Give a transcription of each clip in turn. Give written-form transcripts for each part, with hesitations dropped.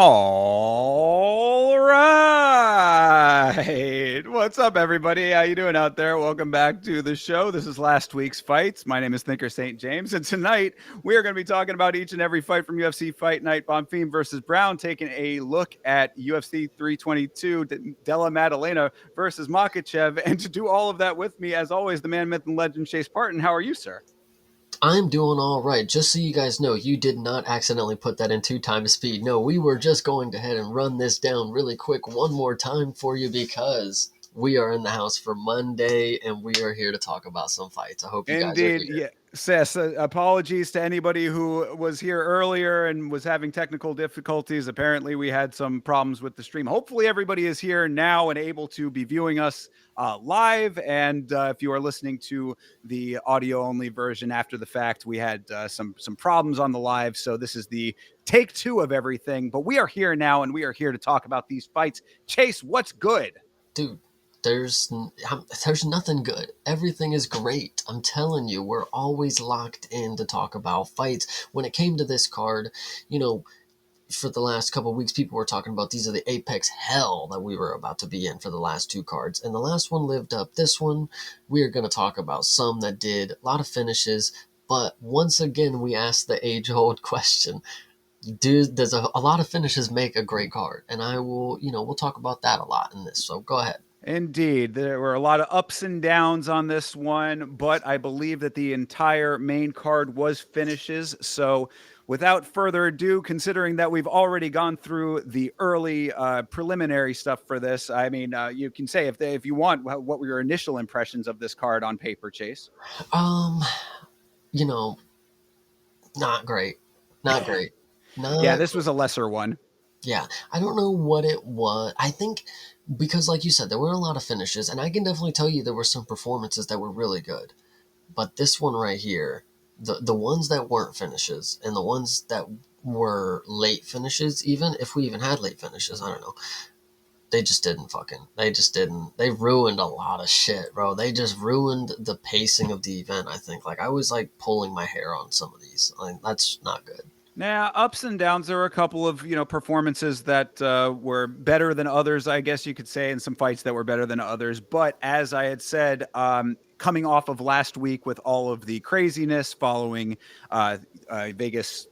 All right. What's up, everybody? How you doing out there? Welcome back to the show. This is last week's fights. My name is Thinker St. James, and tonight we are going to be talking about each and every fight from UFC Fight Night. Bonfim versus Brown, taking a look at UFC 322, Della Maddalena versus Makhachev. And to do all of that with me, as always, the man, myth, and legend, Chase Parton. How are you, sir? I'm doing all right. Just so you guys know, you did not accidentally put that in 2 times speed. No, we were just going ahead and run this down really quick one more time for you because we are in the house for Monday and we are here to talk about some fights. I hope you guys are Indeed, here. yes. Apologies to anybody who was here earlier and was having technical difficulties. Apparently, we had some problems with the stream. Hopefully, everybody is here now and able to be viewing us live. And if you are listening to the audio only version after the fact, we had some problems on the live. So this is the take two of everything. But we are here now, and we are here to talk about these fights. Chase, what's good? Dude, there's nothing good. Everything is great. I'm telling you, we're always locked in to talk about fights. When it came to this card, you know, for the last couple of weeks, people were talking about these are the apex hell that we were about to be in for the last two cards. And the last one lived up. This one, we are going to talk about some that did a lot of finishes. But once again, we asked the age old question. Does a lot of finishes make a great card? And I will, we'll talk about that a lot in this. So go ahead. Indeed, there were a lot of ups and downs on this one, but I believe that the entire main card was finishes. So, without further ado, considering that we've already gone through the early preliminary stuff for this, I mean, you can say if you want, what were your initial impressions of this card on paper, Chase? Um, you know, not great. Not great. Yeah, Not this was a lesser one. Yeah, I don't know what it was. I think because, like you said, there were a lot of finishes, and I can definitely tell you there were some performances that were really good. But this one right here, the ones that weren't finishes and the ones that were late finishes, even if we even had late finishes, I don't know. They just didn't. They ruined a lot of shit, bro. They just ruined the pacing of the event, I think. Like, I was like pulling my hair on some of these. That's not good. Now, ups and downs. There were a couple of performances that were better than others, I guess you could say, and some fights that were better than others. But as I had said, coming off of last week with all of the craziness following Vegas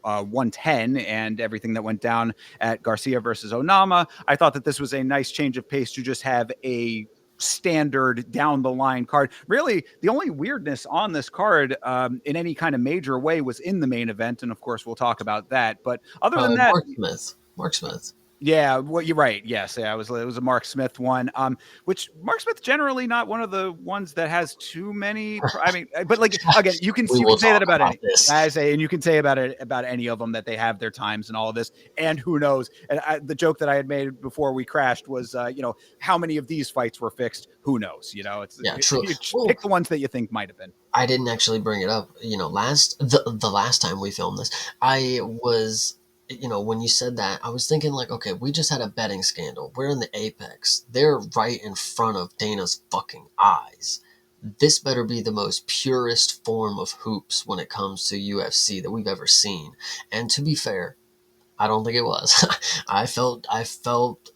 110 and everything that went down at Garcia versus Onama, I thought that this was a nice change of pace to just have a standard down the line card. Really, the only weirdness on this card in any kind of major way was in the main event. And of course, we'll talk about that. But other than that, Mark Smith. Mark Smith. yeah, well, you're right. Yes, yeah, it was a Mark Smith one. Which Mark Smith generally not one of the ones that has too many. I mean, but like again, We you will can say that talk about about any. this. I say, and you can say about it about any of them that they have their times and all of this. And who knows? And the joke that I had made before we crashed was, how many of these fights were fixed? Who knows? It's Yeah, true. you Well, pick the ones that you think might have been. I didn't actually bring it up. The last time we filmed this, I was, when you said that, I was thinking like, okay, we just had a betting scandal. We're in the apex. They're right in front of Dana's fucking eyes. This better be the most purest form of hoops when it comes to UFC that we've ever seen. And to be fair, I don't think it was. I felt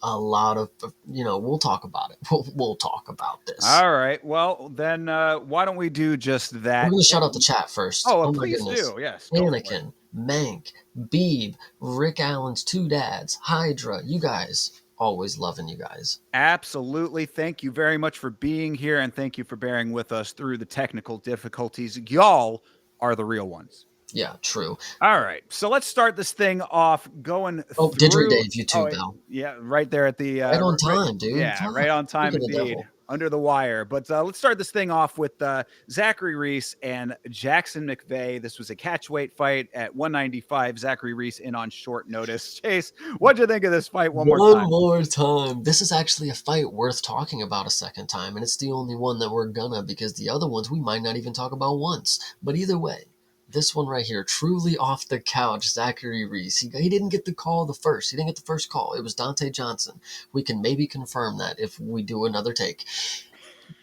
a lot of, we'll talk about it. We'll talk about this. All right. Well, then why don't we do just We're that? going to shout out the chat first. Oh, Oh my please goodness. do. Yes, go for it. Anakin, Mank, Beeb, Rick Allen's two dads, Hydra, you guys. Always loving you guys. Absolutely. Thank you very much for being here, and thank you for bearing with us through the technical difficulties. Y'all are the real ones. Yeah, true. All right. So let's start this thing off going Oh, through. Didgeridoo, you too, Oh, Bell. yeah, right there at the Right on right. time, dude. Yeah, Fuck. right on time Look at the indeed. devil. Under the wire. But let's start this thing off with Zachary Reese and Jackson McVeigh. This was a catchweight fight at 195. Zachary Reese in on short notice. Chase, what'd you think of this fight one more One time? more time. This is actually a fight worth talking about a second time, and it's the only one that we're gonna because the other ones we might not even talk about once. But either way, this one right here, truly off the couch, Zachary Reese. He didn't get the call the first. He didn't get the first call. It was Dante Johnson. We can maybe confirm that if we do another take.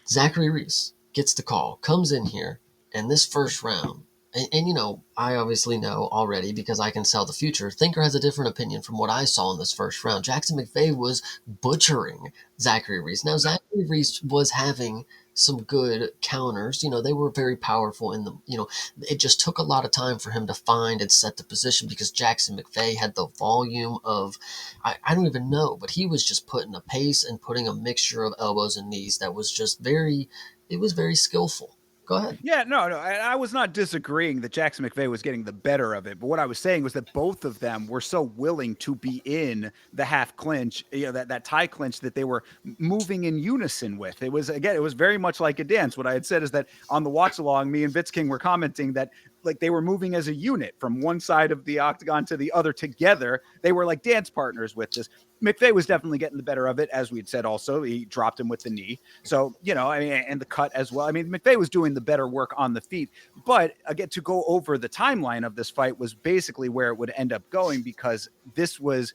Zachary Reese gets the call, comes in here, and this first round, And, I obviously know already because I can sell the future. Thinker has a different opinion from what I saw in this first round. Jackson McVeigh was butchering Zachary Reese. Now, Zachary Reese was having some good counters. They were very powerful in the, it just took a lot of time for him to find and set the position because Jackson McVeigh had the volume of, I don't even know, but he was just putting a pace and putting a mixture of elbows and knees that was just it was very skillful. Go ahead. Yeah, no, I was not disagreeing that Jackson McVeigh was getting the better of it, but what I was saying was that both of them were so willing to be in the half clinch, that tie clinch that they were moving in unison with. It was very much like a dance. What I had said is that on the watch along, me and Vitz King were commenting that like they were moving as a unit from one side of the octagon to the other together. They were like dance partners with this. McVeigh was definitely getting the better of it, as we'd said. Also, he dropped him with the knee. So, I mean, and the cut as well. I mean, McVeigh was doing the better work on the feet. But again, to go over the timeline of this fight was basically where it would end up going, because this was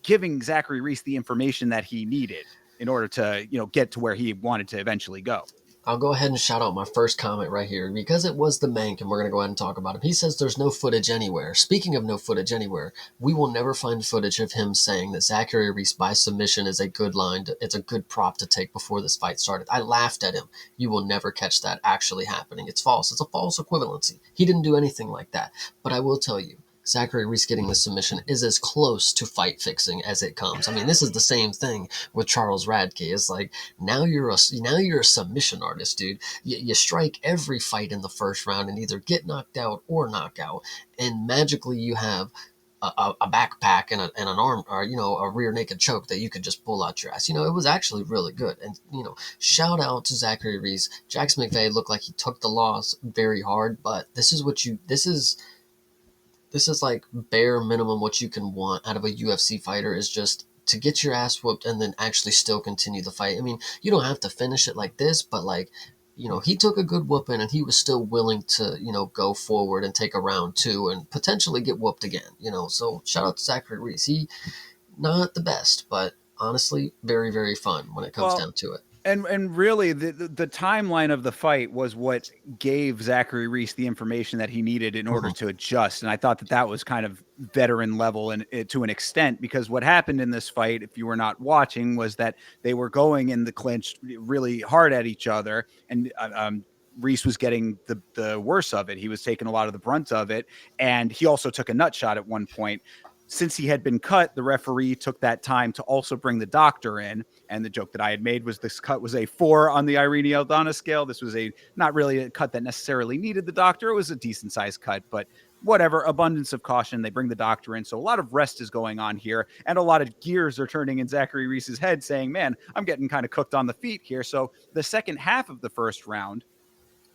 giving Zachary Reese the information that he needed in order to, get to where he wanted to eventually go. I'll go ahead and shout out my first comment right here because it was the Mank, and we're going to go ahead and talk about him. He says there's no footage anywhere. Speaking of no footage anywhere, we will never find footage of him saying that Zachary Reese by submission is a good line. It's a good prop to take before this fight started. I laughed at him. You will never catch that actually happening. It's false. It's a false equivalency. He didn't do anything like that. But I will tell you, Zachary Reese getting the submission is as close to fight fixing as it comes. I mean, this is the same thing with Charles Radke. It's like now you're a submission artist, dude. You strike every fight in the first round and either get knocked out or knock out, and magically you have a backpack and an arm, or a rear naked choke that you could just pull out your ass. It was actually really good. And shout out to Zachary Reese. Jackson McVeigh looked like he took the loss very hard, but this is like bare minimum what you can want out of a UFC fighter, is just to get your ass whooped and then actually still continue the fight. I mean, you don't have to finish it like this, but like, he took a good whooping and he was still willing to, go forward and take a round two and potentially get whooped again, So shout out to Zachary Reese. He not the best, but honestly, very, very fun when it comes down to it. And really, the timeline of the fight was what gave Zachary Reese the information that he needed in order to adjust. And I thought that was kind of veteran level and to an extent, because what happened in this fight, if you were not watching, was that they were going in the clinch really hard at each other, and Reese was getting the worst of it. He was taking a lot of the brunt of it, and he also took a nut shot at one point. Since he had been cut, the referee took that time to also bring the doctor in. And the joke that I had made was this cut was a 4 on the Irene Aldana scale. This was not really a cut that necessarily needed the doctor. It was a decent sized cut, but whatever, abundance of caution. They bring the doctor in. So a lot of rest is going on here, and a lot of gears are turning in Zachary Reese's head saying, man, I'm getting kind of cooked on the feet here. So the second half of the first round,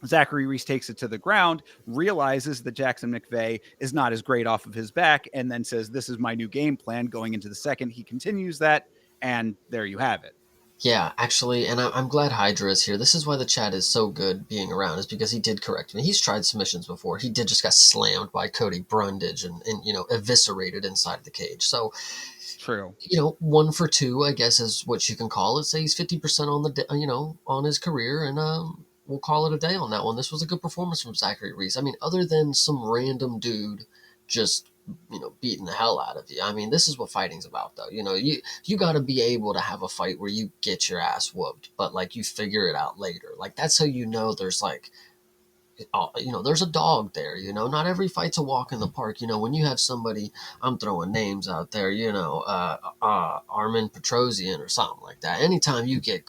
Zachary Reese takes it to the ground, realizes that Jackson McVeigh is not as great off of his back, and then says, this is my new game plan going into the second. He continues that, and there you have it. Yeah, actually, and I'm glad Hydra is here. This is why the chat is so good being around, is because he did correct me. He's tried submissions before. He did just got slammed by Cody Brundage and eviscerated inside the cage. So, true. 1 for 2, I guess, is what you can call it. Say he's 50% on on his career, and we'll call it a day on that one. This was a good performance from Zachary Reese. I mean, other than some random dude just beating the hell out of you. I mean, this is what fighting's about, though. You got to be able to have a fight where you get your ass whooped, but like you figure it out later. Like that's how there's like, there's a dog there. Not every fight's a walk in the park. When you have somebody, I'm throwing names out there. Armin Petrosian or something like that. Anytime you get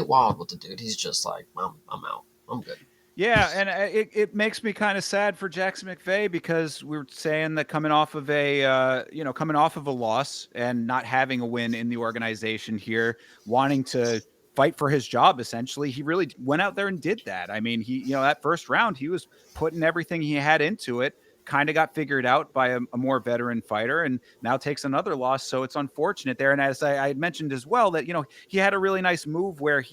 wild with the dude, he's just like, I'm out. I'm good. Yeah, and it makes me kind of sad for Jackson McVeigh, because we were saying that coming off of a loss and not having a win in the organization here, wanting to fight for his job, essentially, he really went out there and did that. I mean, that first round, he was putting everything he had into it, kind of got figured out by a more veteran fighter, and now takes another loss. So it's unfortunate there. And as I had mentioned as well, that, he had a really nice move where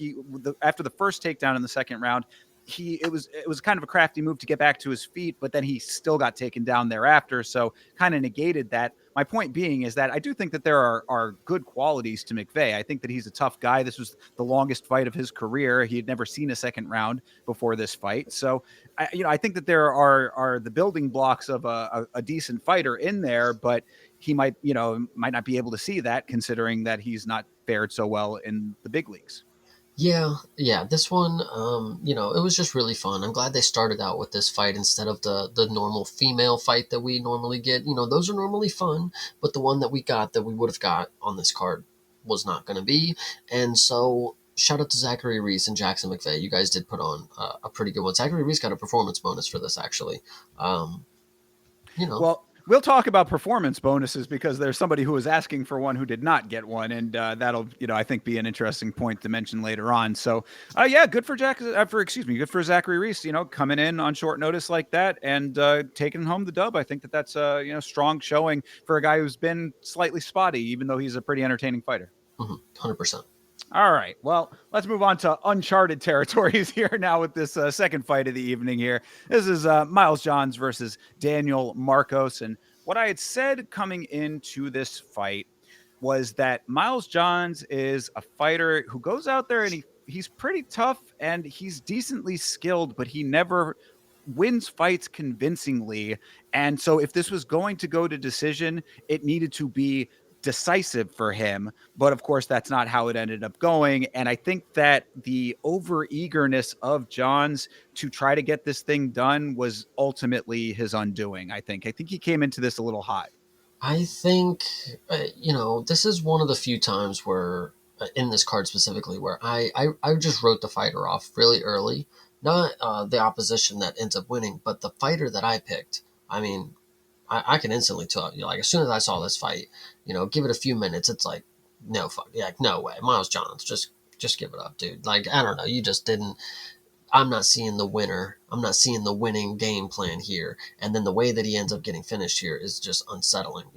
after the first takedown in the second round, it was kind of a crafty move to get back to his feet, but then he still got taken down thereafter, so kind of negated that. My point being is that I do think that there are good qualities to McVeigh. I think that he's a tough guy. This was the longest fight of his career. He had never seen a second round before this fight, so I think that there are the building blocks of a decent fighter in there, but he might not be able to see that considering that he's not fared so well in the big leagues. Yeah, yeah. This one, it was just really fun. I'm glad they started out with this fight instead of the normal female fight that we normally get. Those are normally fun, but the one that we got that we would have got on this card was not going to be. And so, shout out to Zachary Reese and Jackson McVeigh. You guys did put on a pretty good one. Zachary Reese got a performance bonus for this, actually. Um, you know, Well, we'll talk about performance bonuses because there's somebody who was asking for one who did not get one, and that'll I think be an interesting point to mention later on. So, yeah, good for good for Zachary Reese. Coming in on short notice like that and taking home the dub. I think that that's strong showing for a guy who's been slightly spotty, even though he's a pretty entertaining fighter. 100%. All right. Well, let's move on to uncharted territories here now with this second fight of the evening here. This is Miles Johns versus Daniel Marcos. And what I had said coming into this fight was that Miles Johns is a fighter who goes out there and he's pretty tough and he's decently skilled, but he never wins fights convincingly. And so if this was going to go to decision, it needed to be decisive for him. But of course, that's not how it ended up going. And I think that the over eagerness of Johns to try to get this thing done was ultimately his undoing. I think he came into this a little hot. I think, this is one of the few times where, in this card specifically, where I just wrote the fighter off really early. Not the opposition that ends up winning, but the fighter that I picked. I mean, I can instantly tell you, like, as soon as I saw this fight, give it a few minutes, it's like, no, fuck, yeah, like, no way. Miles Johns, just give it up, dude. Like, I don't know, you just didn't. I'm not seeing the winner. I'm not seeing the winning game plan here. And then the way that he ends up getting finished here is just unsettling.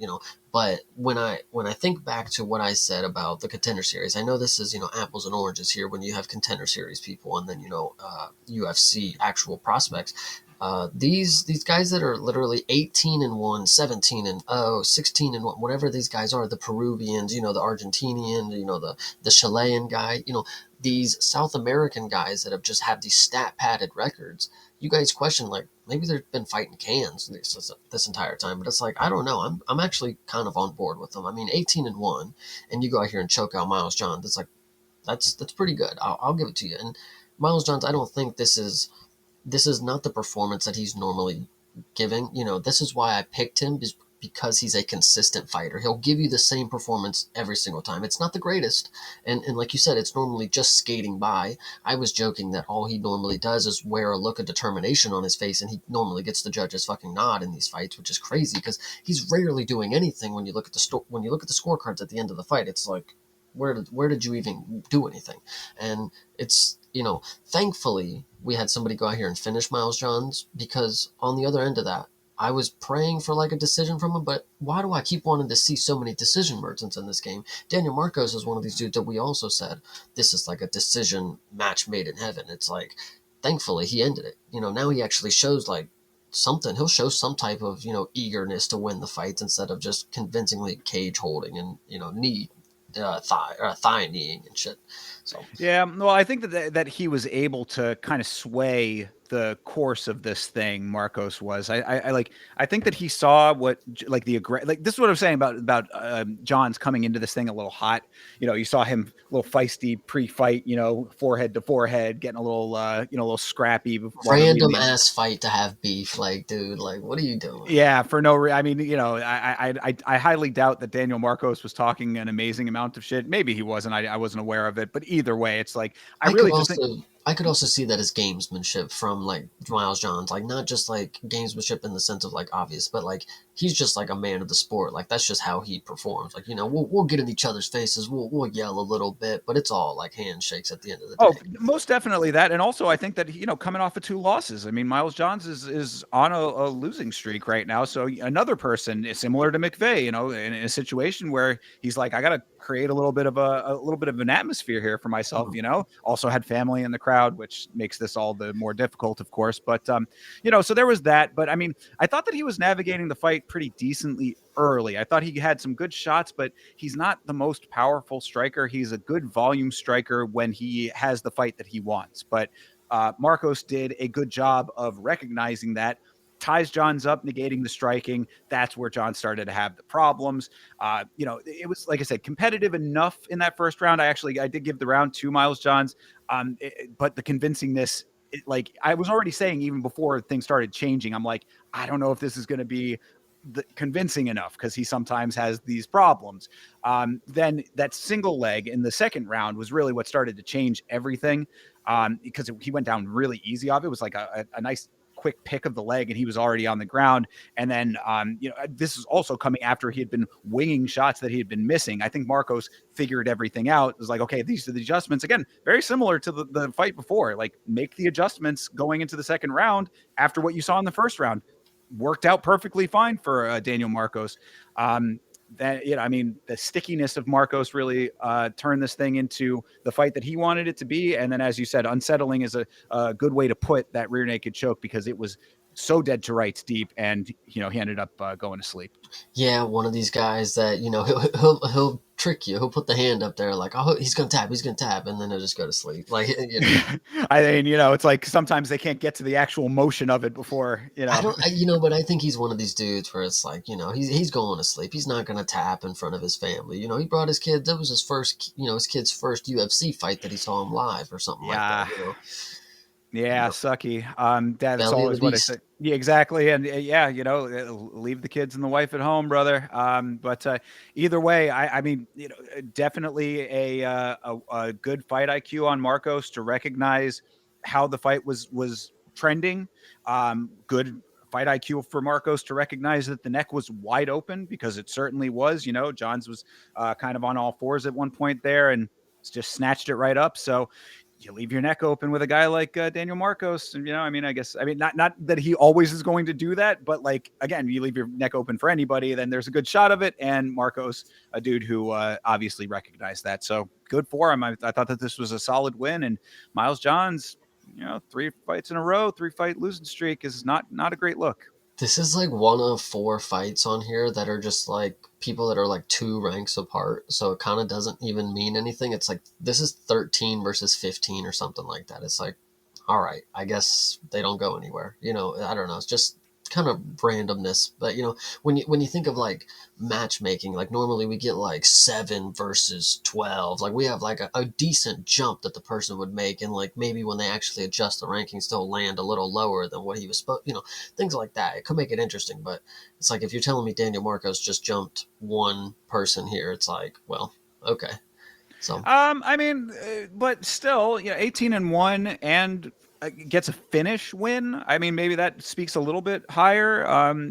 But when I think back to what I said about the Contender Series, I know this is apples and oranges here when you have Contender Series people and then UFC actual prospects. These guys that are literally 18-1, 17-0, 16-1, whatever these guys are, the Peruvians, the Argentinian, the Chilean guy, these South American guys that have just had these stat padded records. You guys question, like, maybe they've been fighting cans this entire time, but it's like, I don't know. I'm actually kind of on board with them. I mean, 18-1, and you go out here and choke out Miles Johns. It's like, that's pretty good. I'll give it to you. And Miles Johns, I don't think this is not the performance that he's normally giving. This is why I picked him, is because he's a consistent fighter. He'll give you the same performance every single time. It's not the greatest. And like you said, it's normally just skating by. I was joking that all he normally does is wear a look of determination on his face, and he normally gets the judge's fucking nod in these fights, which is crazy because he's rarely doing anything when you look at when you look at the scorecards at the end of the fight. It's like, where did you even do anything? And it's, thankfully we had somebody go out here and finish Miles Johns, because on the other end of that, I was praying for like a decision from him, but why do I keep wanting to see so many decision merchants in this game? Daniel Marcos is one of these dudes that we also said this is like a decision match made in heaven. It's like, thankfully he ended it. Now he actually shows like something. He'll show some type of eagerness to win the fights instead of just convincingly cage holding and knee thigh kneeing and shit. So Yeah, well, I think that he was able to kind of sway the course of this thing. Marcos was. I think that he saw what like this is what I'm saying about Johns coming into this thing a little hot. You saw him a little feisty pre-fight. Forehead to forehead, getting a little scrappy. Random ass fight to have beef, like, dude, like, what are you doing? Yeah, for no reason. I mean, I highly doubt that Daniel Marcos was talking an amazing amount of shit. Maybe he wasn't. I wasn't aware of it. But either way, it's like I could also see that as gamesmanship from like Miles Johns, like not just like gamesmanship in the sense of like obvious, but like he's just like a man of the sport. Like that's just how he performs. Like, we'll get in each other's faces, we'll yell a little bit, but it's all like handshakes at the end of the Oh, day. most definitely that, and also I think that coming off of 2 losses, I mean, Miles Johns is on a losing streak right now. So another person is similar to McVeigh, in a situation where he's like, I got to create a little bit of an atmosphere here for myself. Mhm. Also had family in the crowd, which makes this all the more difficult, of course. But so there was that. But I mean, I thought that he was navigating the fight pretty decently early. I thought he had some good shots, but he's not the most powerful striker. He's a good volume striker when he has the fight that he wants. But Marcos did a good job of recognizing that, ties Johns up, negating the striking. That's where John started to have the problems. It was, like I said, competitive enough in that first round. I did give the round to Miles Johns, but the convincingness, like I was already saying, even before things started changing, I'm like, I don't know if this is going to be convincing enough, because he sometimes has these problems. Then that single leg in the second round was really what started to change everything, because he went down really easy off. It was like a nice quick pick of the leg, and he was already on the ground. And then, this is also coming after he had been winging shots that he had been missing. I think Marcos figured everything out. It was like, okay, these are the adjustments. Again, very similar to the fight before. Like, make the adjustments going into the second round after what you saw in the first round. Worked out perfectly fine for Daniel Marcos. I mean, the stickiness of Marcos really turned this thing into the fight that he wanted it to be. And then, as you said, unsettling is a good way to put that rear naked choke, because it was so dead to rights deep, and he ended up going to sleep. Yeah, one of these guys that he'll trick you. He'll put the hand up there like, oh, he's gonna tap, and then he'll just go to sleep. Like, I mean, it's like sometimes they can't get to the actual motion of it before. I don't, but I think he's one of these dudes where it's like, he's going to sleep. He's not going to tap in front of his family. He brought his kid. That was his first, his kid's first UFC fight that he saw him live or something like that. Yeah. Yeah, sucky. That's Belly of the always what I say. beast. Yeah, exactly. And leave the kids and the wife at home, brother. But either way, I mean, definitely a good fight IQ on Marcos to recognize how the fight was trending. Good fight IQ for Marcos to recognize that the neck was wide open, because it certainly was. Johns was kind of on all fours at one point there, and just snatched it right up. So you leave your neck open with a guy like Daniel Marcos. And, not that he always is going to do that, but like, again, you leave your neck open for anybody, then there's a good shot of it. And Marcos, a dude who obviously recognized that. So good for him. I thought that this was a solid win. And Miles Johns, 3 fights in a row, 3-fight losing streak is not a great look. This is like one of 4 fights on here that are just like people that are like 2 ranks apart. So it kind of doesn't even mean anything. It's like this is 13 versus 15 or something like that. It's like, all right, I guess they don't go anywhere. I don't know. It's just kind of randomness. But when you think of like matchmaking, like normally we get like 7 versus 12. Like we have like a decent jump that the person would make, and like maybe when they actually adjust the rankings, they'll land a little lower than what he was supposed. Things like that. It could make it interesting, but it's like if you're telling me Daniel Marcos just jumped one person here, it's like, well, okay. So I mean, but still, 18-1 and gets a finish win. I mean, maybe that speaks a little bit higher.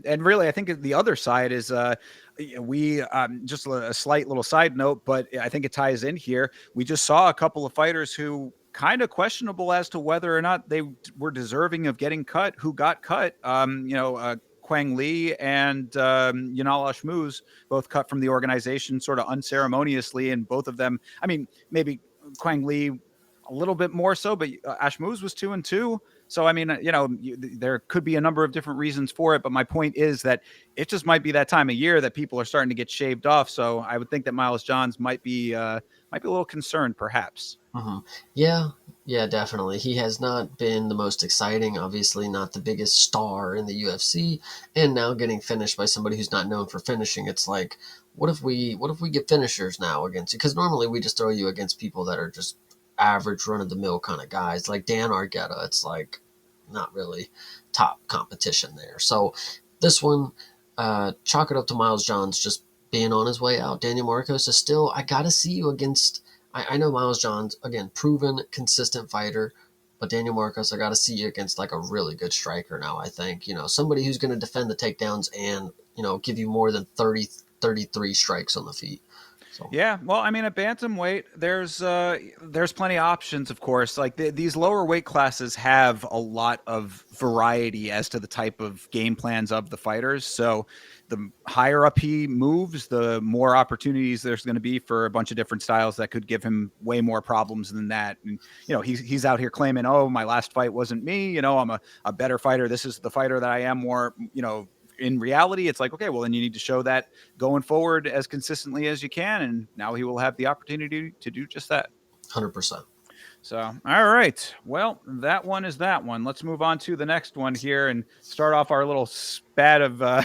And really, I think the other side is we just a slight little side note, but I think it ties in here. We just saw a couple of fighters who kind of questionable as to whether or not they were deserving of getting cut, who got cut. Quang Lee and Yanal Ashmuz, both cut from the organization sort of unceremoniously, and both of them, I mean, maybe Quang Lee a little bit more so, but Ashmuz was 2-2. So, I mean, there could be a number of different reasons for it. But my point is that it just might be that time of year that people are starting to get shaved off. So I would think that Miles Johns might be a little concerned, perhaps. hmm yeah, definitely. He has not been the most exciting, obviously not the biggest star in the UFC, and now getting finished by somebody who's not known for finishing. It's like, what if we get finishers now against you? Because normally we just throw you against people that are just average run of the mill kind of guys, like Dan Argueta. It's like not really top competition there. So this one, chalk it up to Miles Johns just being on his way out. Daniel Marcos is still, I gotta see you against. I know Miles Johns, again, proven, consistent fighter, but Daniel Marcos, I got to see you against like a really good striker now, I think. Somebody who's going to defend the takedowns and give you more than 33 strikes on the feet. So Yeah, well, I mean, at bantamweight, there's plenty of options, of course. Like these lower weight classes have a lot of variety as to the type of game plans of the fighters. So the higher up he moves, the more opportunities there's going to be for a bunch of different styles that could give him way more problems than that. And he's out here claiming, "Oh, my last fight wasn't me. I'm a better fighter. This is the fighter that I am more." In reality, it's like, okay, well, then you need to show that going forward as consistently as you can. And now he will have the opportunity to do just that. 100%. So, all right. Well, that one is that one. Let's move on to the next one here and start off our little spat of, of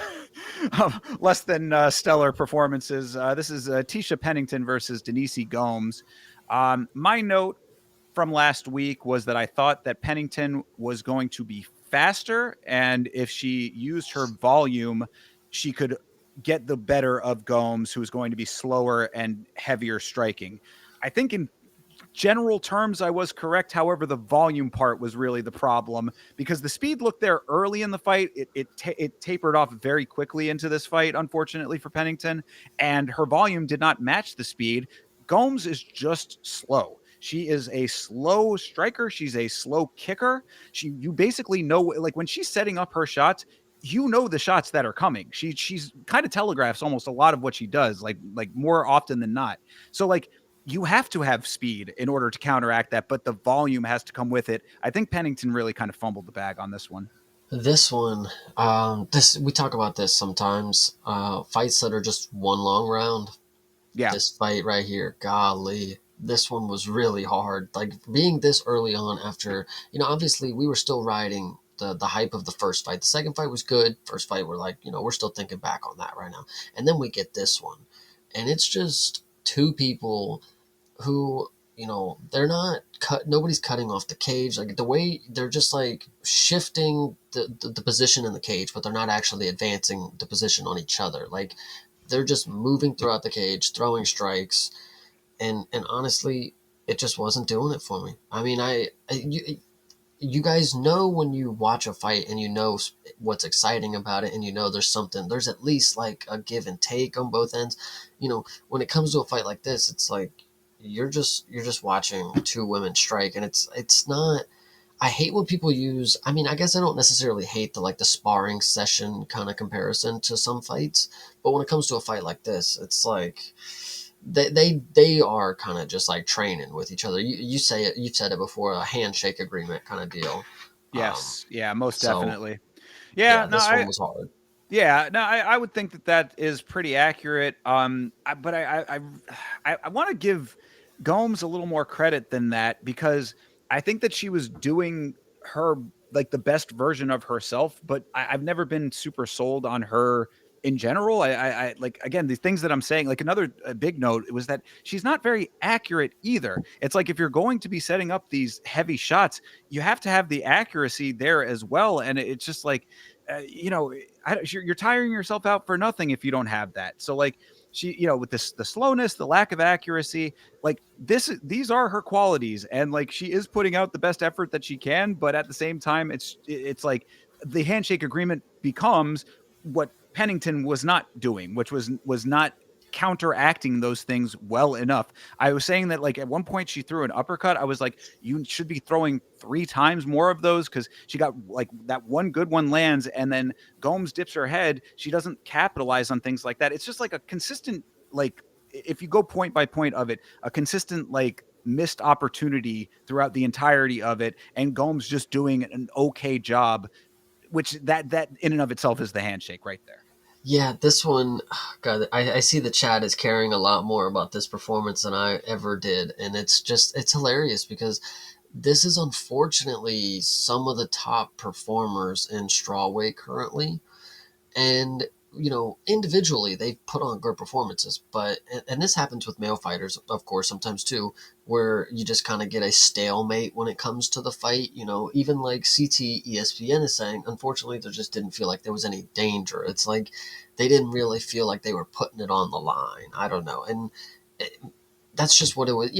less than stellar performances. This is Tisha Pennington versus Denise Gomes. My note from last week was that I thought that Pennington was going to be faster, and if she used her volume, she could get the better of Gomes, who's going to be slower and heavier striking. I think in general terms, I was correct. However, the volume part was really the problem because the speed looked there early in the fight. It tapered off very quickly into this fight, unfortunately for Pennington, and her volume did not match the speed. Gomes is just slow. She is a slow striker. She's a slow kicker. You basically know, like when she's setting up her shots, the shots that are coming. She's kind of telegraphs almost a lot of what she does, like more often than not. So like you have to have speed in order to counteract that, but the volume has to come with it. I think Pennington really kind of fumbled the bag on this one. This one, this we talk about this sometimes. Fights that are just one long round. Yeah. This fight right here, golly, this one was really hard. Like being this early on after, obviously we were still riding the hype of the first fight. The second fight was good. First fight, we're like, we're still thinking back on that right now. And then we get this one, and it's just two people who, they're not cut. Nobody's cutting off the cage. Like the way they're just like shifting the position in the cage, but they're not actually advancing the position on each other. Like they're just moving throughout the cage, throwing strikes, and honestly, it just wasn't doing it for me. I mean, you guys know when you watch a fight and you know what's exciting about it, and there's at least like a give and take on both ends. When it comes to a fight like this, it's like you're just watching two women strike, and it's not. I hate when people use. I mean, I guess I don't necessarily hate the sparring session kind of comparison to some fights, but when it comes to a fight like this, it's like they are kind of just like training with each other. You've said it before, a handshake agreement kind of deal. Yes. Yeah, most So definitely. Yeah, yeah, no, this one was hard. I would think that is pretty accurate. But I want to give Gomes a little more credit than that because I think that she was doing her like the best version of herself. But I've never been super sold on her in general. I like again these things that I'm saying. Like another big note was that she's not very accurate either. It's like if you're going to be setting up these heavy shots, you have to have the accuracy there as well. And it's just like you're tiring yourself out for nothing if you don't have that. So like with the slowness, the lack of accuracy, like these are her qualities, and like she is putting out the best effort that she can. But at the same time, it's like the handshake agreement becomes what Pennington was not doing, which was not counteracting those things well enough. I was saying that like at one point she threw an uppercut. I was like, you should be throwing 3 times more of those because she got like that one good one lands and then Gomes dips her head. She doesn't capitalize on things like that. It's just like a consistent, like if you go point by point of it, a consistent like missed opportunity throughout the entirety of it, and Gomes just doing an okay job, which that in and of itself is the handshake right there. Yeah, this one, God, I see the chat is caring a lot more about this performance than I ever did, and it's hilarious because this is unfortunately some of the top performers in strawweight currently. And individually they've put on good performances, but and this happens with male fighters, of course, sometimes too, where you just kind of get a stalemate when it comes to the fight. Even like CT ESPN is saying, unfortunately, there just didn't feel like there was any danger. It's like they didn't really feel like they were putting it on the line. I don't know. And it, that's just what it was.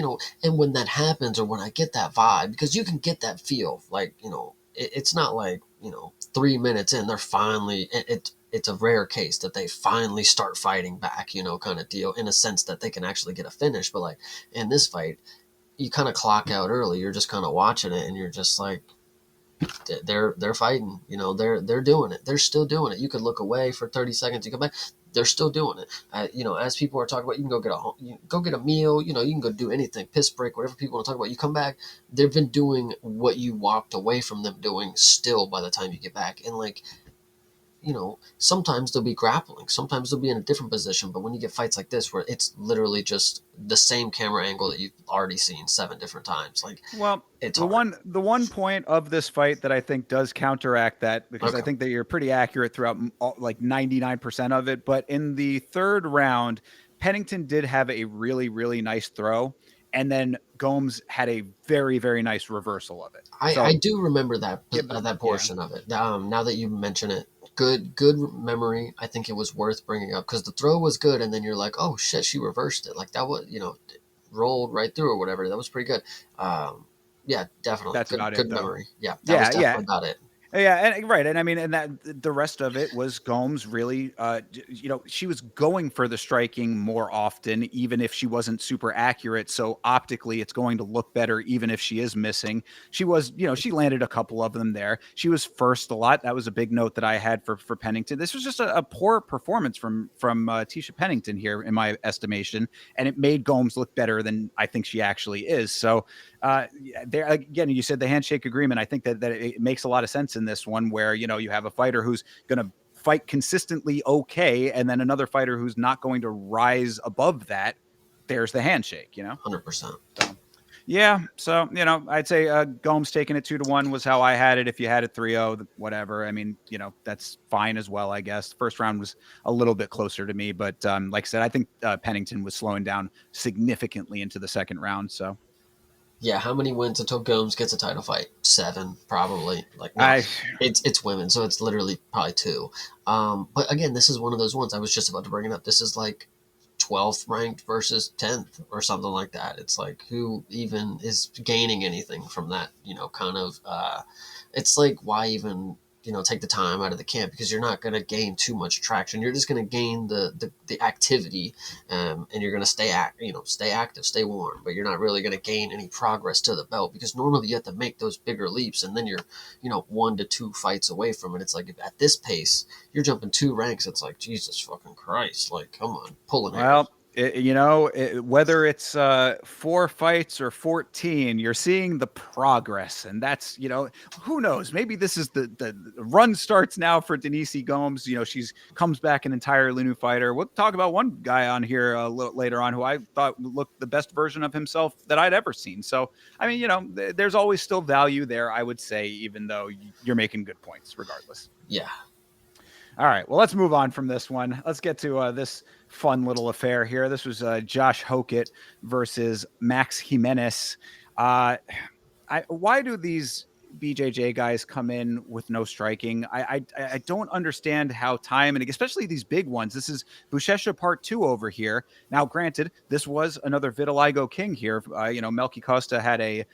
And when that happens, or when I get that vibe, because you can get that feel, like it's not like 3 minutes in they're finally it's a rare case that they finally start fighting back, kind of deal, in a sense that they can actually get a finish. But like in this fight, you kind of clock out early. You're just kind of watching it, and you're just like, they're fighting. They're doing it. They're still doing it. You could look away for 30 seconds. You come back. They're still doing it. As people are talking about, you can go get a meal. You can go do anything, piss break, whatever people want to talk about. You come back. They've been doing what you walked away from them doing still by the time you get back. And like, sometimes they'll be grappling, sometimes they'll be in a different position. But when you get fights like this, where it's literally just the same camera angle that you've already seen 7 different times, like, Well, it's the hard. one point of this fight that I think does counteract that, because I Okay. think that you're pretty accurate throughout like 99% of it, but in the third round, Pennington did have a really, really nice throw, and then Gomes had a very, very nice reversal of it. I So, do remember that yeah, but that yeah, portion of it. Now that you mention it, good memory. I think it was worth bringing up because the throw was good, and then you're like, oh shit, she reversed it. Like that was, rolled right through or whatever. That was pretty good. Yeah, definitely that's about it good though. memory. Yeah, that was Yeah, definitely yeah. about it. Yeah, and right, and I mean, and that the rest of it was Gomes really, she was going for the striking more often, even if she wasn't super accurate. So optically, it's going to look better, even if she is missing. She was, she landed a couple of them there. She was first a lot. That was a big note that I had for Pennington. This was just a poor performance from Tisha Pennington here, in my estimation, and it made Gomes look better than I think she actually is. So there again, you said the handshake agreement. I think that it makes a lot of sense in this one, where you have a fighter who's going to fight consistently okay, and then another fighter who's not going to rise above that. There's the handshake. 100%. So yeah, so I'd say Gomes taking it 2-1 was how I had it. If you had it 3-0, whatever. I mean, that's fine as well, I guess. First round was a little bit closer to me, but like I said, I think Pennington was slowing down significantly into the second round. So Yeah, how many wins until Gomes gets a title fight? 7, probably. Like, no, I it's women, so it's literally probably 2. But again, this is one of those ones I was just about to bring it up. This is like 12th ranked versus 10th or something like that. It's like, who even is gaining anything from that? Kind of. It's like, why even take the time out of the camp, because you're not going to gain too much traction. You're just going to gain the activity, and you're going to stay active, stay warm, but you're not really going to gain any progress to the belt, because normally you have to make those bigger leaps, and then you're 1 to 2 fights away from it. It's like, if at this pace you're jumping 2 ranks, it's like, Jesus fucking Christ, like, come on, pulling hair. Well, whether it's 4 fights or 14, you're seeing the progress, and that's who knows? Maybe this is the run starts now for Denise Gomes. She's comes back an entirely new fighter. We'll talk about one guy on here a little later on who I thought looked the best version of himself that I'd ever seen. So I mean, there's always still value there, I would say, even though you're making good points regardless. Yeah. All right, well, let's move on from this one. Let's get to this fun little affair here. This was Josh Hokett versus Max Jimenez. Why do these BJJ guys come in with no striking? I don't understand how time, and especially these big ones. This is Buchecha Part 2 over here. Now, granted, this was another Vitiligo king here. Melky Costa had a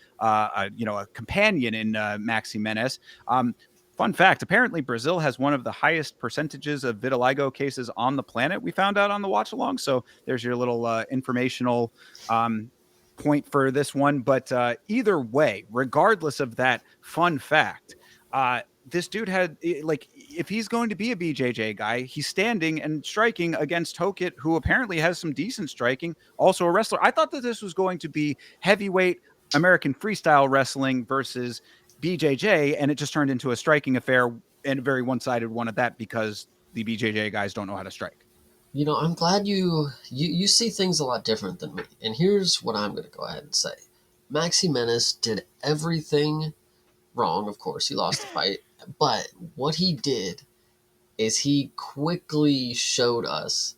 companion in Max Jimenez. Fun fact, apparently Brazil has one of the highest percentages of vitiligo cases on the planet, we found out on the watch along. So there's your little informational point for this one. But either way, regardless of that fun fact, this dude had, like, if he's going to be a BJJ guy, he's standing and striking against Hokett, who apparently has some decent striking, also a wrestler. I thought that this was going to be heavyweight American freestyle wrestling versus BJJ, and it just turned into a striking affair, and a very one-sided one at that, because the BJJ guys don't know how to strike. I'm glad you see things a lot different than me. And here's what I'm going to go ahead and say. Max Jimenez did everything wrong. Of course, he lost the fight. But what he did is he quickly showed us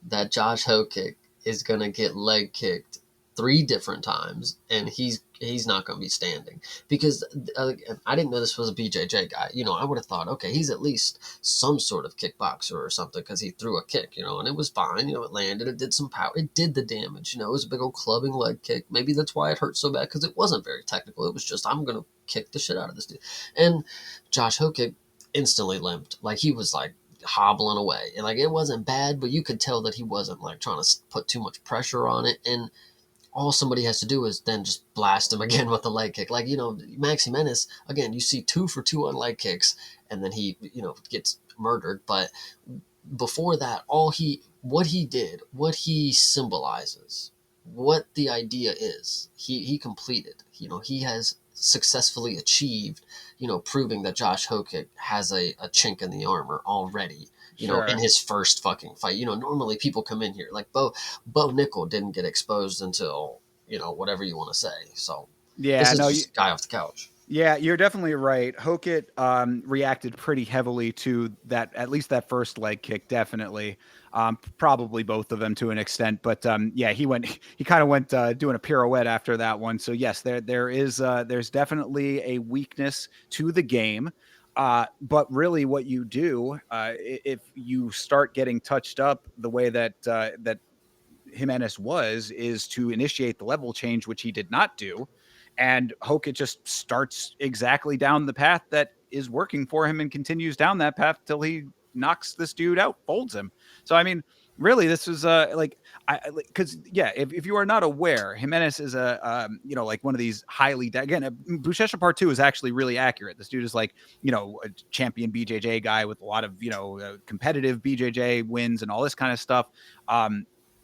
that Josh Hokett is going to get leg kicked 3 different times, and he's not going to be standing, because I didn't know this was a BJJ guy. I would have thought, okay, he's at least some sort of kickboxer or something, because he threw a kick, and it was fine. It landed, it did some power, it did the damage. It was a big old clubbing leg kick. Maybe that's why it hurt so bad, because it wasn't very technical. It was just, I'm going to kick the shit out of this dude. And Josh Hokett instantly limped. Like, he was like, hobbling away, and like it wasn't bad, but you could tell that he wasn't like trying to put too much pressure on it, and all somebody has to do is then just blast him again with a leg kick. Like, Max Jimenez, again, you see 2 for 2 on leg kicks, and then he, gets murdered. But before that, what he did, what he symbolizes, what the idea is, he completed. He has successfully achieved, proving that Josh Hokic has a chink in the armor already. In Sure. his first fucking fight. Normally people come in here like Bo Nickel didn't get exposed until, whatever you want to say. So this Yeah, is no, just a guy off the couch. yeah, you're definitely right. Hokit reacted pretty heavily to that, at least that first leg kick, definitely. Probably both of them to an extent, but yeah, he kind of went doing a pirouette after that one. So yes, there's definitely a weakness to the game. But really, what you do if you start getting touched up the way that Jimenez is to initiate the level change, which he did not do. And Hoka just starts exactly down the path that is working for him and continues down that path till he knocks this dude out, folds him. So, I mean, really, this is because yeah, if you are not aware, Jimenez is like one of these highly again, Buchecha Part 2 is actually really accurate. This dude is like, a champion BJJ guy with a lot of, competitive BJJ wins and all this kind of stuff.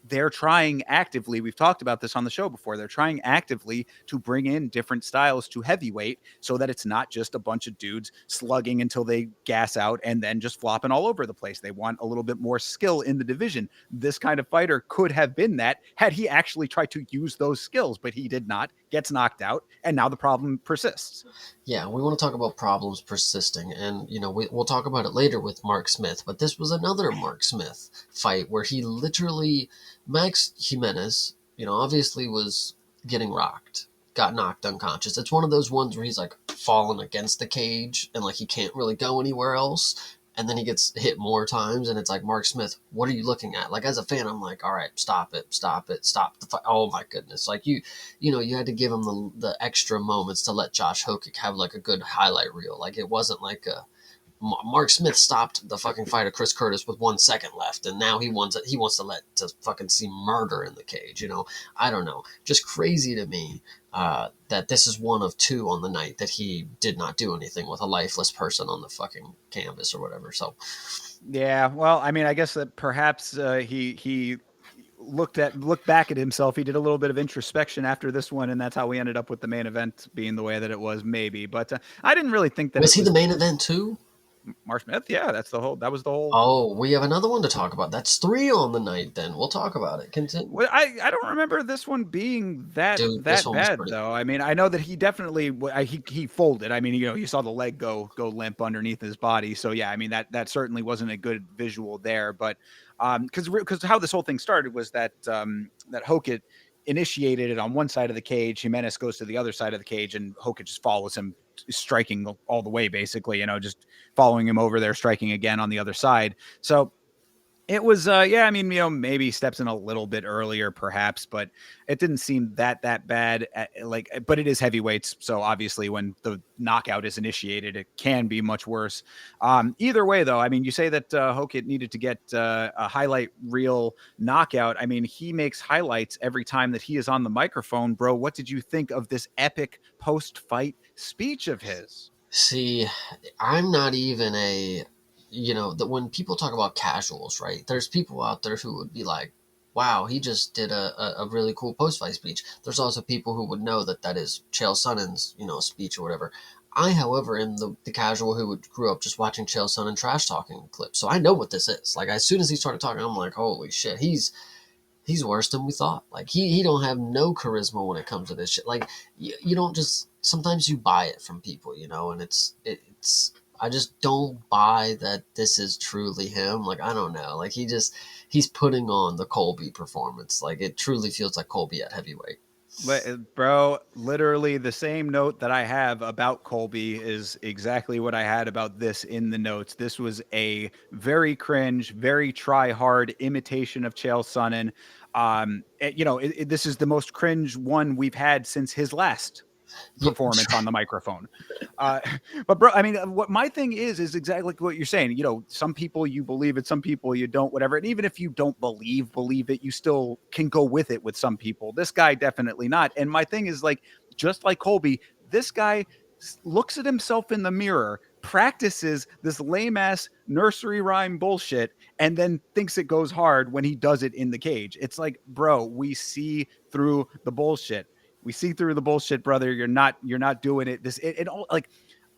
They're trying actively, we've talked about this on the show before, they're trying actively to bring in different styles to heavyweight so that it's not just a bunch of dudes slugging until they gas out and then just flopping all over the place. They want a little bit more skill in the division. This kind of fighter could have been that had he actually tried to use those skills, but he did not, gets knocked out, and now the problem persists. Yeah, we want to talk about problems persisting, and we'll talk about it later with Mark Smith. But this was another Mark Smith fight where he literally Max Jimenez, obviously was getting rocked, got knocked unconscious. It's one of those ones where he's like falling against the cage and like he can't really go anywhere else. And then he gets hit more times, and it's like, Mark Smith, what are you looking at? Like, as a fan, I'm like, all right, stop it, stop the fight. Oh my goodness! Like you had to give him the extra moments to let Josh Hokic have like a good highlight reel. Like it wasn't like Mark Smith stopped the fucking fight of Chris Curtis with 1 second left, and now he wants to fucking see murder in the cage. I don't know, just crazy to me that this is one of 2 on the night that he did not do anything with a lifeless person on the fucking canvas or whatever. So Yeah, well, I mean, I guess that perhaps he looked back at himself. He did a little bit of introspection after this one, and that's how we ended up with the main event being the way that it was. Maybe, but I didn't really think that was it he the was main event too? Mark Smith. Yeah, that was the whole. Oh, we have another one to talk about. That's 3 on the night. Then we'll talk about it. Continue, Well, I don't remember this one being dude. This that one was bad pretty. though. I mean, I know that he definitely he folded. I mean, you saw the leg go limp underneath his body. So yeah, I mean that certainly wasn't a good visual there. But because how this whole thing started was that that Hokit initiated it on one side of the cage. Jimenez goes to the other side of the cage, and Hokit just follows him, striking all the way, basically. Just following him over there, striking again on the other side. So it was, yeah. I mean, maybe steps in a little bit earlier, perhaps, but it didn't seem that bad. But it is heavyweights, so obviously, when the knockout is initiated, it can be much worse. Either way, though, I mean, you say that Hokit needed to get a highlight reel knockout. I mean, he makes highlights every time that he is on the microphone, bro. What did you think of this epic post-fight speech of his? See, I'm not even that when people talk about casuals, right? There's people out there who would be like, wow, he just did a really cool post fight speech. There's also people who would know that is Chael Sonnen's, speech or whatever. I, however, am the casual who would grew up just watching Chael Sonnen trash talking clips. So I know what this is. Like, as soon as he started talking, I'm like, holy shit, he's worse than we thought. Like he don't have no charisma when it comes to this shit. Like you don't just sometimes you buy it from people, and it's I just don't buy that this is truly him. Like I don't know. Like he's putting on the Colby performance. Like it truly feels like Colby at heavyweight. Bro, literally the same note that I have about Colby is exactly what I had about this in the notes. This was a very cringe, very try hard imitation of Chael Sonnen. This is the most cringe one we've had since his last performance on the microphone. Uh, but bro, I mean, what my thing is exactly like what you're saying. You know, some people you believe it, some people you don't, whatever. And even if you don't believe it, you still can go with it with some people. This guy definitely not. And my thing is like, just like Colby, this guy looks at himself in the mirror, practices this lame ass nursery rhyme bullshit, and then thinks it goes hard when he does it in the cage. It's like, bro, we see through the bullshit. We see through the bullshit, brother. You're not doing it. It all like,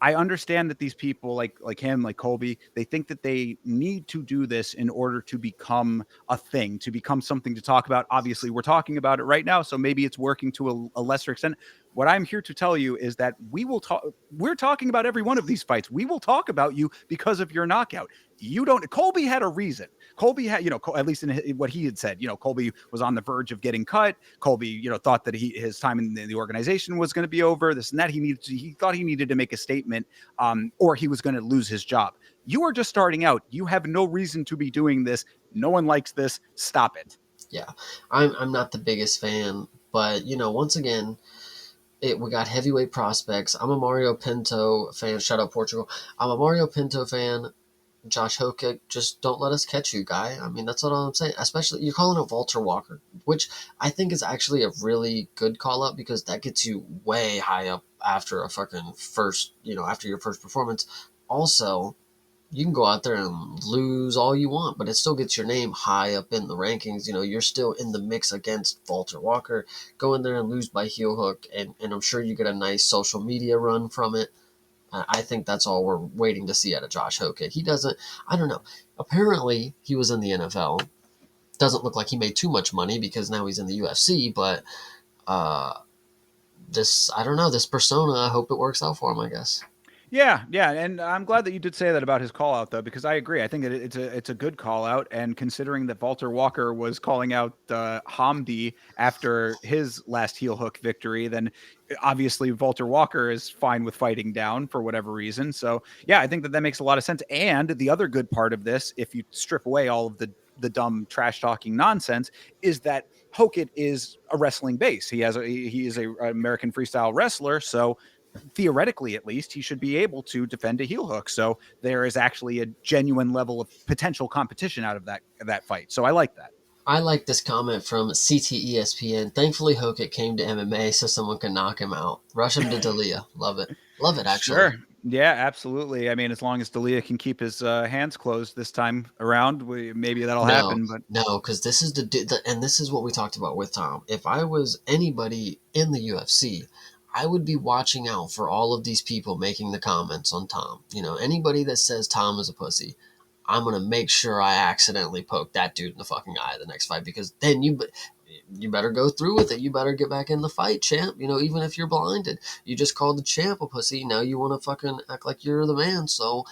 I understand that these people like him, like Colby, they think that they need to do this in order to become a thing, to become something to talk about. Obviously, we're talking about it right now, so maybe it's working to a lesser extent. What I'm here to tell you is that we will talk. We're talking about every one of these fights. We will talk about you because of your knockout. You don't. Colby had a reason. Colby had, at least in what he had said, Colby was on the verge of getting cut. Colby, thought that his time in the organization was going to be over. This and that. He thought he needed to make a statement, or he was going to lose his job. You are just starting out. You have no reason to be doing this. No one likes this. Stop it. Yeah, I'm not the biggest fan, but once again, we got heavyweight prospects. I'm a Mario Pinto fan. Shut up, Portugal. I'm a Mario Pinto fan. Josh Hokic, just don't let us catch you, guy. I mean, that's what I'm saying. Especially, you're calling out Walter Walker, which I think is actually a really good call up because that gets you way high up after a fucking first, after your first performance. Also, you can go out there and lose all you want, but it still gets your name high up in the rankings. You're still in the mix against Walter Walker. Go in there and lose by heel hook, and I'm sure you get a nice social media run from it. I think that's all we're waiting to see out of Josh Hokic. He doesn't, I don't know. Apparently, he was in the NFL. Doesn't look like he made too much money because now he's in the UFC, but uh, I don't know, this persona, I hope it works out for him, I guess. Yeah, yeah, and I'm glad that you did say that about his call out though, because I agree. I think that it's a good call out, and considering that Walter Walker was calling out Hamdi after his last heel hook victory, then obviously Walter Walker is fine with fighting down for whatever reason. So yeah, I think that makes a lot of sense. And the other good part of this, if you strip away all of the dumb trash talking nonsense, is that Hokit is a wrestling base. He is a American freestyle wrestler, so theoretically at least he should be able to defend a heel hook. So there is actually a genuine level of potential competition out of that fight. So I like that. I like this comment from CTESPN. Thankfully, Hokic came to MMA so someone could knock him out. Rush him to Della. Love it. Love it, actually. Sure. Yeah, absolutely. I mean, as long as Della can keep his hands closed this time around, maybe that'll No, happen. But no, because this is and this is what we talked about with Tom. If I was anybody in the UFC, I would be watching out for all of these people making the comments on Tom. Anybody that says Tom is a pussy, I'm gonna make sure I accidentally poke that dude in the fucking eye the next fight because then you better go through with it. You better get back in the fight, champ. Even if you're blinded, you just called the champ a pussy. Now you want to fucking act like you're the man. So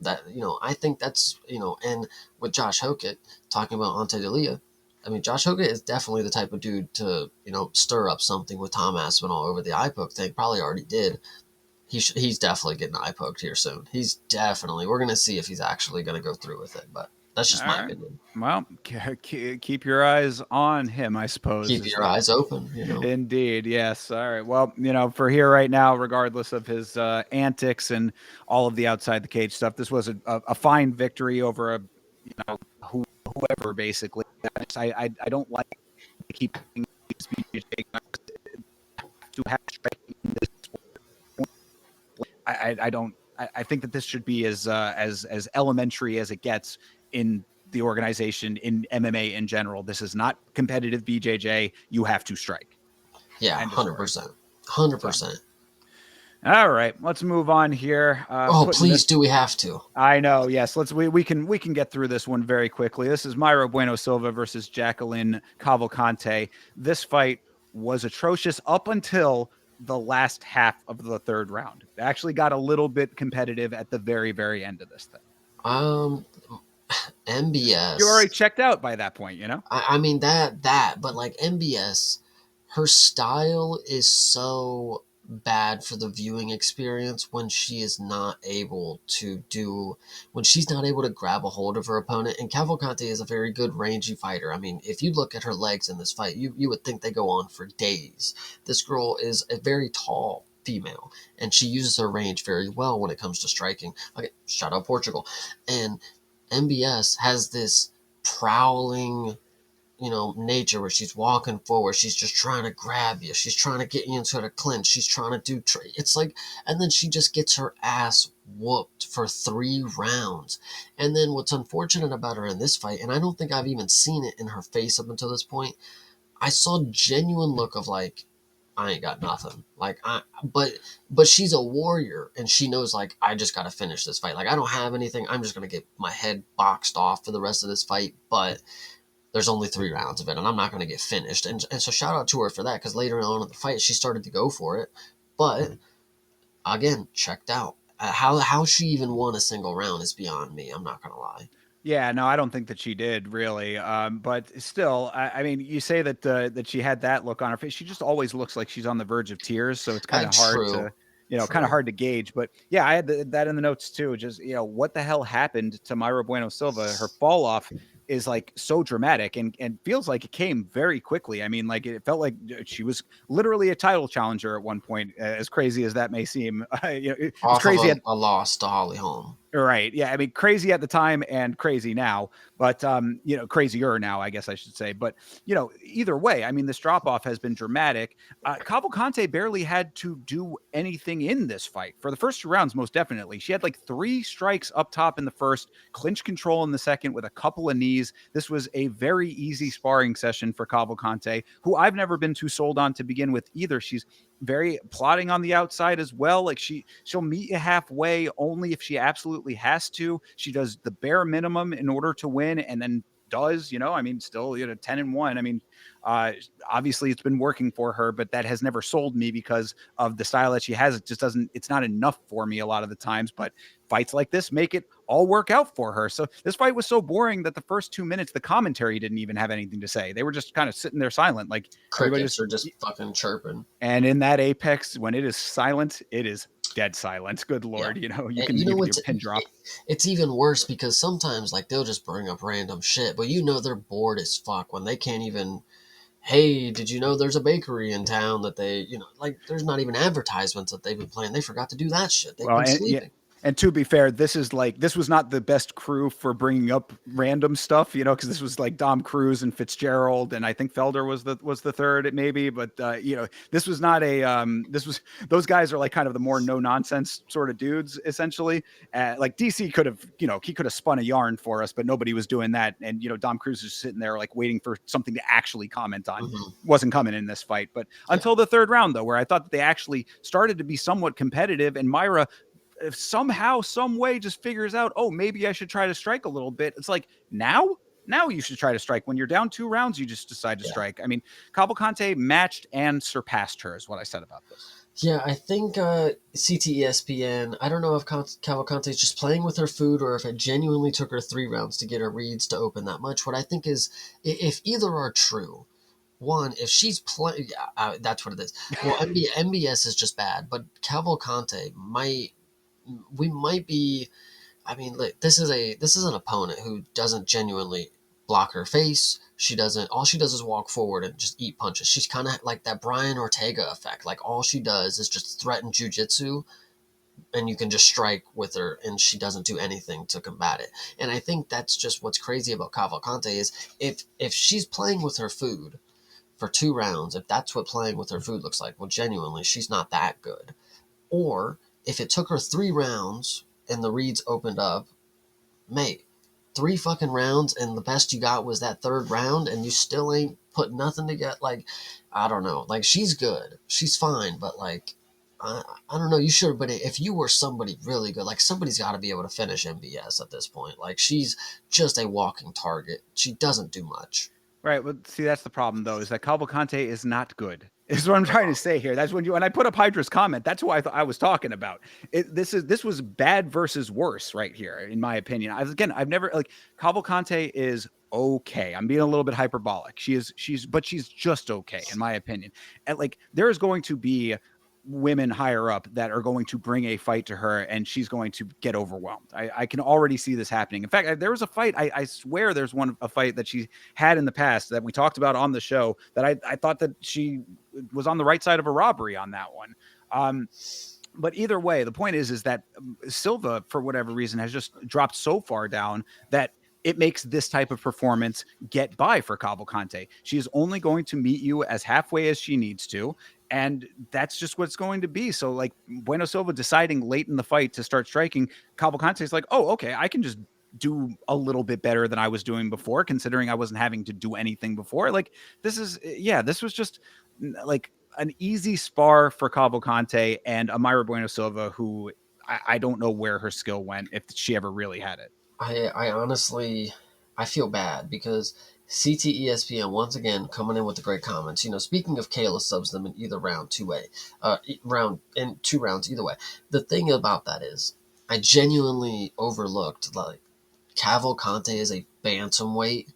that I think that's and with Josh Hokitt talking about Ante Delia, I mean Josh Hokitt is definitely the type of dude to stir up something with Tom Aspinall over the eye poke thing. Probably already did. He's definitely getting eye poked here soon. We're gonna see if he's actually gonna go through with it, but that's all just my right. opinion. Well, keep your eyes on him, I suppose. Keep your eyes open. Indeed, yes. All right. Well, for here right now, regardless of his antics and all of the outside the cage stuff, this was a fine victory over a whoever basically. I don't like to keep to have striking this. I don't. I think that this should be as elementary as it gets in the organization, in MMA in general. This is not competitive BJJ. You have to strike. Yeah, 100%. 100%. All right, let's move on here. Oh, please, do we have to? I know. Yes, we can get through this one very quickly. This is Mayra Bueno Silva versus Jacqueline Cavalcante. This fight was atrocious up until the last half of the third round. It actually got a little bit competitive at the very, very end of this thing. MBS. You already checked out by that point, I mean but like MBS, her style is so bad for the viewing experience when when she's not able to grab a hold of her opponent. And Cavalcante is a very good rangy fighter. I mean, if you look at her legs in this fight, you would think they go on for days. This girl is a very tall female, and she uses her range very well when it comes to striking. Okay, shout out Portugal. And MBS has this prowling, nature where she's walking forward. She's just trying to grab you. She's trying to get you into the clinch. She's trying to it's like, and then she just gets her ass whooped for 3 rounds. And then what's unfortunate about her in this fight, and I don't think I've even seen it in her face up until this point, I saw genuine look of like, I ain't got nothing. But she's a warrior, and she knows like, I just got to finish this fight. Like, I don't have anything. I'm just gonna get my head boxed off for the rest of this fight. But there's only 3 rounds of it, and I'm not going to get finished. And so shout out to her for that, because later on in the fight, she started to go for it. But again, checked out. How she even won a single round is beyond me. I'm not going to lie. Yeah, no, I don't think that she did really. But still, I mean, you say that that she had that look on her face. She just always looks like she's on the verge of tears, so it's kind of hard True. to, kind of hard to gauge. But yeah, I had that in the notes too. Just what the hell happened to Mayra Bueno Silva? Her fall off is like so dramatic and feels like it came very quickly. I mean, like it felt like she was literally a title challenger at one point, as crazy as that may seem. It's crazy of a loss to Holly Holm. Right. Yeah. I mean, crazy at the time and crazy now, but, crazier now, I guess I should say. But, either way, I mean, this drop off has been dramatic. Cavalcante barely had to do anything in this fight for the first 2 rounds, most definitely. She had like 3 strikes up top in the first, clinch control in the second with a couple of knees. This was a very easy sparring session for Cavalcante, who I've never been too sold on to begin with either. She's very plotting on the outside as well. Like she'll meet you halfway only if she absolutely has to. She does the bare minimum in order to win, and then does, I mean, still, 10-1. I mean, obviously it's been working for her, but that has never sold me because of the style that she has. It just doesn't, it's not enough for me a lot of the times, but fights like this make it all work out for her. So this fight was so boring that the first 2 minutes, the commentary didn't even have anything to say. They were just kind of sitting there silent. Like Crickets are just fucking chirping. And in that apex, when it is silent, it is dead silence. Good Lord. Yeah. You can do a pin drop. It's even worse because sometimes like they'll just bring up random shit, but they're bored as fuck when they can't even, hey, did you know there's a bakery in town that they, like there's not even advertisements that they've been playing. They forgot to do that shit. They've been sleeping. And to be fair, this was not the best crew for bringing up random stuff, because this was like Dom Cruz and Fitzgerald, and I think Felder was the third, maybe. But this was not those guys are like kind of the more no nonsense sort of dudes, essentially. Like DC could have, he could have spun a yarn for us, but nobody was doing that. And Dom Cruz was sitting there like waiting for something to actually comment on. Mm-hmm. Wasn't coming in this fight, but until the third round though, where I thought that they actually started to be somewhat competitive, and Mayra, if somehow, some way just figures out, oh, maybe I should try to strike a little bit. It's like, now you should try to strike. When you're down 2 rounds, you just decide to strike. I mean, Cavalcante matched and surpassed her is what I said about this. Yeah, I think CTESPN, I don't know if Cavalcante is just playing with her food or if it genuinely took her 3 rounds to get her reads to open that much. What I think is, if either are true, one, if she's playing, that's what it is. Well, MBS is just bad, but Cavalcante might be. I mean, look, this is an opponent who doesn't genuinely block her face. She doesn't. All she does is walk forward and just eat punches. She's kind of like that Brian Ortega effect. Like all she does is just threaten jujitsu, and you can just strike with her, and she doesn't do anything to combat it. And I think that's just what's crazy about Cavalcante is if she's playing with her food for 2 rounds, if that's what playing with her food looks like, well, genuinely, she's not that good. Or if it took her 3 rounds and the reads opened up, mate, 3 fucking rounds and the best you got was that 3rd round and you still ain't put nothing to get, like, I don't know. Like, she's good. She's fine, but, like, I don't know. You should, but if you were somebody really good, like, somebody's got to be able to finish MBS at this point. Like, she's just a walking target. She doesn't do much. Right. Well, see, that's the problem, though, is that Cavalcante is not good. Is what I'm trying to say here. That's when I put up Hydra's comment. That's why I thought I was talking about. This was bad versus worse right here, in my opinion. I've never, like, Cavalcante is okay. I'm being a little bit hyperbolic. She's just okay, in my opinion. And like, there is going to be women higher up that are going to bring a fight to her, and she's going to get overwhelmed. I can already see this happening. In fact, there was a fight, I swear there's a fight that she had in the past that we talked about on the show that I thought that she was on the right side of a robbery on that one. But either way, the point is that Silva, for whatever reason, has just dropped so far down that it makes this type of performance get by for Cavalcante. She is only going to meet you as halfway as she needs to. And that's just what's going to be. So, like, Bueno Silva deciding late in the fight to start striking, Cavalcante is like, oh, okay, I can just do a little bit better than I was doing before, considering I wasn't having to do anything before. Like, this was just like an easy spar for Cavalcante and Amira Bueno Silva, who I don't know where her skill went, if she ever really had it. I honestly, I feel bad because CTESPN once again coming in with the great comments. Speaking of Kayla subs them in either round, round in 2 rounds either way. The thing about that is, I genuinely overlooked like Cavalcante is a bantamweight.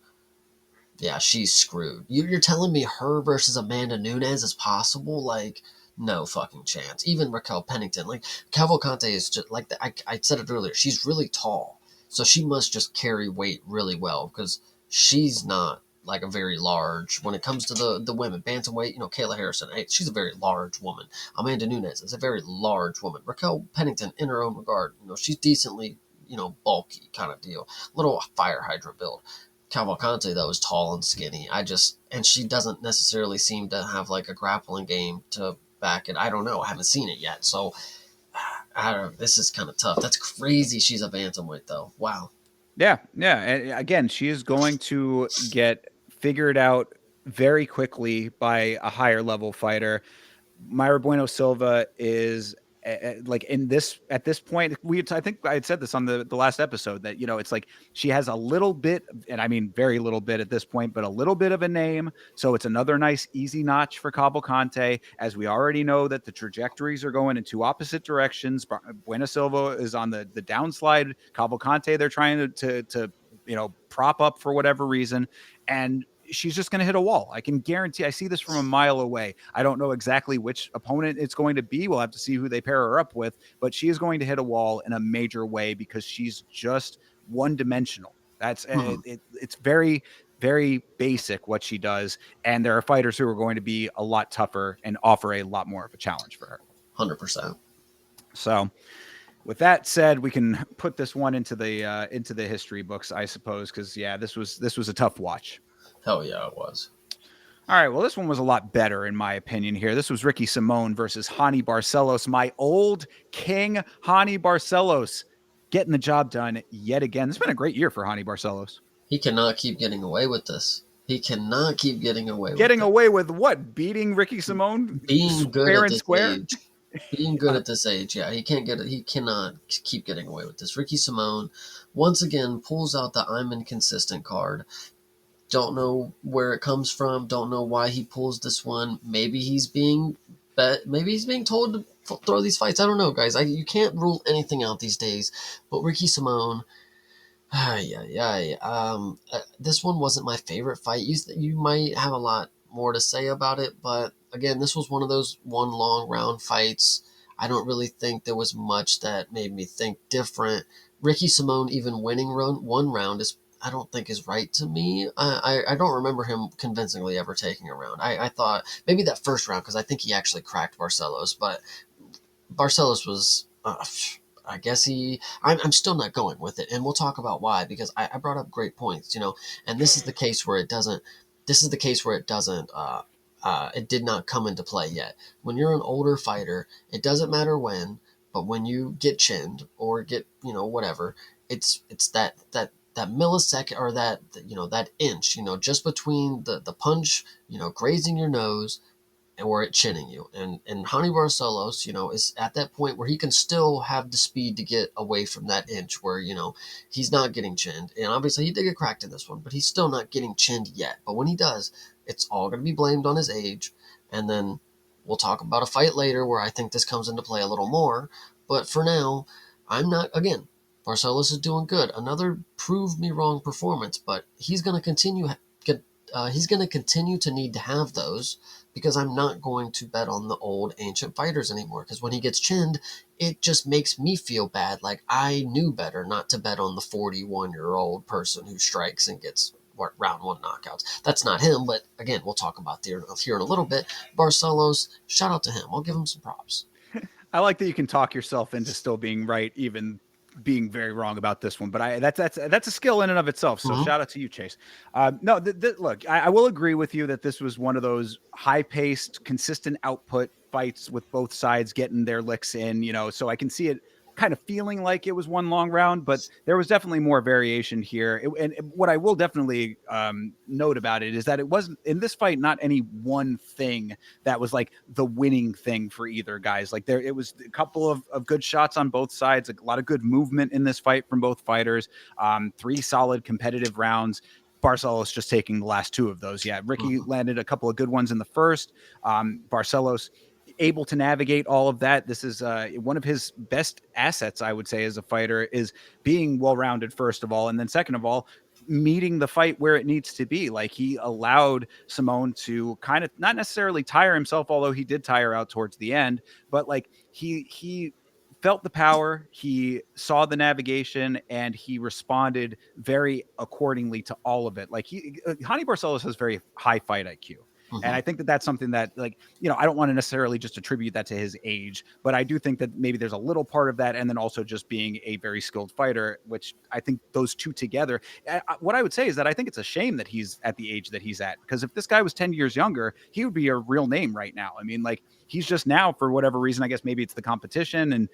Yeah, she's screwed. You're telling me her versus Amanda Nunes is possible? Like, no fucking chance. Even Raquel Pennington, like Cavalcante is just like I said it earlier. She's really tall, so she must just carry weight really well because she's not like a very large when it comes to the women bantamweight. Kayla Harrison, hey, she's a very large woman. Amanda Nunes is a very large woman. Raquel Pennington, in her own regard, she's decently bulky kind of deal, little fire hydrant build. Cavalcante, though, is tall and skinny. And she doesn't necessarily seem to have like a grappling game to back it. I don't know. I haven't seen it yet. So, I don't know. This is kind of tough. That's crazy. She's a bantamweight, though. Wow. Yeah, yeah. And again, she is going to get figured out very quickly by a higher level fighter. Mayra Bueno Silva is like in this at this point. I think I had said this on the last episode that it's like she has a little bit, and I mean very little bit at this point, but a little bit of a name. So it's another nice easy notch for Cavalcante, as we already know that the trajectories are going in two opposite directions. Bueno Silva is on the downslide. Cavalcante, they're trying to prop up for whatever reason, and she's just going to hit a wall. I can guarantee. I see this from a mile away. I don't know exactly which opponent it's going to be. We'll have to see who they pair her up with, but she is going to hit a wall in a major way because she's just one-dimensional. That's it's very, very basic what she does, and there are fighters who are going to be a lot tougher and offer a lot more of a challenge for her. 100%. So, with that said, we can put this one into the history books, I suppose, because this was a tough watch. Hell yeah, it was. All right, well, this one was a lot better, in my opinion here. This was Ricky Simón versus Hani Barcelos, my old king, Hani Barcelos, getting the job done yet again. It's been a great year for Hani Barcelos. He cannot keep getting away with this. He cannot keep getting away with Getting away with what? Beating Ricky Simón? Being good fair at and this square? age. Being good at this age, yeah. He cannot keep getting away with this. Ricky Simón, once again, pulls out the I'm inconsistent card. Don't know where it comes from. Don't know why he pulls this one. Maybe he's being told to throw these fights. I don't know, guys. You can't rule anything out these days. But Ricky Simón, this one wasn't my favorite fight. You might have a lot more to say about it, but again, this was one of those one long round fights. I don't really think there was much that made me think different. Ricky Simón even winning one round is I don't think is right to me. I don't remember him convincingly ever taking a round. I thought maybe that first round because I think he actually cracked Barcelos, but Barcelos was. I guess I'm still not going with it, and we'll talk about why because I brought up great points, and this is the case where it doesn't. This is the case where it doesn't. It did not come into play yet. When you're an older fighter, it doesn't matter when, but when you get chinned or get whatever, it's that millisecond or that inch, just between the punch, grazing your nose or it chinning you. And Hani Barcelos, is at that point where he can still have the speed to get away from that inch where, he's not getting chinned. And obviously he did get cracked in this one, but he's still not getting chinned yet. But when he does, it's all going to be blamed on his age. And then we'll talk about a fight later where I think this comes into play a little more. But for now, again, Barcelos is doing good. Another prove me wrong performance, but he's going to continue he's going to continue to need to have those because I'm not going to bet on the old ancient fighters anymore. Because when he gets chinned, it just makes me feel bad. Like I knew better not to bet on the 41-year-old person who strikes and gets round one knockouts. That's not him, but again, we'll talk about here in a little bit. Barcelos, shout out to him. I'll give him some props. I like that you can talk yourself into still being right, even being very wrong about this one. But that's a skill in and of itself. So Mm-hmm. shout out to you, Chase. No, look, I will agree with you that this was one of those high paced, consistent output fights with both sides getting their licks in. So I can see it kind of feeling like it was one long round, but there was definitely more variation here. And what I will definitely note about it is that it wasn't in this fight, not any one thing that was like the winning thing for either guys. Like it was a couple of good shots on both sides, a lot of good movement in this fight from both fighters. 3 solid competitive rounds. Barcelos just taking the last 2 of those. Yeah, Ricky Mm-hmm. landed a couple of good ones in the first. Barcelos able to navigate all of that. This is one of his best assets, I would say, as a fighter, is being well-rounded, first of all, and then second of all, meeting the fight where it needs to be. Like he allowed Simone to kind of not necessarily tire himself, although he did tire out towards the end, but like he felt the power, he saw the navigation, and he responded very accordingly to all of it. Like Hani Barcelos has very high fight IQ. And Mm-hmm. I think that that's something that, like, I don't want to necessarily just attribute that to his age, but I do think that maybe there's a little part of that. And then also just being a very skilled fighter, which I think those two together, what I would say is that I think it's a shame that he's at the age that he's at, because if this guy was 10 years younger, he would be a real name right now. I mean, like, he's just now, for whatever reason, I guess maybe it's the competition and,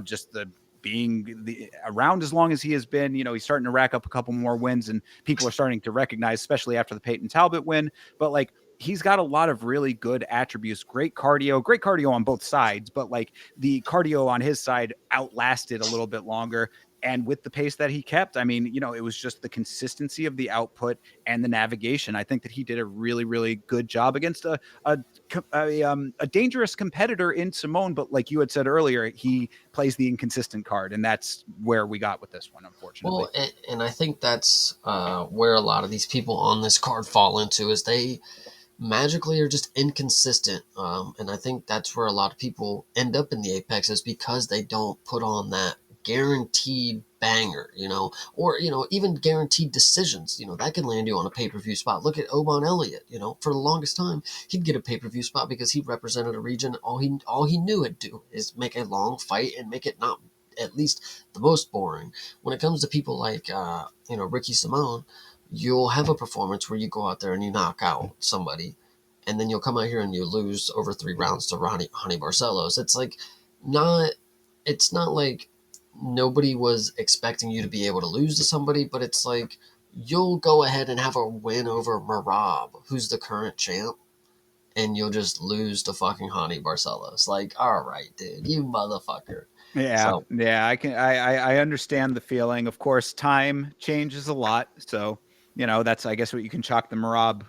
just the being around as long as he has been, he's starting to rack up a couple more wins and people are starting to recognize, especially after the Peyton Talbot win. But like, he's got a lot of really good attributes, great cardio on both sides, but like the cardio on his side outlasted a little bit longer. And with the pace that he kept, I mean, it was just the consistency of the output and the navigation. I think that he did a really, really good job against a dangerous competitor in Simone. But like you had said earlier, he plays the inconsistent card, and that's where we got with this one, unfortunately. Well, and I think that's where a lot of these people on this card fall into is they magically are just inconsistent. And I think that's where a lot of people end up in the Apex is because they don't put on that guaranteed banger, or, even guaranteed decisions, that can land you on a pay-per-view spot. Look at Oban Elliott, for the longest time, he'd get a pay-per-view spot because he represented a region. All he knew it do is make a long fight and make it not at least the most boring. When it comes to people like, Ricky Simone, you'll have a performance where you go out there and you knock out somebody, and then you'll come out here and you lose over 3 rounds to Hani Barcelos. Not, it's not like nobody was expecting you to be able to lose to somebody, but it's like you'll go ahead and have a win over Marab, who's the current champ, and you'll just lose to fucking Hani Barcelos. Like, all right, dude, you motherfucker. Yeah, So yeah, I understand the feeling. Of course, time changes a lot, so that's, I guess, what you can chalk the Marab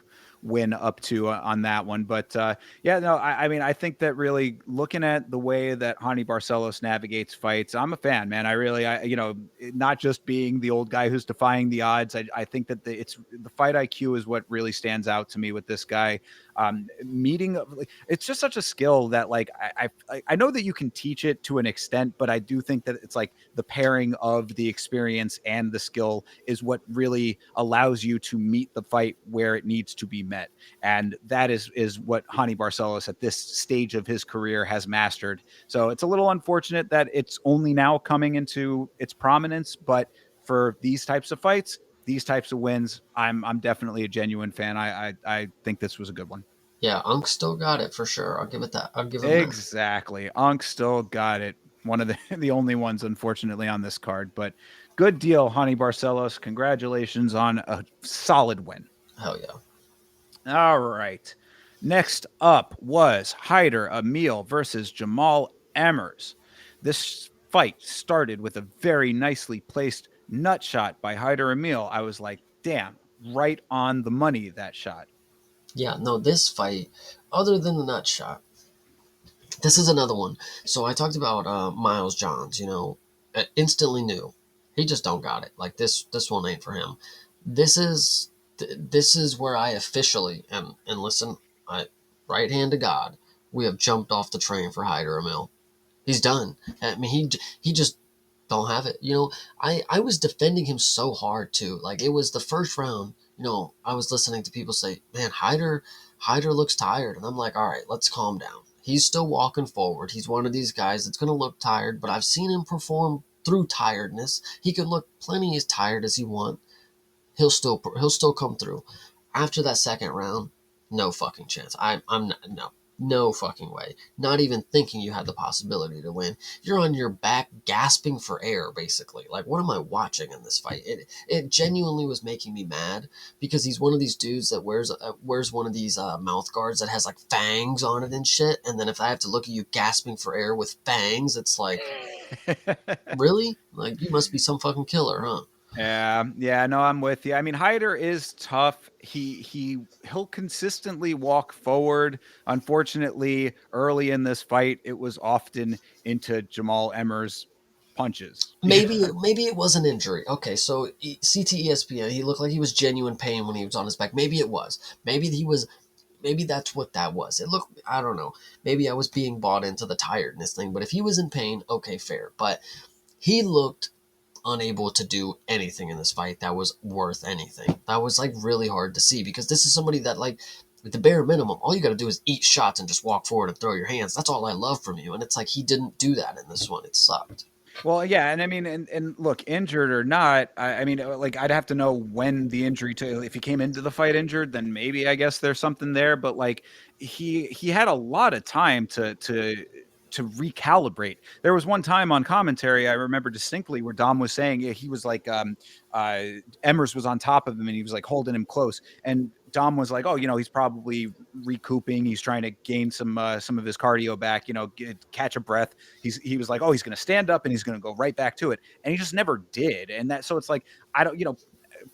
win up to on that one. But yeah, no, I mean, I think that really looking at the way that Hani Barcelos navigates fights, I'm a fan, man. I really, not just being the old guy who's defying the odds. I think that it's the fight IQ is what really stands out to me with this guy. Meeting, like, it's just such a skill that, like, I know that you can teach it to an extent, but I do think that it's like the pairing of the experience and the skill is what really allows you to meet the fight where it needs to be met. And that is what Hani Barcelos at this stage of his career has mastered. So it's a little unfortunate that it's only now coming into its prominence, but for these types of fights, these types of wins, I'm definitely a genuine fan. I think this was a good one. yeah, Unk still got it for sure. I'll give it that. I'll give him that. Exactly. Unk still got it. One of the, the only ones, unfortunately, on this card. But good deal, Hani Barcelos. Congratulations on a solid win. Hell yeah. All right. Next up was Hyder Emil versus Jamal Emmers. This fight started with a very nicely placed nut shot by Hyder Emil. I was like, damn, right on the money, that shot. Yeah, no, this fight, other than the nut shot, this is another one. So I talked about Miles Johns. Instantly knew he just don't got it. Like this one ain't for him. This is This is where I officially and listen, I right hand to God, we have jumped off the train for Hyder Emil. He's done. I mean, he just don't have it. I was defending him so hard too. Like, it was the first round. I was listening to people say, "Man, Hyder looks tired," and I'm like, "All right, let's calm down. He's still walking forward. He's one of these guys that's gonna look tired, but I've seen him perform through tiredness. He could look plenty as tired as he want. He'll still come through." After that second round, no fucking chance. I'm not, no fucking way. Not even thinking you had the possibility to win. You're on your back gasping for air, basically. Like, what am I watching in this fight? It genuinely was making me mad, because he's one of these dudes that wears one of these mouth guards that has like fangs on it and shit. And then if I have to look at you gasping for air with fangs, it's like, really? Like, you must be some fucking killer, huh? Yeah, yeah, no, I'm with you. I mean, Hyder is tough. He'll consistently walk forward. Unfortunately, early in this fight, it was often into Jamal Emmer's punches. Maybe it was an injury. Okay, so CT ESPN, he looked like he was genuine pain when he was on his back. Maybe it was. Maybe that's what that was. It looked, I don't know. Maybe I was being bought into the tiredness thing, but if he was in pain, okay, fair. But he looked unable to do anything in this fight that was worth anything. That was like really hard to see, because this is somebody that, like, at the bare minimum, all you got to do is eat shots and just walk forward and throw your hands. That's all I love from you. And it's like, he didn't do that in this one. It sucked. Well, yeah, and I mean, and look, injured or not, I mean, like, I'd have to know when the injury to if he came into the fight injured, then maybe I guess there's something there. But like, he had a lot of time to recalibrate. There was one time on commentary I remember distinctly where Dom was saying, yeah, he was like, uh, Emmers was on top of him and he was like holding him close, and Dom was like, "Oh, he's probably recouping. He's trying to gain some of his cardio back. Catch a breath." He was like, "Oh, he's going to stand up and he's going to go right back to it," and he just never did. And that so it's like I don't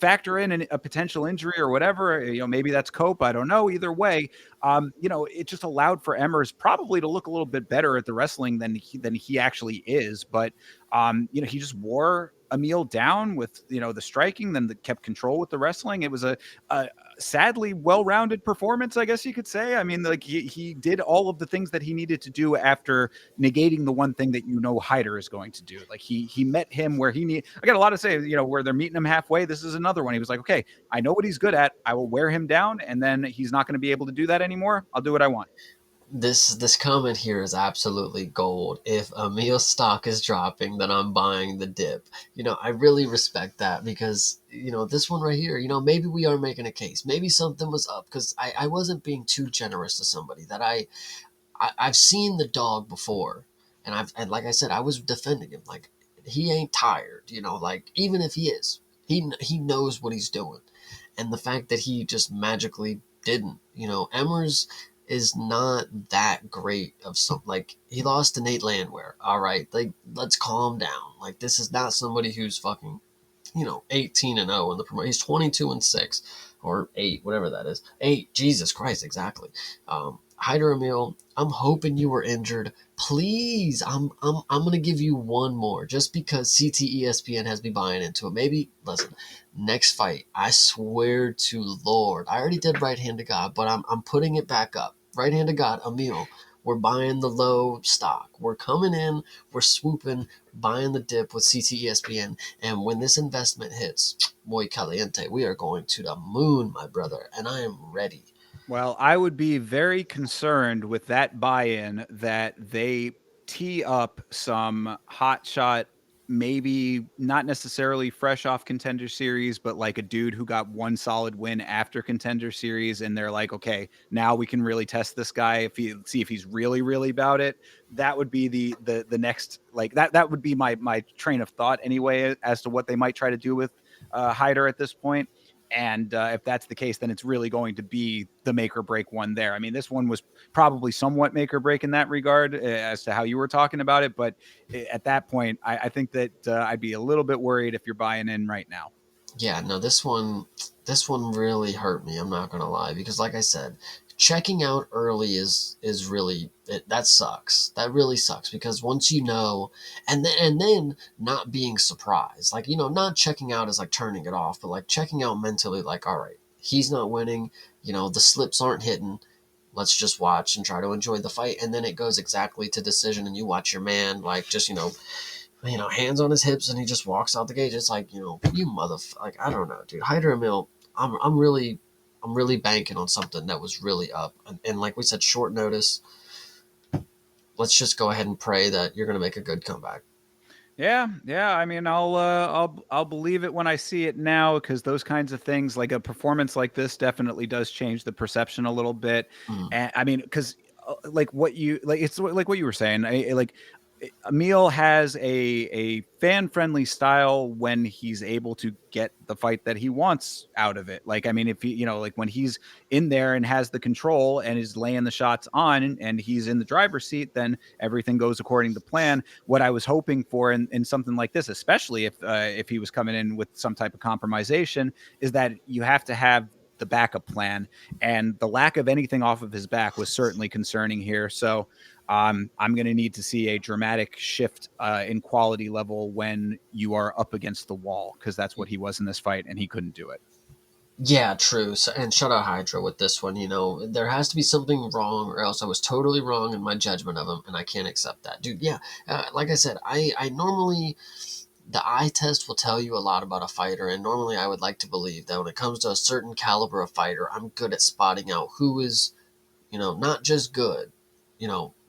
factor in a potential injury or whatever. Maybe that's cope. I don't know. Either way, it just allowed for Emmers probably to look a little bit better at the wrestling than he actually is. But he just wore Emil down with the striking, then kept control with the wrestling. It was a sadly well-rounded performance, I guess you could say. I mean, like he did all of the things that he needed to do after negating the one thing that Hyder is going to do. Like he met him where he need. I got a lot to say, where they're meeting him halfway. This is another one. He was like, okay, I know what he's good at. I will wear him down, and then he's not going to be able to do that anymore. I'll do what I want. This comment here is absolutely gold. If Emil's stock is dropping, then I'm buying the dip. I really respect that, because this one right here, maybe we are making a case. Maybe something was up, because I wasn't being too generous to somebody that I've seen the dog before, and like I said, I was defending him. Like, he ain't tired. Like, even if he is, he knows what he's doing. And the fact that he just magically didn't, Emmers is not that great of some. Like, he lost to Nate Landwehr. All right, like, let's calm down. Like, this is not somebody who's fucking 18-0 in the promotion. He's 22-6 or 8, whatever that is. 8, Jesus Christ, exactly. Hyder Emil, I'm hoping you were injured. Please, I'm gonna give you one more, just because CT ESPN has me buying into it. Maybe, listen, next fight, I swear to Lord, I already did right hand to God, but I'm putting it back up. Right hand to God, Emil. We're buying the low stock. We're coming in, we're swooping, buying the dip with CT ESPN. And when this investment hits, muy caliente, we are going to the moon, my brother. And I am ready. Well, I would be very concerned with that buy-in that they tee up some hot shot, maybe not necessarily fresh off Contender Series, but like a dude who got one solid win after Contender Series, and they're like, okay, now we can really test this guy see if he's really, really about it. That would be the next, like, that would be my train of thought anyway as to what they might try to do with Hyder at this point. And if that's the case, then it's really going to be the make or break one there. I mean, this one was probably somewhat make or break in that regard as to how you were talking about it. But at that point, I think that I'd be a little bit worried if you're buying in right now. Yeah, no, this one really hurt me. I'm not gonna lie, because like I said, checking out early is really that sucks. That really sucks, because once and then not being surprised, like, not checking out is like turning it off, but like checking out mentally, like, all right, He's not winning. The slips aren't hitting. Let's just watch and try to enjoy the fight. And then it goes exactly to decision, and you watch your man like just hands on his hips, and he just walks out the gate. It's like you like I don't know, dude. Hyder Emil, I'm really banking on something that was really up, and like we said, short notice. Let's just go ahead and pray that you're gonna make a good comeback. Yeah, yeah. I mean, I'll believe it when I see it now, because those kinds of things, like a performance like this, definitely does change the perception a little bit. Mm. And I mean, because like what you like, it's like what you were saying. Like Emil has a fan friendly style when he's able to get the fight that he wants out of it. Like, I mean, if he, like when he's in there and has the control and is laying the shots on and he's in the driver's seat, then everything goes according to plan. What I was hoping for in something like this, especially if he was coming in with some type of compromisation, is that you have to have the backup plan, and the lack of anything off of his back was certainly concerning here. So I'm going to need to see a dramatic shift in quality level when you are up against the wall, because that's what he was in this fight, and he couldn't do it. Yeah, true. So, and shout out Hydra with this one. There has to be something wrong, or else I was totally wrong in my judgment of him, and I can't accept that, dude. Yeah, like I said, I normally the eye test will tell you a lot about a fighter, and normally I would like to believe that when it comes to a certain caliber of fighter, I'm good at spotting out who is, not just good.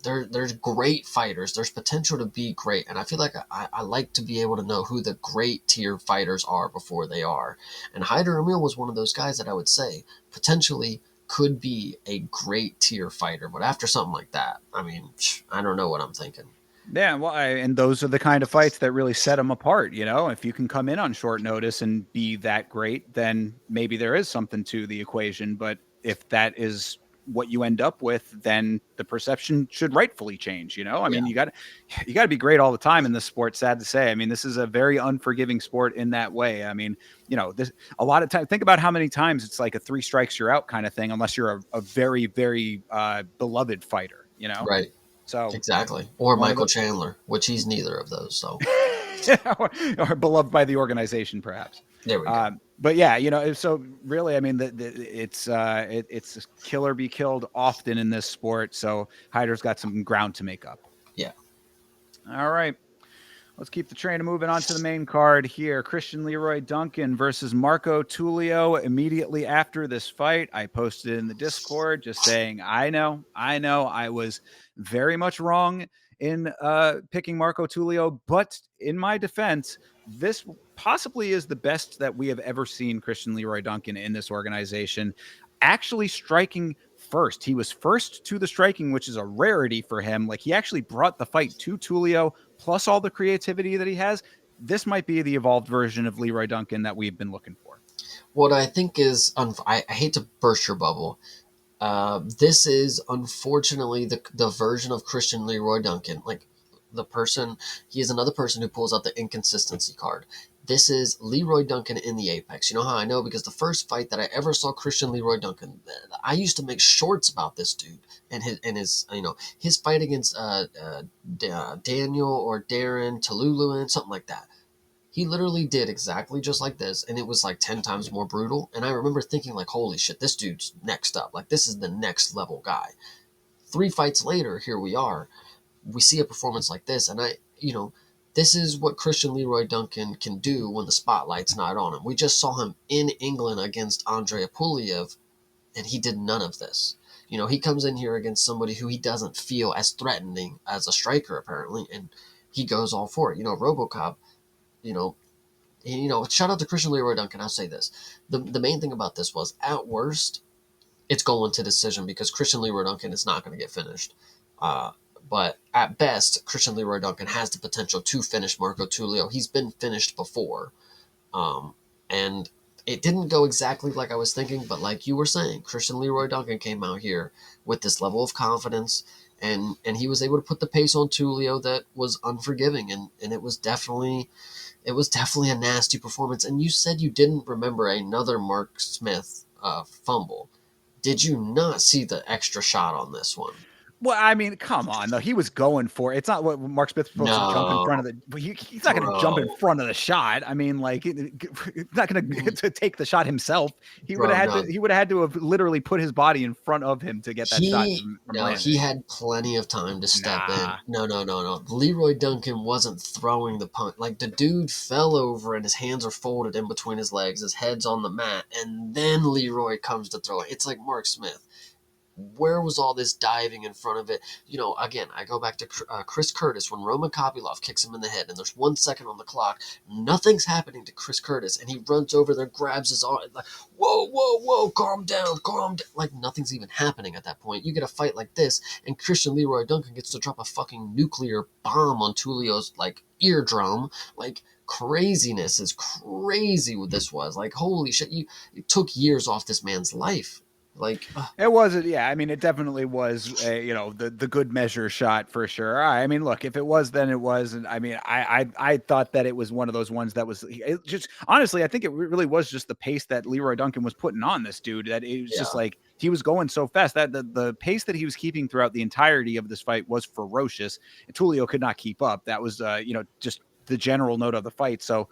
There's great fighters. There's potential to be great, and I feel like I like to be able to know who the great tier fighters are before they are. And Hyder Emil was one of those guys that I would say potentially could be a great tier fighter, but after something like that, I mean, I don't know what I'm thinking. Yeah, well, and those are the kind of fights that really set them apart. If you can come in on short notice and be that great, then maybe there is something to the equation. But if that is what you end up with, then the perception should rightfully change. I Yeah, mean, you got to be great all the time in this sport. Sad to say. I mean, this is a very unforgiving sport in that way. I mean, this a lot of time. Think about how many times it's like a three strikes you're out kind of thing, unless you're a very very beloved fighter. right. So Exactly. Or one of Michael the Chandler, which he's neither of those. So or beloved by the organization, perhaps. there we go. But yeah, so really, I mean, it's kill or be killed often in this sport. So Hyder's got some ground to make up. Yeah. All right. Let's keep the train moving on to the main card here. Christian Leroy Duncan versus Marco Tulio. Immediately after this fight, I posted in the Discord just saying, I know, I was very much wrong in picking Marco Tulio, but in my defense, this possibly is the best that we have ever seen Christian Leroy Duncan in this organization. Actually striking first. He was first to the striking, which is a rarity for him. Like, he actually brought the fight to Tulio, plus all the creativity that he has. This might be the evolved version of Leroy Duncan that we've been looking for. What I think is, I hate to burst your bubble. This is unfortunately the version of Christian Leroy Duncan. Like he is another person who pulls out the inconsistency card. This is Leroy Duncan in the apex. You know how I know? Because the first fight that I ever saw Christian Leroy Duncan, I used to make shorts about this dude and his fight against Daniel or Darren Taluluan, something like that. He literally did exactly just like this, and it was like 10 times more brutal. And I remember thinking, like, holy shit, this dude's next up. Like, this is the next level guy. 3 fights later, here we are. We see a performance like this, and this is what Christian Leroy Duncan can do when the spotlight's not on him. We just saw him in England against Andrei Puliev, and he did none of this. He comes in here against somebody who he doesn't feel as threatening as a striker, apparently, and he goes all for it. RoboCop, you know, shout out to Christian Leroy Duncan. I'll say this: the main thing about this was, at worst, it's going to decision because Christian Leroy Duncan is not going to get finished. But at best, Christian Leroy Duncan has the potential to finish Marco Tulio. He's been finished before, and it didn't go exactly like I was thinking. But like you were saying, Christian Leroy Duncan came out here with this level of confidence, and he was able to put the pace on Tulio that was unforgiving, and it was definitely a nasty performance. And you said you didn't remember another Mark Smith fumble. Did you not see the extra shot on this one? Well, I mean, come on, though. He was going for it. It's not what Mark Smith's supposed to jump in front No, of the. He's not going to jump in bro, front of the shot. I mean, like, he's not going mm, to take the shot himself. He would have bro, had to. no. He would have had to have literally put his body in front of him to get that shot He from no, he landing. had plenty of time to step in. Nah. No, no, no, no. Leroy Duncan wasn't throwing the punch. Like the dude fell over and his hands are folded in between his legs, his head's on the mat, and then Leroy comes to throw it. It's like Mark Smith. Where was all this diving in front of it? You know, again, I go back to Chris Curtis when Roman Kopylov kicks him in the head, and there's 1 second on the clock. Nothing's happening to Chris Curtis, and he runs over there, grabs his arm, like, whoa, whoa, whoa, calm down, calm down. Like nothing's even happening at that point. You get a fight like this, and Christian Leroy Duncan gets to drop a fucking nuclear bomb on Tulio's like eardrum, like. Craziness is crazy what this was. Like, holy shit, it took years off this man's life. Like, It wasn't, yeah. I mean, it definitely was, the good measure shot for sure. I mean, look, if it was, then it was, and I mean, I thought that it was one of those ones that was it just honestly, I think it really was just the pace that Leroy Duncan was putting on this dude that it was just yeah. like he was going so fast that the pace that he was keeping throughout the entirety of this fight was ferocious, and Tulio could not keep up. That was, just the general note of the fight. So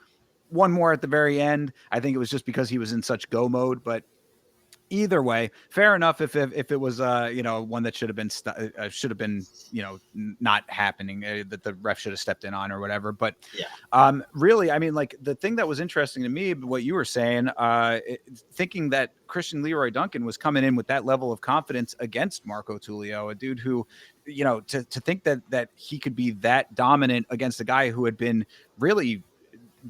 one more at the very end. I think it was just because he was in such go mode, but either way, fair enough. If it was one that should have been not happening, that the ref should have stepped in on or whatever. But Yeah. really, I mean, like the thing that was interesting to me, what you were saying, thinking that Christian Leroy Duncan was coming in with that level of confidence against Marco Tulio, a dude who, to think that he could be that dominant against a guy who had been really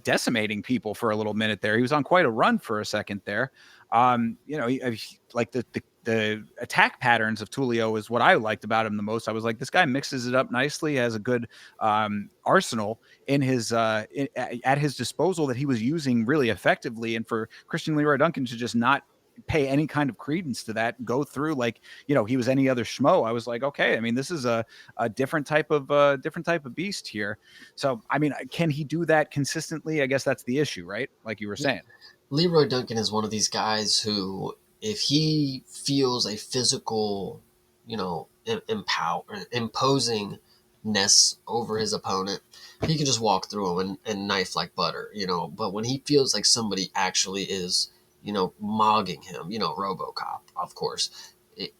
decimating people for a little minute there. He was on quite a run for a second there. Like the attack patterns of Tulio is what I liked about him the most. I was like, this guy mixes it up nicely, has a good arsenal in his at his disposal that he was using really effectively. And for Christian Leroy Duncan to just not pay any kind of credence to that, go through like he was any other schmo. I was like, okay, I mean, this is a different type of beast here. So I mean, can he do that consistently? I guess that's the issue, right? Like you were saying. Leroy Duncan is one of these guys who, if he feels a physical, imposingness over his opponent, he can just walk through him and knife like butter, But when he feels like somebody actually is, mogging him, RoboCop, of course,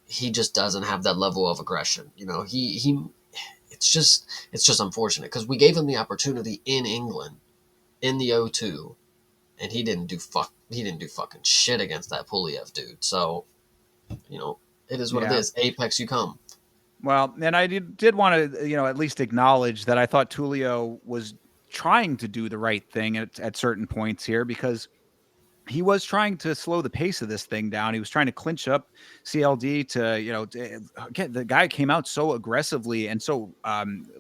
he just doesn't have that level of aggression. It's just unfortunate because we gave him the opportunity in England in the O2, and he didn't do fucking shit against that Puliev dude. So, it is what it Yeah. is. Apex you come. Well, and I did want to, at least acknowledge that I thought Tulio was trying to do the right thing at certain points here because he was trying to slow the pace of this thing down. He was trying to clinch up CLD to, again, the guy came out so aggressively and so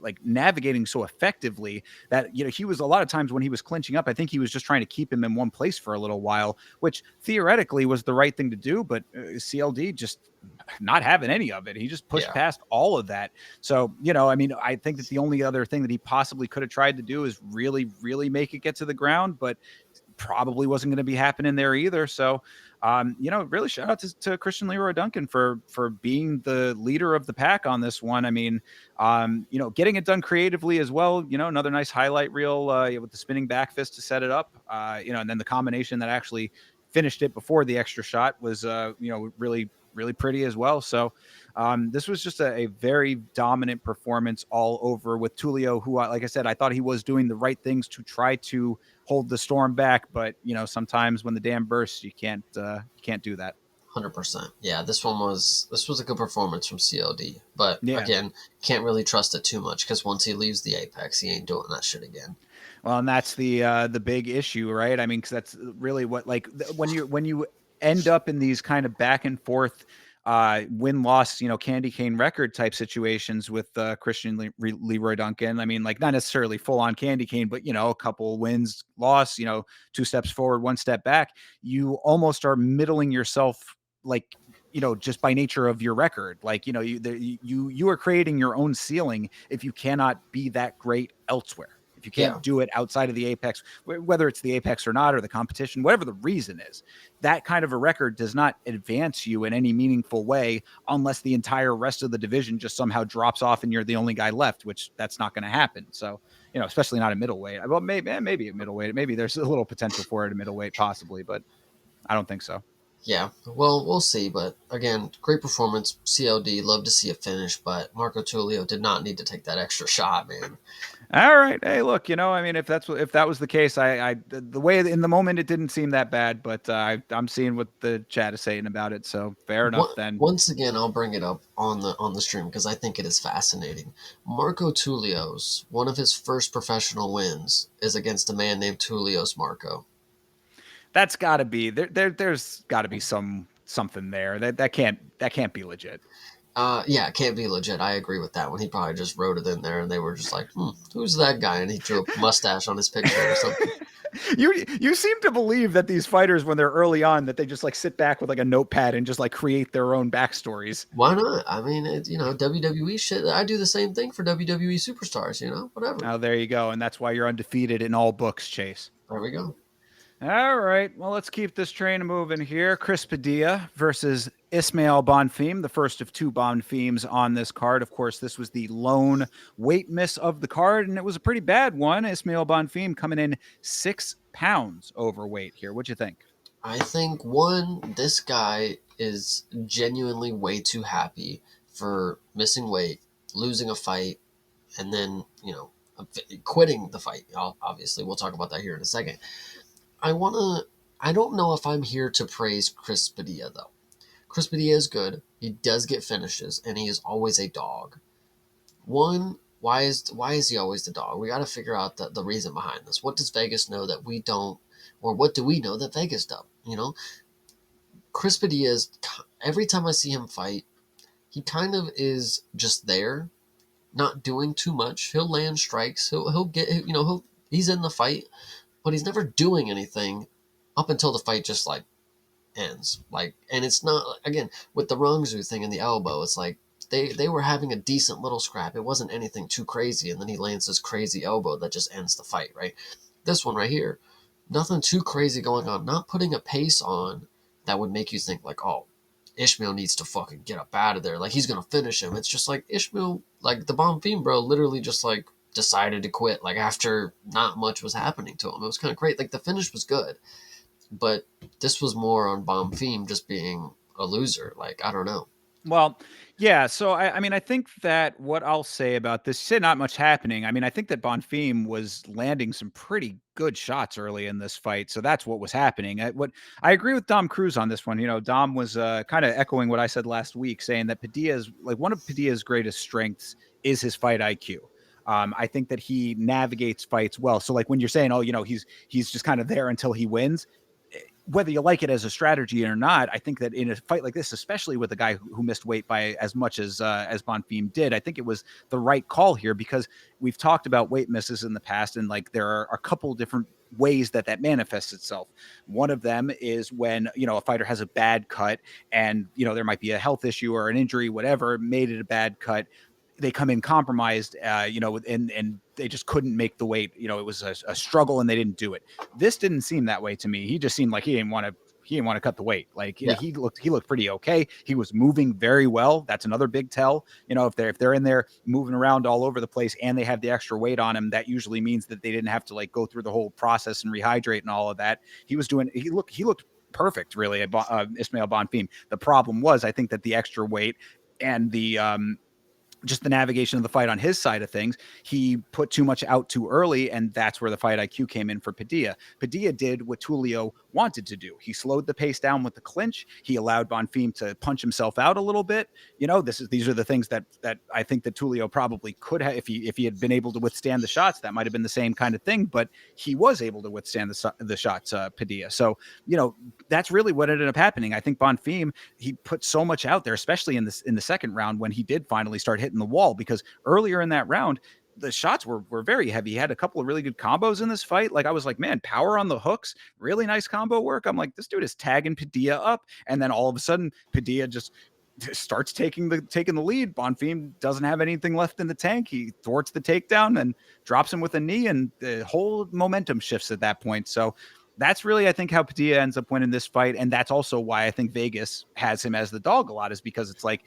like navigating so effectively that, he was a lot of times when he was clinching up, I think he was just trying to keep him in one place for a little while, which theoretically was the right thing to do. But CLD just not having any of it. He just pushed Yeah, past all of that. So, I mean, I think that the only other thing that he possibly could have tried to do is really, really make it get to the ground, but probably wasn't going to be happening there either. So, really shout out to Christian Leroy Duncan for being the leader of the pack on this one. I mean, getting it done creatively as well. Another nice highlight reel with the spinning back fist to set it up. And then the combination that actually finished it before the extra shot was, really, really pretty as well. So this was just a very dominant performance all over with Tulio, who, like I said, I thought he was doing the right things to try to hold the storm back. But sometimes when the dam bursts, you can't do that. 100%. Yeah, this was a good performance from CLD, but Yeah. again, can't really trust it too much because once he leaves the Apex, he ain't doing that shit again. Well, and that's the big issue, right? I mean, because that's really what like when you end up in these kind of back and forth win loss, candy cane record type situations with Christian Leroy Duncan. I mean, like not necessarily full on candy cane, but a couple wins, loss, 2 steps forward, 1 step back. You almost are middling yourself, like just by nature of your record. Like you are creating your own ceiling if you cannot be that great elsewhere. If If you Yeah. can't do it outside of the apex, whether it's the apex or not, or the competition, whatever the reason is, that kind of a record does not advance you in any meaningful way unless the entire rest of the division just somehow drops off and you're the only guy left, which that's not going to happen. So, especially not at middleweight. Well, maybe at middleweight, maybe there's a little potential for it at middleweight, possibly, but I don't think so. Yeah, well, we'll see. But again, great performance. CLD, love to see it finish, but Marco Tulio did not need to take that extra shot, man. All right. Hey, look, I mean, if that was the case, the way in the moment it didn't seem that bad, but I'm seeing what the chat is saying about it. So fair enough then. Once again, I'll bring it up on the stream because I think it is fascinating. Marco Tulio's one of his first professional wins is against a man named Tulios Marco. That's got to be there's got to be something there that can't be legit. Yeah, it can't be legit. I agree with that one. He probably just wrote it in there, and they were just like, "Who's that guy?" And he drew a mustache on his picture or something. You seem to believe that these fighters, when they're early on, that they just like sit back with like a notepad and just like create their own backstories. Why not? I mean, WWE shit. I do the same thing for WWE superstars. Whatever. Oh, there you go, and that's why you're undefeated in all books, Chase. There we go. All right. Well, let's keep this train moving here. Chris Padilla versus Ismail Bonfim, the first of two Bonfims on this card. Of course, this was the lone weight miss of the card, and it was a pretty bad one. Ismail Bonfim coming in 6 pounds overweight here. What'd you think? I think this guy is genuinely way too happy for missing weight, losing a fight, and then quitting the fight. Obviously, we'll talk about that here in a second. I don't know if I'm here to praise Chris Padilla, though. Chris Padilla is good. He does get finishes, and he is always a dog. Why is he always the dog? We got to figure out the reason behind this. What does Vegas know that we don't, or what do we know that Vegas don't? Chris Padilla is, every time I see him fight, he kind of is just there, not doing too much. He'll land strikes. He'll get, he's in the fight, but he's never doing anything up until the fight just like ends. And it's not, again, with the Rongzhu thing in the elbow, it's like they were having a decent little scrap. It wasn't anything too crazy, and then he lands this crazy elbow that just ends the fight, right? This one right here, nothing too crazy going on, not putting a pace on that would make you think like, oh, Ishmael needs to fucking get up out of there. Like, he's going to finish him. It's just like Ishmael, like the Bonfim, bro, literally just like decided to quit, like after not much was happening to him. It was kind of great. Like, the finish was good, but this was more on Bonfim just being a loser. Like, I don't know. Well, yeah. So I mean, I think that what I'll say about this, say not much happening. I mean, I think that Bonfim was landing some pretty good shots early in this fight, so that's what was happening. I agree with Dom Cruz on this one. Dom was kind of echoing what I said last week, saying that Padilla's like one of Padilla's greatest strengths is his fight IQ. I think that he navigates fights well. So like when you're saying, oh, he's just kind of there until he wins, whether you like it as a strategy or not, I think that in a fight like this, especially with a guy who missed weight by as much as Bonfim did, I think it was the right call here, because we've talked about weight misses in the past, and like there are a couple different ways that manifests itself. One of them is when a fighter has a bad cut, and there might be a health issue or an injury, whatever made it a bad cut. They come in compromised, and they just couldn't make the weight. It was a struggle, and they didn't do it. This didn't seem that way to me. He just seemed like he didn't want to cut the weight. Like Yeah. he looked pretty okay. He was moving very well. That's another big tell. If they're in there moving around all over the place and they have the extra weight on him, that usually means that they didn't have to like go through the whole process and rehydrate and all of that. He looked perfect, really, at Ismail Bonfim. The problem was, I think that the extra weight and the just the navigation of the fight on his side of things, he put too much out too early, and that's where the fight IQ came in for Padilla. Padilla did what Tulio wanted to do. He slowed the pace down with the clinch. He allowed Bonfim to punch himself out a little bit. These are the things that I think that Tulio probably could have, if he had been able to withstand the shots, that might have been the same kind of thing, but he was able to withstand the shots, Padilla. So, that's really what ended up happening. I think Bonfim, he put so much out there, especially in the second round when he did finally start hitting the wall, because earlier in that round, the shots were very heavy. He had a couple of really good combos in this fight. Like, I was like, man, power on the hooks, really nice combo work. I'm like, this dude is tagging Padilla up. And then all of a sudden, Padilla just starts taking the lead. Bonfim doesn't have anything left in the tank. He thwarts the takedown and drops him with a knee, and the whole momentum shifts at that point. So that's really, I think, how Padilla ends up winning this fight. And that's also why I think Vegas has him as the dog a lot, is because it's like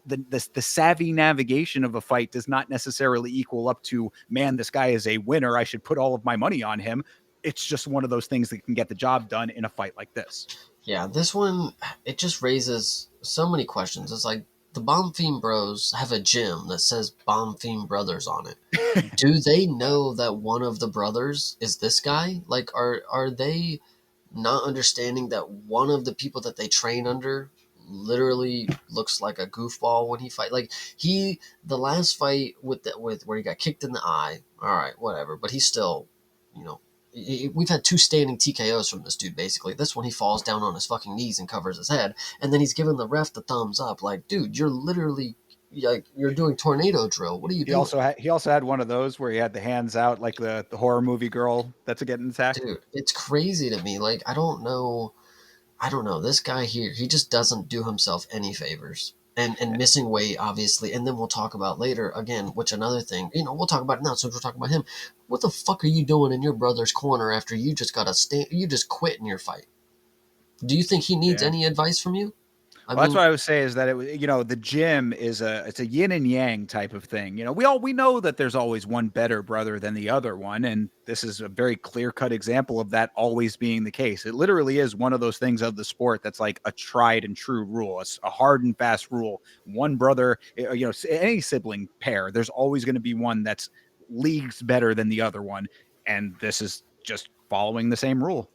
the savvy navigation of a fight does not necessarily equal up to, man, this guy is a winner, I should put all of my money on him. It's just one of those things that can get the job done in a fight like this. Yeah, this one, it just raises so many questions. It's like the Bonfim Bros have a gym that says Bonfim Brothers on it. Do they know that one of the brothers is this guy? Like, are they not understanding that one of the people that they train under literally looks like a goofball when he fight? Like, the last fight with where he got kicked in the eye. All right, whatever, but he's still, you know, we've had two standing TKOs from this dude, basically. This one, he falls down on his fucking knees and covers his head, and then he's giving the ref the thumbs up. Like, dude, you're literally, like, you're doing tornado drill. What are you doing? He also had one of those where he had the hands out, like the horror movie girl that's getting attacked. Dude, it's crazy to me. Like, I don't know. This guy here, he just doesn't do himself any favors. And missing weight, obviously. And then we'll talk about later, again, which another thing, we'll talk about it now, so we'll talk about him. What the fuck are you doing in your brother's corner after you just you just quit in your fight? Do you think he needs any advice from you? Well, that's what I would say, is that the gym is it's a yin and yang type of thing. We know that there's always one better brother than the other one, and this is a very clear-cut example of that always being the case. It literally is one of those things of the sport that's like a tried and true rule. It's a hard and fast rule. One brother, any sibling pair, there's always going to be one that's leagues better than the other one, and this is just following the same rule.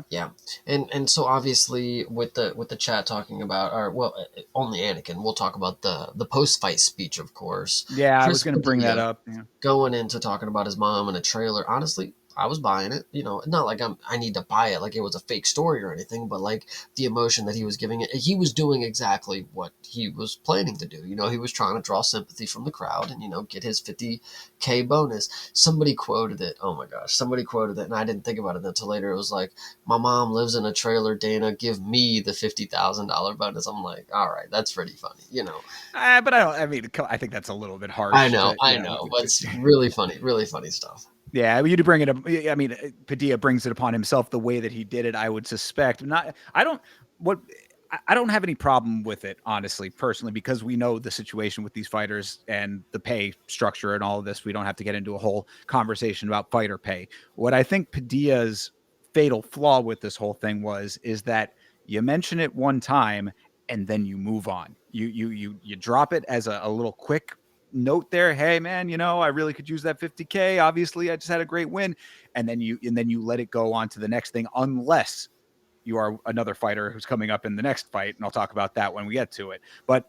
Yeah, and so obviously with the chat talking about, or well, only Anakin. We'll talk about the post fight speech, of course. Yeah, I was going to bring that up. Yeah. Going into talking about his mom in a trailer. Honestly, I was buying it. Not like I need to buy it like it was a fake story or anything, but like the emotion that he was giving it, he was doing exactly what he was planning to do. He was trying to draw sympathy from the crowd and get his 50K bonus. Somebody quoted it. Oh my gosh, somebody quoted it, and I didn't think about it until later. It was like, "My mom lives in a trailer, Dana. Give me the $50,000 bonus." I'm like, all right, that's pretty funny. But I think that's a little bit harsh. I know, but it's really funny stuff. Yeah, you'd bring it up. I mean, Padilla brings it upon himself the way that he did it, I would suspect. I don't have any problem with it, honestly, personally, because we know the situation with these fighters and the pay structure and all of this. We don't have to get into a whole conversation about fighter pay. What I think Padilla's fatal flaw with this whole thing is that you mention it one time and then you move on. You drop it as a little quick note there. Hey man, I really could use that 50K. Obviously, I just had a great win. And then you let it go on to the next thing, unless you are another fighter who's coming up in the next fight. And I'll talk about that when we get to it. But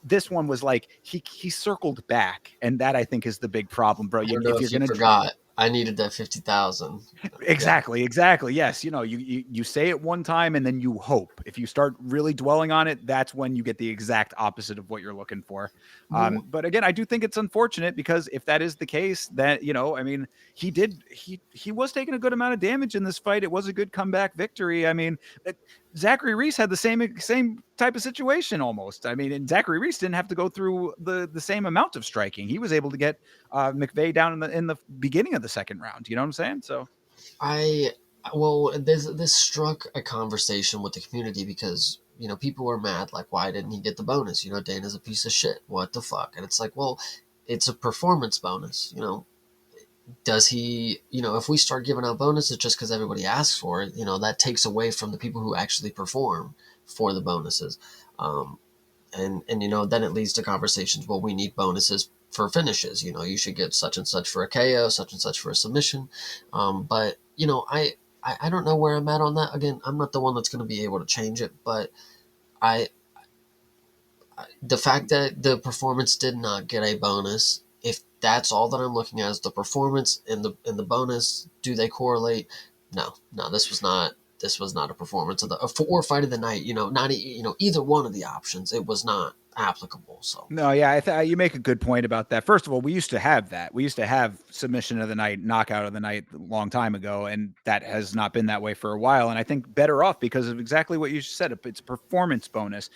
this one was like, he circled back. And that, I think, is the big problem, bro. If you're going to forgot, I needed that 50,000. Exactly. Yes. You say it one time and then you hope. If you start really dwelling on it, that's when you get the exact opposite of what you're looking for. But again, I do think it's unfortunate, because if that is the case, that, he was taking a good amount of damage in this fight. It was a good comeback victory. I mean, Zachary Reese had the same type of situation almost. I mean, and Zachary Reese didn't have to go through the same amount of striking. He was able to get McVeigh down in the beginning of the second round. You know what I'm saying? So this struck a conversation with the community, because people were mad, like, why didn't he get the bonus? Dana's a piece of shit. What the fuck? And it's like, well, it's a performance bonus. Does he, if we start giving out bonuses just because everybody asks for it, that takes away from the people who actually perform for the bonuses. And then it leads to conversations. Well, we need bonuses for finishes. You should get such and such for a KO, such and such for a submission. But I don't know where I'm at on that. Again, I'm not the one that's going to be able to change it, but the fact that the performance did not get a bonus, if that's all that I'm looking at is the performance and the bonus, do they correlate? No, this was not a performance of or fight of the night. Not either one of the options. It was not applicable. So no, yeah, you make a good point about that. First of all, we used to have that. We used to have submission of the night, knockout of the night a long time ago, and that has not been that way for a while. And I think better off because of exactly what you said. It's a performance bonus.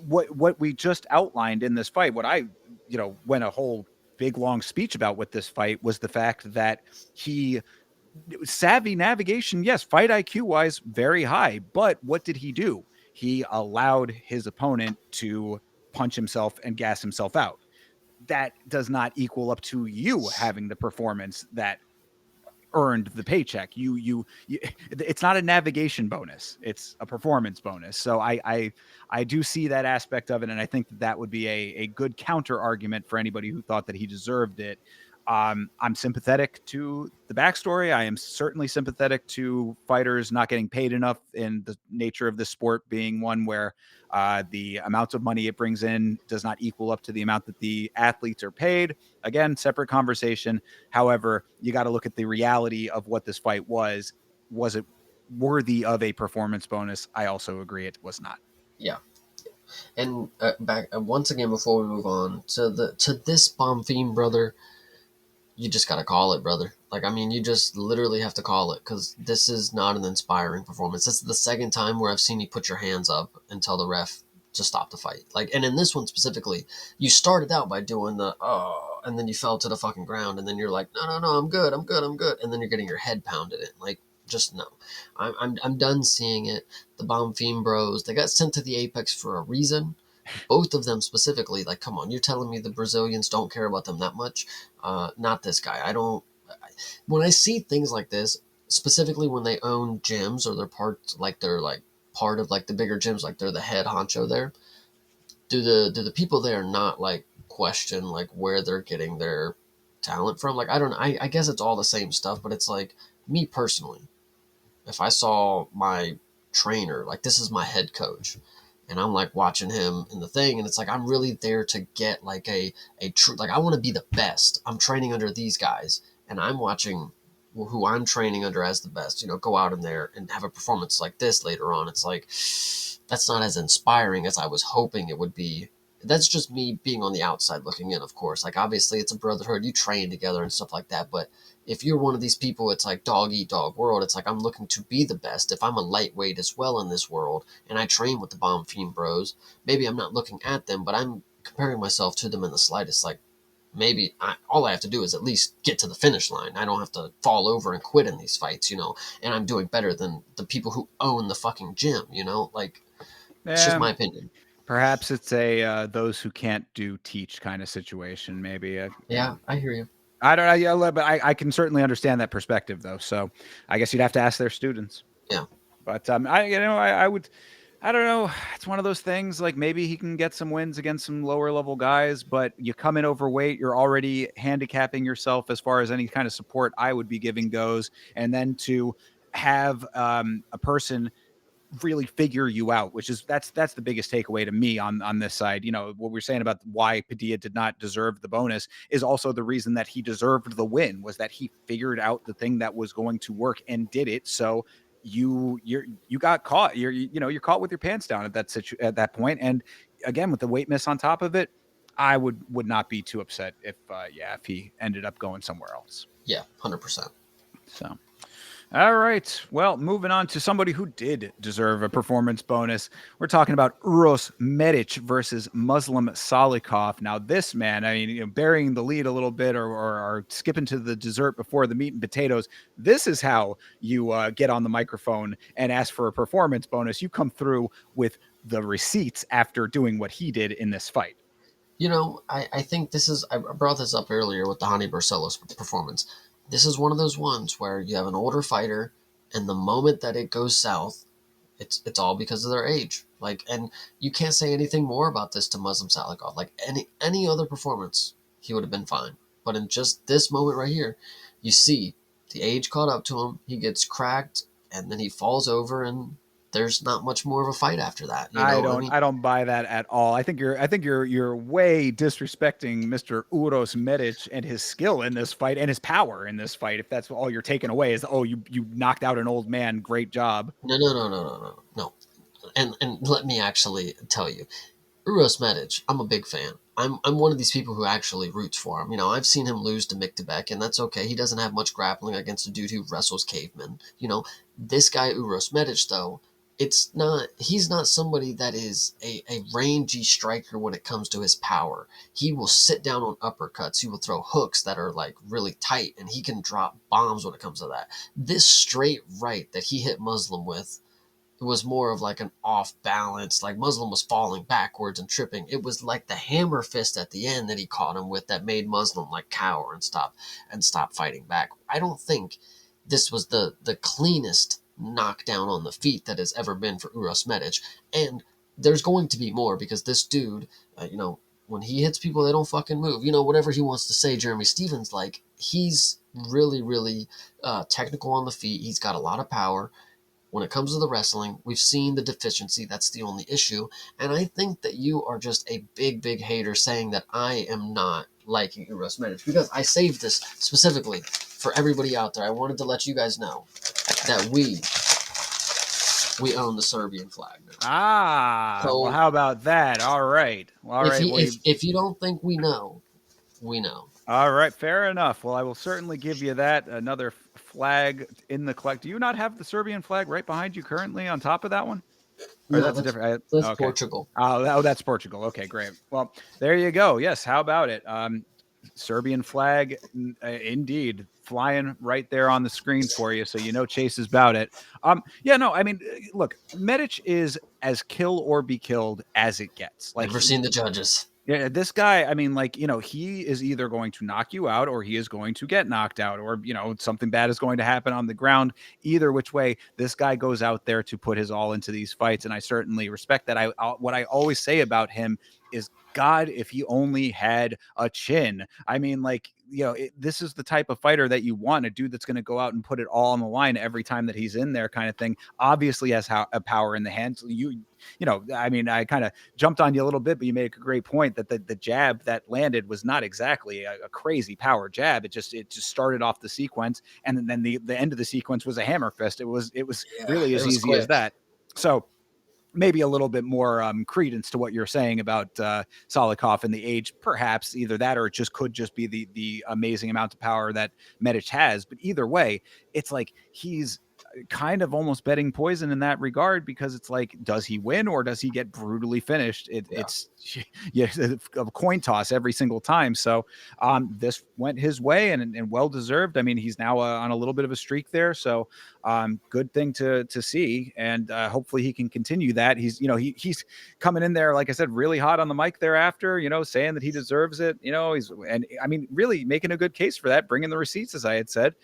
what we just outlined in this fight, what I, went a whole big long speech about with this fight was the fact that he savvy navigation, yes, fight IQ wise, very high. But what did he do? He allowed his opponent to punch himself and gas himself out. That does not equal up to you having the performance that earned the paycheck. You it's not a navigation bonus, it's a performance bonus. So I do see that aspect of it, and I think that would be a good counter argument for anybody who thought that he deserved it. I'm sympathetic to the backstory. I am certainly sympathetic to fighters not getting paid enough, in the nature of this sport being one where the amount of money it brings in does not equal up to the amount that the athletes are paid. Again, separate conversation. However, you got to look at the reality of what this fight was. Was it worthy of a performance bonus? I also agree it was not. Yeah. And back once again before we move on to this Bonfim brother, you just gotta call it, brother. Like, I mean, you just literally have to call it, because this is not an inspiring performance. This is the second time where I've seen you put your hands up and tell the ref to stop the fight. Like, and in this one specifically, you started out by doing the oh, and then you fell to the fucking ground, and then you're like, no, no, no, I'm good, I'm good, I'm good, and then you're getting your head pounded in. Like, just no. I'm done seeing it. The Bonfim bros, they got sent to the apex for a reason. Both of them specifically, like, come on, you're telling me the Brazilians don't care about them that much? Not this guy. I don't. When I see things like this, specifically when they own gyms or they're like part of like the bigger gyms, like they're the head honcho there. Do the people there not like question like where they're getting their talent from? Like, I don't know. I guess it's all the same stuff, but it's like, me personally, if I saw my trainer, like, this is my head coach, and I'm like watching him in the thing, and it's like, I'm really there to get like a true, like, I want to be the best. I'm training under these guys, and I'm watching who I'm training under as the best, go out in there and have a performance like this later on. It's like, that's not as inspiring as I was hoping it would be. That's just me being on the outside looking in, of course. Like, obviously it's a brotherhood, you train together and stuff like that, but if you're one of these people, it's like dog eat dog world. It's like, I'm looking to be the best. If I'm a lightweight as well in this world, and I train with the Bonfim bros, maybe I'm not looking at them, but I'm comparing myself to them in the slightest. Like, maybe all I have to do is at least get to the finish line. I don't have to fall over and quit in these fights, and I'm doing better than the people who own the fucking gym. Like, it's just Yeah, my opinion. perhaps it's a those who can't do teach kind of situation. Maybe. Yeah, I hear you. I don't know. Yeah, but I can certainly understand that perspective, though. So I guess you'd have to ask their students. Yeah. But I would. I don't know. It's one of those things. Like, maybe he can get some wins against some lower level guys, but you come in overweight, you're already handicapping yourself as far as any kind of support I would be giving goes, and then to have a person really figure you out, which is that's the biggest takeaway to me on this side. What we're saying about why Padilla did not deserve the bonus is also the reason that he deserved the win, was that he figured out the thing that was going to work and did it. So you got caught. You're caught with your pants down at that point. And again, with the weight miss on top of it, I would not be too upset if he ended up going somewhere else. Yeah, 100%. So all right. Well, moving on to somebody who did deserve a performance bonus. We're talking about Uros Medic versus Muslim Salikov. Now, this man, I mean, burying the lead a little bit, or skipping to the dessert before the meat and potatoes. This is how you get on the microphone and ask for a performance bonus. You come through with the receipts after doing what he did in this fight. I think I brought this up earlier with the Hani Barcelos performance. This is one of those ones where you have an older fighter, and the moment that it goes south, it's all because of their age. Like, and you can't say anything more about this to Muslim Salikov. Like, any other performance, he would have been fine. But in just this moment right here, you see the age caught up to him. He gets cracked, and then he falls over, and there's not much more of a fight after that. I don't buy that at all. I think you're way disrespecting Mr. Uros Medic and his skill in this fight and his power in this fight. If that's all you're taking away is, oh, you knocked out an old man, great job. No. And let me actually tell you, Uros Medic, I'm a big fan. I'm one of these people who actually roots for him. I've seen him lose to Miktabek, and that's okay. He doesn't have much grappling against a dude who wrestles cavemen. This guy Uros Medic, though, he's not somebody that is a rangy striker when it comes to his power. He will sit down on uppercuts, he will throw hooks that are like really tight, and he can drop bombs when it comes to that. This straight right that he hit Muslim with was more of like an off balance, like Muslim was falling backwards and tripping. It was like the hammer fist at the end that he caught him with that made Muslim like cower and stop fighting back. I don't think this was the cleanest knockdown on the feet that has ever been for Uros Medic. And there's going to be more because this dude, when he hits people, they don't fucking move. Whatever he wants to say, Jeremy Stevens, like, he's really, really technical on the feet. He's got a lot of power. When it comes to the wrestling, we've seen the deficiency. That's the only issue. And I think that you are just a big, big hater saying that I am not liking Uros Medic, because I saved this specifically for everybody out there. I wanted to let you guys know that we own the Serbian flag now. Well, how about that? All right. Well, all right. If you don't think we know, we know. All right, fair enough. Well, I will certainly give you that. Another flag in the collect. Do you not have the Serbian flag right behind you currently on top of that one? Or No, that's a different. That's okay. Portugal. Oh, that's Portugal. Okay, great. Well, there you go. Yes, how about it? Serbian flag, indeed, flying right there on the screen for you, so Chase is about it. I mean, look, Medic is as kill or be killed as it gets. Like, never seen the judges. Yeah, this guy, I mean, like, he is either going to knock you out or he is going to get knocked out, or, something bad is going to happen on the ground. Either which way, this guy goes out there to put his all into these fights. And I certainly respect that. What I always say about him is, God, if he only had a chin. I mean, like, this is the type of fighter that you want, a dude that's going to go out and put it all on the line every time that he's in there, kind of thing. Obviously has a power in the hands. I mean, I kind of jumped on you a little bit, but you make a great point that the jab that landed was not exactly a crazy power jab. It just started off the sequence, and then the end of the sequence was a hammer fist. It was really as easy as that. So maybe a little bit more credence to what you're saying about Salikov and the age, perhaps either that, or it could just be the amazing amount of power that Medic has. But either way, it's like he's kind of almost betting poison in that regard, because it's like, does he win or does he get brutally finished? It's a coin toss every single time. So this went his way, and well deserved. I mean, he's now on a little bit of a streak there, so good thing to see, and hopefully he can continue that. He's he's coming in there, like I said, really hot on the mic thereafter, saying that he deserves it. And I mean, really making a good case for that, bringing the receipts, as I had said.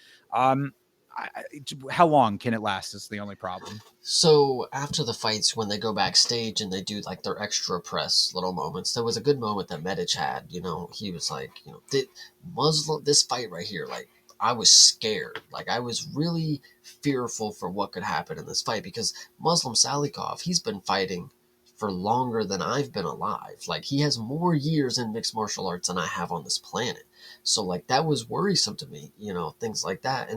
How long can it last is the only problem. So after the fights, when they go backstage and they do like their extra press little moments, there was a good moment that Medic had. He was like, this fight right here, like, I was scared. Like, I was really fearful for what could happen in this fight, because Muslim Salikov, he's been fighting for longer than I've been alive. Like, he has more years in mixed martial arts than I have on this planet. So, like, that was worrisome to me, things like that.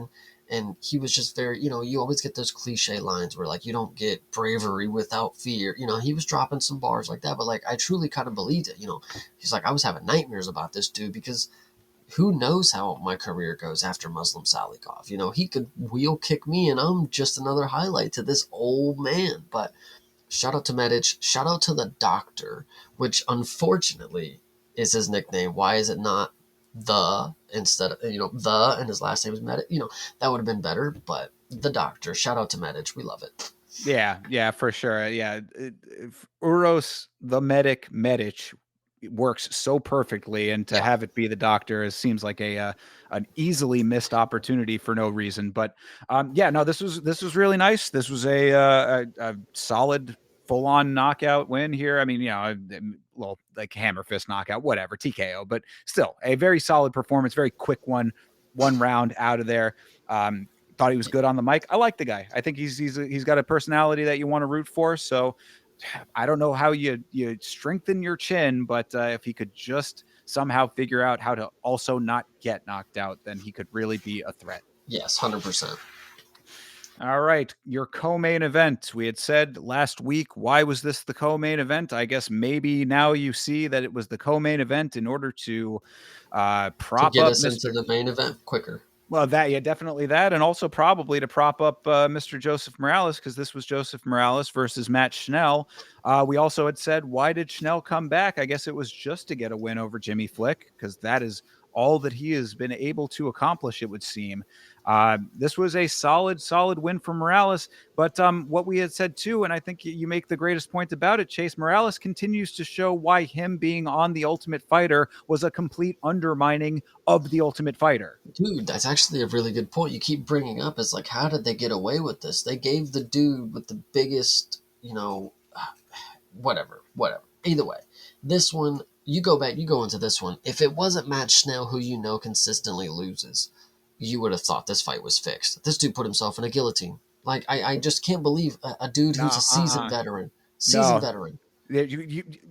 And he was just very, you always get those cliche lines where, like, you don't get bravery without fear. He was dropping some bars like that, but, like, I truly kind of believed it. He's like, I was having nightmares about this dude, because who knows how my career goes after Muslim Salikov. He could wheel kick me and I'm just another highlight to this old man. But shout out to Medic, shout out to the Doctor, which unfortunately is his nickname. Why is it not the instead of the, and his last name is Medic? That would have been better. But the Doctor, shout out to Medic, we love it. Yeah, for sure. Yeah, Uros the Medic works so perfectly, and to have it be the Doctor seems like an easily missed opportunity for no reason. But no, this was really nice. This was a solid full-on knockout win here. I mean, well, like hammer fist knockout, whatever, TKO, but still a very solid performance, very quick one round out of there. Thought he was good on the mic. I like the guy. I think he's got a personality that you want to root for. So I don't know how you strengthen your chin, but if he could just somehow figure out how to also not get knocked out, then he could really be a threat. Yes, 100%. All right, your co-main event. We had said last week, why was this the co-main event? I guess maybe now you see that it was the co-main event in order to prop to get up us into the main event quicker. Well, that yeah, definitely that, and also probably to prop up Mr. Joseph Morales because this was Joseph Morales versus Matt Schnell. We also had said, why did Schnell come back? I guess it was just to get a win over Jimmy Flick because that is all that he has been able to accomplish. It would seem. This was a solid win for Morales. But what we had said too, and I think you make the greatest point about it, Chase Morales continues to show why him being on the Ultimate Fighter was a complete undermining of the Ultimate Fighter. Dude, that's actually a really good point you keep bringing up. Is like, how did they get away with this? They gave the dude with the biggest, whatever. Either way, this one, you go back, you go into this one. If it wasn't Matt Schnell, who you know consistently loses, you would have thought this fight was fixed. This dude put himself in a guillotine. Like, I just can't believe a dude who's Nah, a seasoned veteran. Seasoned no. veteran.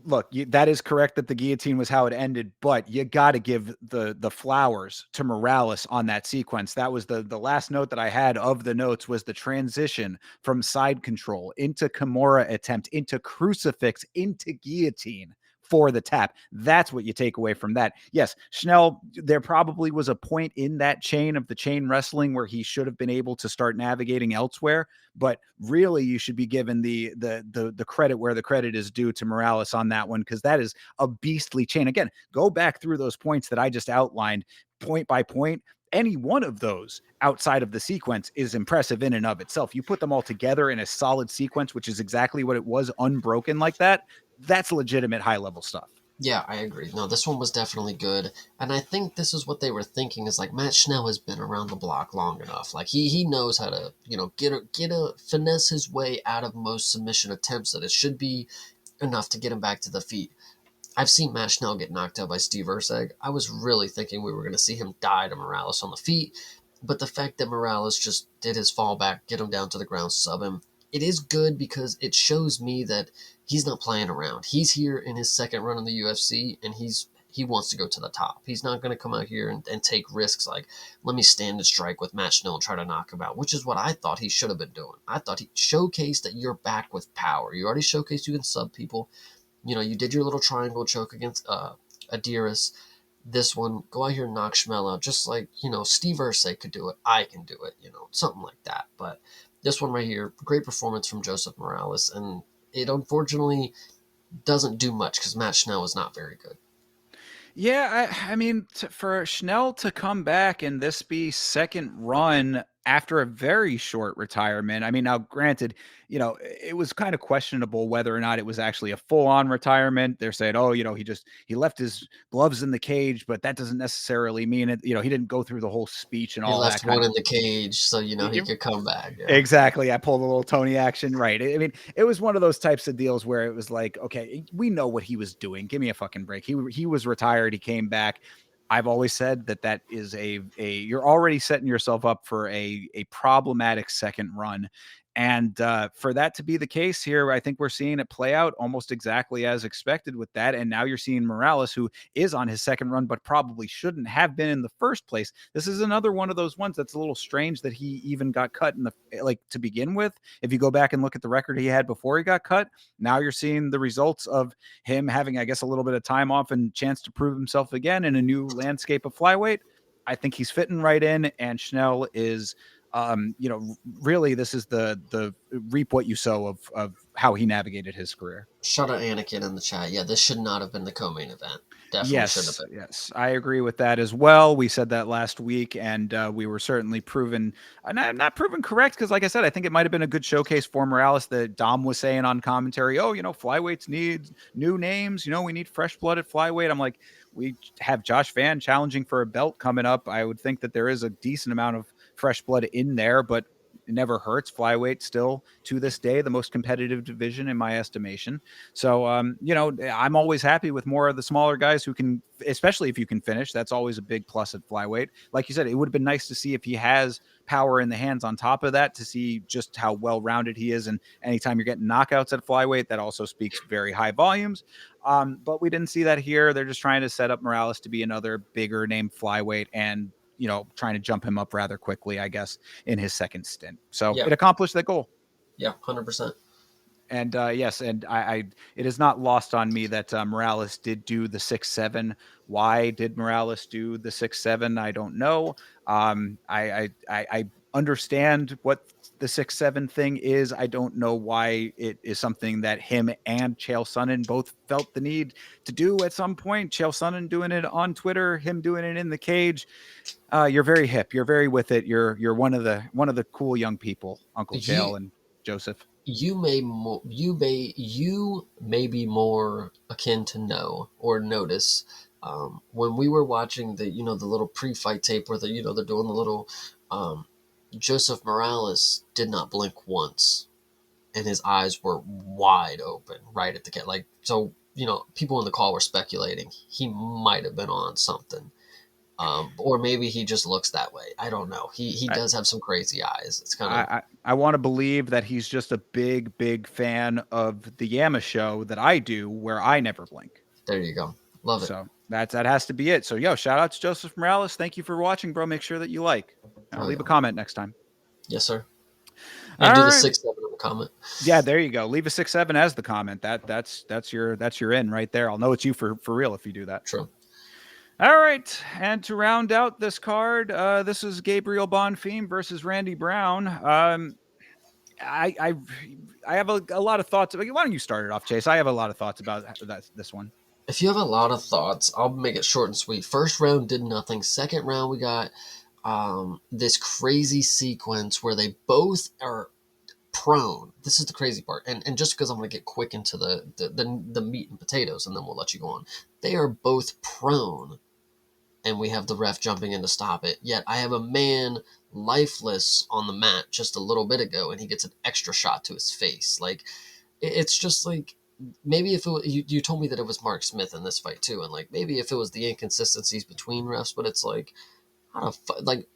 Look, that is correct that the guillotine was how it ended, but you got to give the flowers to Morales on that sequence. That was the last note that I had of the notes was the transition from side control into Kimura attempt into crucifix into guillotine for the tap. That's what you take away from that. Yes, Schnell, there probably was a point in that chain of the chain wrestling where he should have been able to start navigating elsewhere, but really you should be given the credit where the credit is due to Morales on that one because that is a beastly chain. Again, go back through those points that I just outlined point by point. Any one of those outside of the sequence is impressive in and of itself. You put them all together in a solid sequence, which is exactly what it was, unbroken like that. That's legitimate high level stuff. Yeah, I agree. No, this one was definitely good, and I think this is what they were thinking. Is like Matt Schnell has been around the block long enough. Like he knows how to get a finesse his way out of most submission attempts. That it should be enough to get him back to the feet. I've seen Matt Schnell get knocked out by Steve Erceg. I was really thinking we were going to see him die to Morales on the feet, but the fact that Morales just did his fallback, get him down to the ground, sub him, it is good because it shows me that he's not playing around. He's here in his second run in the UFC, and he wants to go to the top. He's not going to come out here and take risks like, let me stand and strike with Matt Schnell and try to knock him out, which is what I thought he should have been doing. I thought he showcased that you're back with power. You already showcased you can sub people. You did your little triangle choke against Adiris. This one, go out here and knock Schmel out, just like, Steve Erceg could do it. I can do it, something like that. But this one right here, great performance from Joseph Morales. And it unfortunately doesn't do much because Matt Schnell is not very good. Yeah, I mean, for Schnell to come back and this be second run after a very short retirement. I mean, now granted, it was kind of questionable whether or not it was actually a full-on retirement. They're saying, oh, he left his gloves in the cage, but that doesn't necessarily mean it. He didn't go through the whole speech and He all that left kind one of. in the cage so he could come back. Yeah. Exactly. I pulled a little Tony action. Right. I mean, it was one of those types of deals where it was like, okay, we know what he was doing. Give me a fucking break. He was retired. He came back. I've always said that is a you're already setting yourself up for a problematic second run. And for that to be the case here, I think we're seeing it play out almost exactly as expected with that. And now you're seeing Morales, who is on his second run, but probably shouldn't have been in the first place. This is another one of those ones that's a little strange that he even got cut in the to begin with. If you go back and look at the record he had before he got cut, now you're seeing the results of him having, I guess, a little bit of time off and chance to prove himself again in a new landscape of flyweight. I think he's fitting right in, and Schnell is really this is the reap what you sow of how he navigated his career. Shout out Anakin in the chat. Yeah, this should not have been the co-main event. Definitely shouldn't have Yes, been. yes, I agree with that as well. We said that last week, and we were certainly proven not proven correct because, like I said, I think it might have been a good showcase for Morales. That Dom was saying on commentary, "Oh, flyweights need new names. We need fresh blood at flyweight." I'm like, we have Josh Van challenging for a belt coming up. I would think that there is a decent amount of fresh blood in there, but it never hurts. Flyweight still to this day the most competitive division in my estimation. So I'm always happy with more of the smaller guys who can, especially if you can finish. That's always a big plus at flyweight. Like you said, it would have been nice to see if he has power in the hands on top of that to see just how well-rounded he is. And anytime you're getting knockouts at flyweight, that also speaks very high volumes. But we didn't see that here. They're just trying to set up Morales to be another bigger name flyweight and trying to jump him up rather quickly, I guess, in his second stint. So Yeah. it accomplished that goal. Yeah, 100%. And yes, and it is not lost on me that Morales did do the 6-7. Why did Morales do the 6-7? I don't know. I understand what the 6-7 thing is. I don't know why it is something that him and Chael Sonnen both felt the need to do at some point. Chael Sonnen doing it on Twitter, him doing it in the cage. You're very hip. You're very with it. You're one of the cool young people, Uncle You Chael and Joseph. you may be more akin to know or notice when we were watching the the little pre-fight tape where they're doing the little um, Joseph Morales did not blink once and his eyes were wide open right at the cat. Like, so, people in the call were speculating he might have been on something. Or maybe he just looks that way. I don't know. He I does have some crazy eyes. It's kind of, I want to believe that he's just a big fan of the Yama show that I do, where I never blink. there you go. Love it. So that has to be it. So yo, shout out to Joseph Morales. Thank you for watching, bro. Make sure that you like. Oh Leave a yeah. comment next time. Yes, sir. All And do the right. 6-7 in the comment. Yeah, there you go. Leave a 6-7 as the comment. That's your in right there. I'll know it's you for real if you do that. True. All right, and to round out this card, this is Gabriel Bonfim versus Randy Brown. I I I have a lot of thoughts. Why don't you start it off, Chase? I have a lot of thoughts about this one. If you have a lot of thoughts, I'll make it short and sweet. First round did nothing. Second round, we got this crazy sequence where they both are prone. This is the crazy part. And just because I'm going to get quick into the meat and potatoes, and then we'll let you go on. They are both prone, and we have the ref jumping in to stop it. Yet I have a man lifeless on the mat just a little bit ago, and he gets an extra shot to his face. Like, it's just like, maybe if it was, you told me that it was Mark Smith in this fight too, and like maybe if it was the inconsistencies between refs, but it's like, how to like,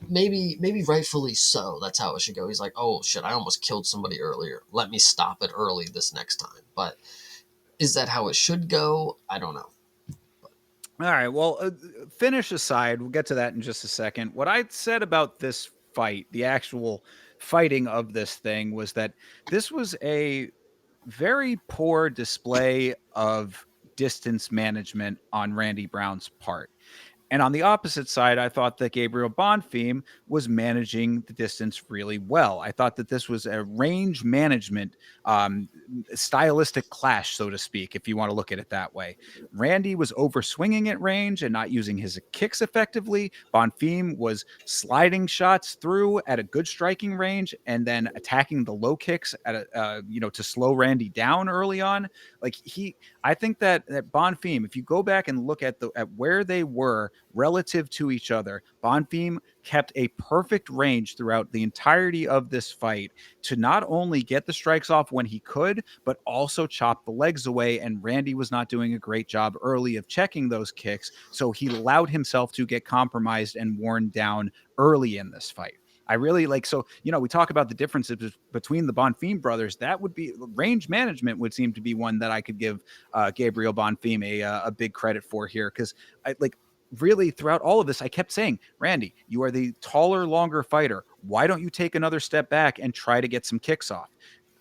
maybe rightfully so. That's how it should go. He's like, oh shit, I almost killed somebody earlier. Let me stop it early this next time. But is that how it should go? I don't know. All right. Well, finish aside. We'll get to that in just a second. What I said about this fight, the actual fighting of this thing, was that this was a very poor display of distance management on Randy Brown's part. And on the opposite side, I thought that Gabriel Bonfim was managing the distance really well. I thought that this was a range management, stylistic clash, so to speak, if you want to look at it that way. Randy was over swinging at range and not using his kicks effectively. Bonfim was sliding shots through at a good striking range and then attacking the low kicks at to slow Randy down early on. Like I think that Bonfim, if you go back and look at where they were relative to each other, Bonfim kept a perfect range throughout the entirety of this fight to not only get the strikes off when he could, but also chop the legs away. And Randy was not doing a great job early of checking those kicks, so he allowed himself to get compromised and worn down early in this fight. I really like, so, we talk about the differences between the Bonfim brothers. That would be range management would seem to be one that I could give Gabriel Bonfim a big credit for here. Cause I like really throughout all of this, I kept saying, Randy, you are the taller, longer fighter. Why don't you take another step back and try to get some kicks off?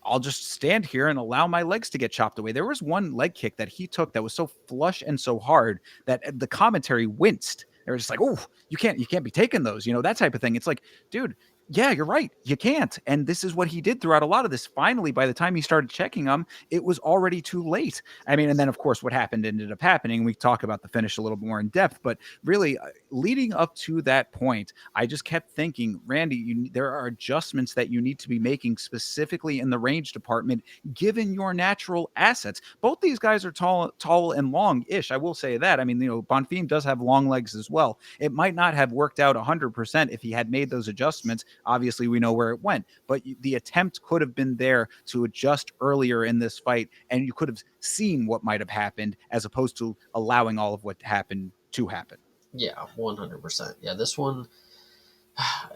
I'll just stand here and allow my legs to get chopped away. There was one leg kick that he took that was so flush and so hard that the commentary winced. They were just like, "Oh, you can't be taking those," that type of thing. It's like, dude, yeah, you're right. You can't. And this is what he did throughout a lot of this. Finally, by the time he started checking them, it was already too late. I mean, and then of course, what happened ended up happening. We talk about the finish a little more in depth, but really, leading up to that point, I just kept thinking, Randy, there are adjustments that you need to be making specifically in the range department, given your natural assets. Both these guys are tall and long-ish. I will say that. I mean, Bonfim does have long legs as well. It might not have worked out 100% if he had made those adjustments. Obviously, we know where it went, but the attempt could have been there to adjust earlier in this fight, and you could have seen what might have happened as opposed to allowing all of what happened to happen. Yeah, 100%. Yeah, this one,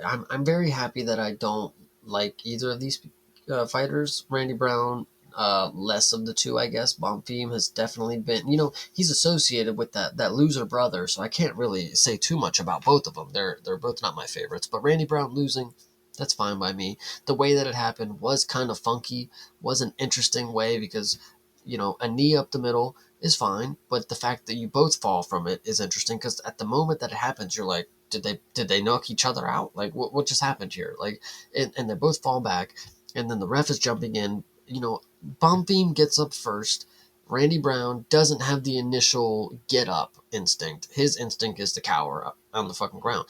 I'm very happy that I don't like either of these fighters. Randy Brown, less of the two, I guess. Bonfim has definitely been, he's associated with that loser brother, so I can't really say too much about both of them. They're both not my favorites, but Randy Brown losing, That's fine by me. The way that it happened was kind of funky, was an interesting way because, a knee up the middle is fine, but the fact that you both fall from it is interesting because at the moment that it happens, you're like, did they knock each other out? Like what just happened here? Like, and they both fall back, and then the ref is jumping in. Bonfim gets up first. Randy Brown doesn't have the initial get up instinct. His instinct is to cower up on the fucking ground.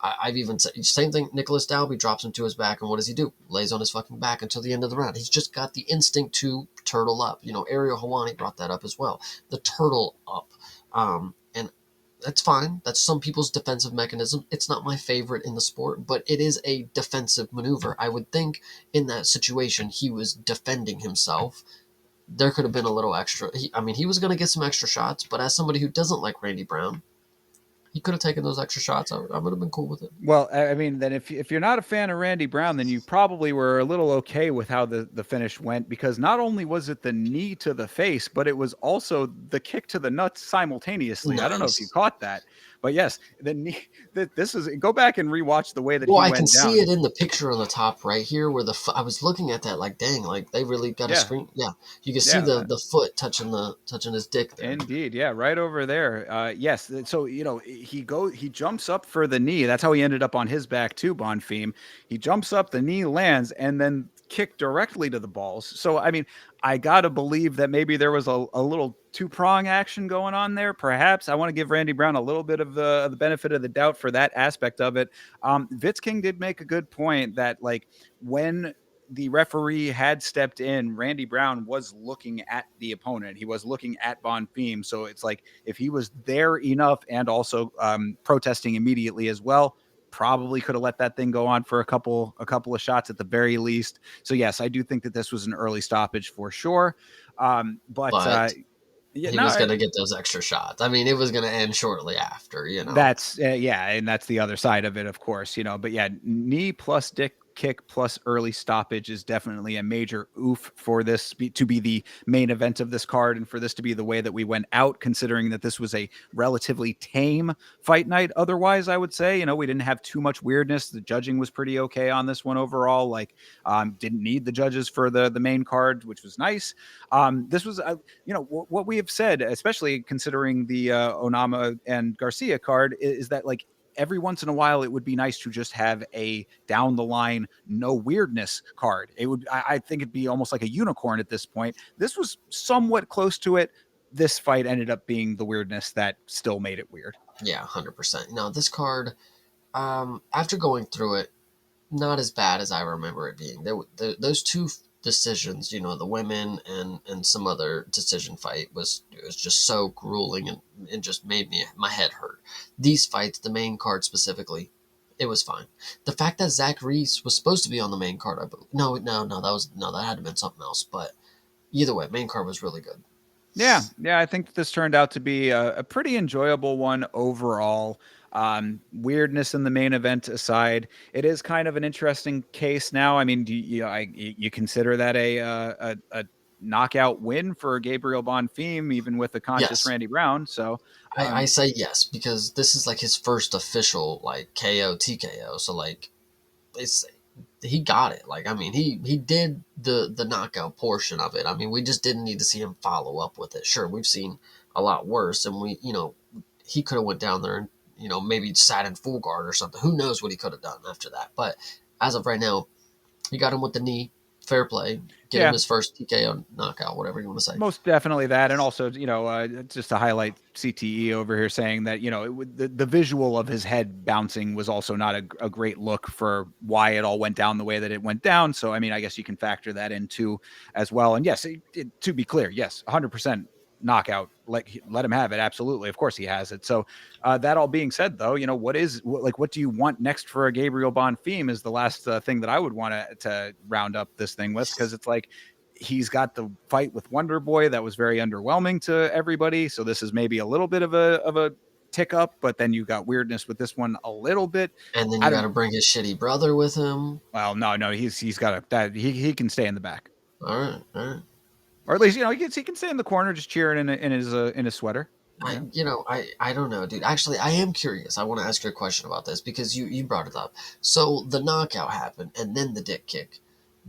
I've even said same thing. Nicholas Dalby drops him to his back, and what does he do? Lays on his fucking back until the end of the round. He's just got the instinct to turtle up. Ariel Helwani brought that up as well. The turtle up, and that's fine. That's some people's defensive mechanism. It's not my favorite in the sport, but it is a defensive maneuver. I would think in that situation he was defending himself. There could have been a little extra. He was going to get some extra shots, but as somebody who doesn't like Randy Brown, he could have taken those extra shots. I would have been cool with it. Well, I mean, then if you're not a fan of Randy Brown, then you probably were a little okay with how the finish went, because not only was it the knee to the face, but it was also the kick to the nuts simultaneously. I don't know if you Nice. caught that, but yes, the knee. This is, go back and rewatch the way that Well, he I can went see down. it in the picture on the top right here where I was looking at that like, dang, like they really got a Yeah, screen. Yeah, you can see yeah. the foot touching his dick there. Indeed, yeah, right over there. Yes, so he jumps up for the knee. That's how he ended up on his back too. Bonfim. He jumps up, the knee lands, and then kicked directly to the balls. So I mean, I gotta believe that maybe there was a little two-prong action going on there. Perhaps I want to give Randy Brown a little bit of the benefit of the doubt for that aspect of it. Vitz King did make a good point that, like, when the referee had stepped in, Randy Brown was looking at the opponent. He was looking at Bonfim. So it's like, if he was there enough and also protesting immediately as well, probably could have let that thing go on for a couple of shots at the very least. So yes, I do think that this was an early stoppage for sure. But But yeah, he was no, going to get those extra shots. I mean, it was going to end shortly after. that's yeah, and that's the other side of it, of course, but yeah, knee plus dick kick plus early stoppage is definitely a major oof for this to be the main event of this card, and for this to be the way that we went out, considering that this was a relatively tame fight night. Otherwise, I would say, we didn't have too much weirdness. The judging was pretty okay on this one overall. Like, didn't need the judges for the main card, which was nice. This was what we have said, especially considering the Onama and Garcia card, is that, like, every once in a while it would be nice to just have a down the line no weirdness card. I think it'd be almost like a unicorn at this point. This was somewhat close to it. This fight ended up being the weirdness that still made it weird. Yeah, 100%. Now, this card, after going through it, not as bad as I remember it being. Those two decisions, the women and some other decision fight was just so grueling and just made my head hurt. These fights, the main card specifically, it was fine. The fact that Zach Reese was supposed to be on the main card, I believe. No, no, no, that had to been something else. But either way, main card was really good. Yeah, I think this turned out to be a pretty enjoyable one overall. Weirdness in the main event aside, it is kind of an interesting case now. I mean, you consider that a knockout win for Gabriel Bonfim, even with a conscious Yes, Randy Brown? So, I say yes because this is like his first official like KO TKO. So like it's he got it. Like he did the knockout portion of it. I mean, we just didn't need to see him follow up with it. Sure, we've seen a lot worse, and he could have went down there and maybe sat in full guard or something. Who knows what he could have done after that? But as of right now, he got him with the knee. Fair play. Get him yeah, his first TKO knockout, whatever you want to say. most definitely that. And also, just to highlight CTE over here saying that, the visual of his head bouncing was also not a great look for why it all went down the way that it went down. So, I mean, I guess you can factor that in too as well. And yes, to be clear, yes, 100% knockout. Let him have it. Absolutely. Of course he has it. So, that all being said, though, what do you want next for a Gabriel Bonfim is the last thing that I would want to round up this thing with, because it's like, he's got the fight with Wonder Boy that was very underwhelming to everybody. So this is maybe a little bit of a tick up, but then you got weirdness with this one a little bit. And then I you got don't. to bring his shitty brother with him. Well, no, he's got that he can stay in the back, All right, all right. or at least he can stay in the corner just cheering in his sweater. I, Yeah. you know, I don't know, dude. Actually, I am curious. I want to ask you a question about this because you brought it up. So the knockout happened, and then the dick kick.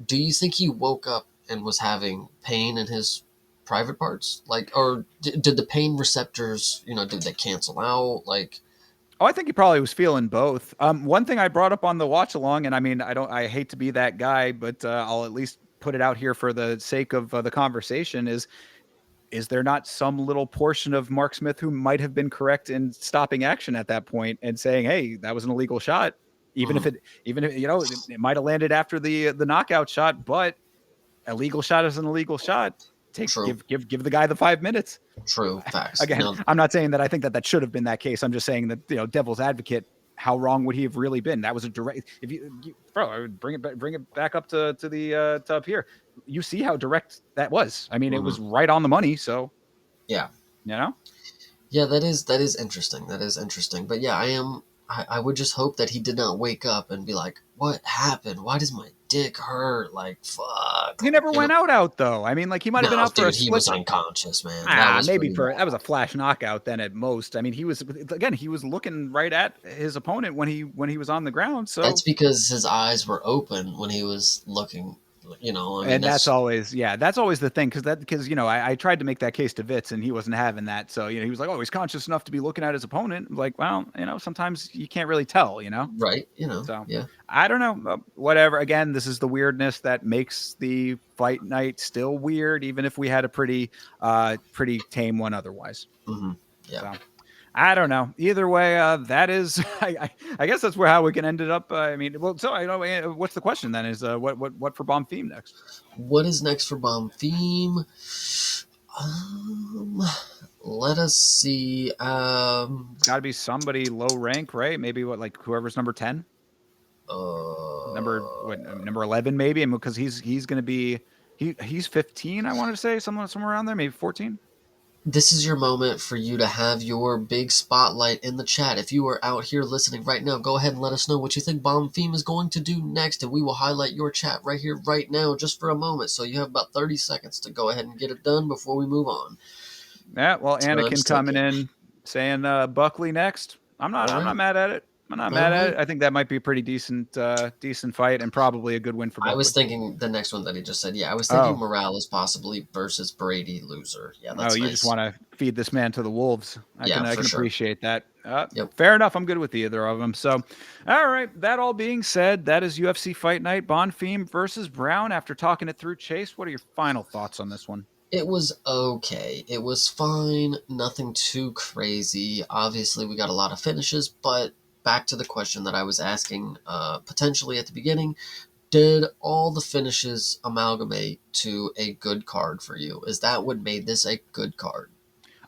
Do you think he woke up and was having pain in his private parts, like, or did the pain receptors, did they cancel out? Like, Oh, I think he probably was feeling both. One thing I brought up on the watch along, and I mean, I hate to be that guy, but I'll at least put it out here for the sake of the conversation is there not some little portion of Mark Smith who might have been correct in stopping action at that point and saying, "Hey, that was an illegal shot," even if mhm, it, even if it might have landed after the knockout shot, but a legal shot is an illegal shot. Take true, give the guy the 5 minutes. true, facts. Again, Now, I'm not saying that I think that that should have been that case. I'm just saying that devil's advocate. How wrong would he have really been? That was a direct. If bro, I would bring it back up to the to up here. You see how direct that was. I mean, it mhm, was right on the money. So yeah, you know. yeah, that is interesting. That is interesting. But yeah, I would just hope that he did not wake up and be like, "What happened? Why does my dick hurt? Like, fuck!" He Like, never went out though. I mean, like he might have been no, out for a dude, he split. was unconscious, man. That was Maybe pretty for that was bad. a flash knockout then at most. I mean, he was looking right at his opponent when he was on the ground. That's So because his eyes were open when he was looking. I mean, and that's that's always the thing because I tried to make that case to Vitz and he wasn't having that. So he was like, oh, he's conscious enough to be looking at his opponent. I'm like, well, sometimes you can't really tell. right. So Yeah. I don't know. Whatever. Again, this is the weirdness that makes the fight night still weird, even if we had a pretty tame one otherwise. Hmm. Yeah. So I don't know. Either way, that is. I guess that's how we can end it up. I mean, well, so I know. What's the question then? Is what for bomb theme next? What is next for Bomb Theme? Um, Let us see. It's got to be somebody low rank, right? Maybe what like whoever's number 10, number 11, maybe, and because he's going to be he's 15. I wanted to say somewhere around there, maybe 14. this is your moment for you to have your big spotlight in the chat. If you are out here listening right now, go ahead and let us know what you think Bomb Theme is going to do next, and we will highlight your chat right here, right now, just for a moment. So you have about 30 seconds to go ahead and get it done before we move on. Yeah, well, Time's Anakin coming ticking. in saying Buckley next. All I'm not right. mad at it. I'm not All mad at right. it. I think that might be a pretty decent fight and probably a good win for I was Buckley. thinking the next one that he just said. Yeah, I was thinking Oh, Morales possibly versus Brady loser. Yeah, oh, that's you just nice. want to feed this man to the wolves. Yeah, I for can sure. appreciate that. Yep. Fair enough. I'm good with either of them. So, all right. That all being said, that is UFC Fight Night. Bonfim versus Brown. After talking it through, Chase, what are your final thoughts on this one? It was okay. It was fine. Nothing too crazy. Obviously, we got a lot of finishes, but back to the question that I was asking potentially at the beginning. Did all the finishes amalgamate to a good card for you? Is that what made this a good card?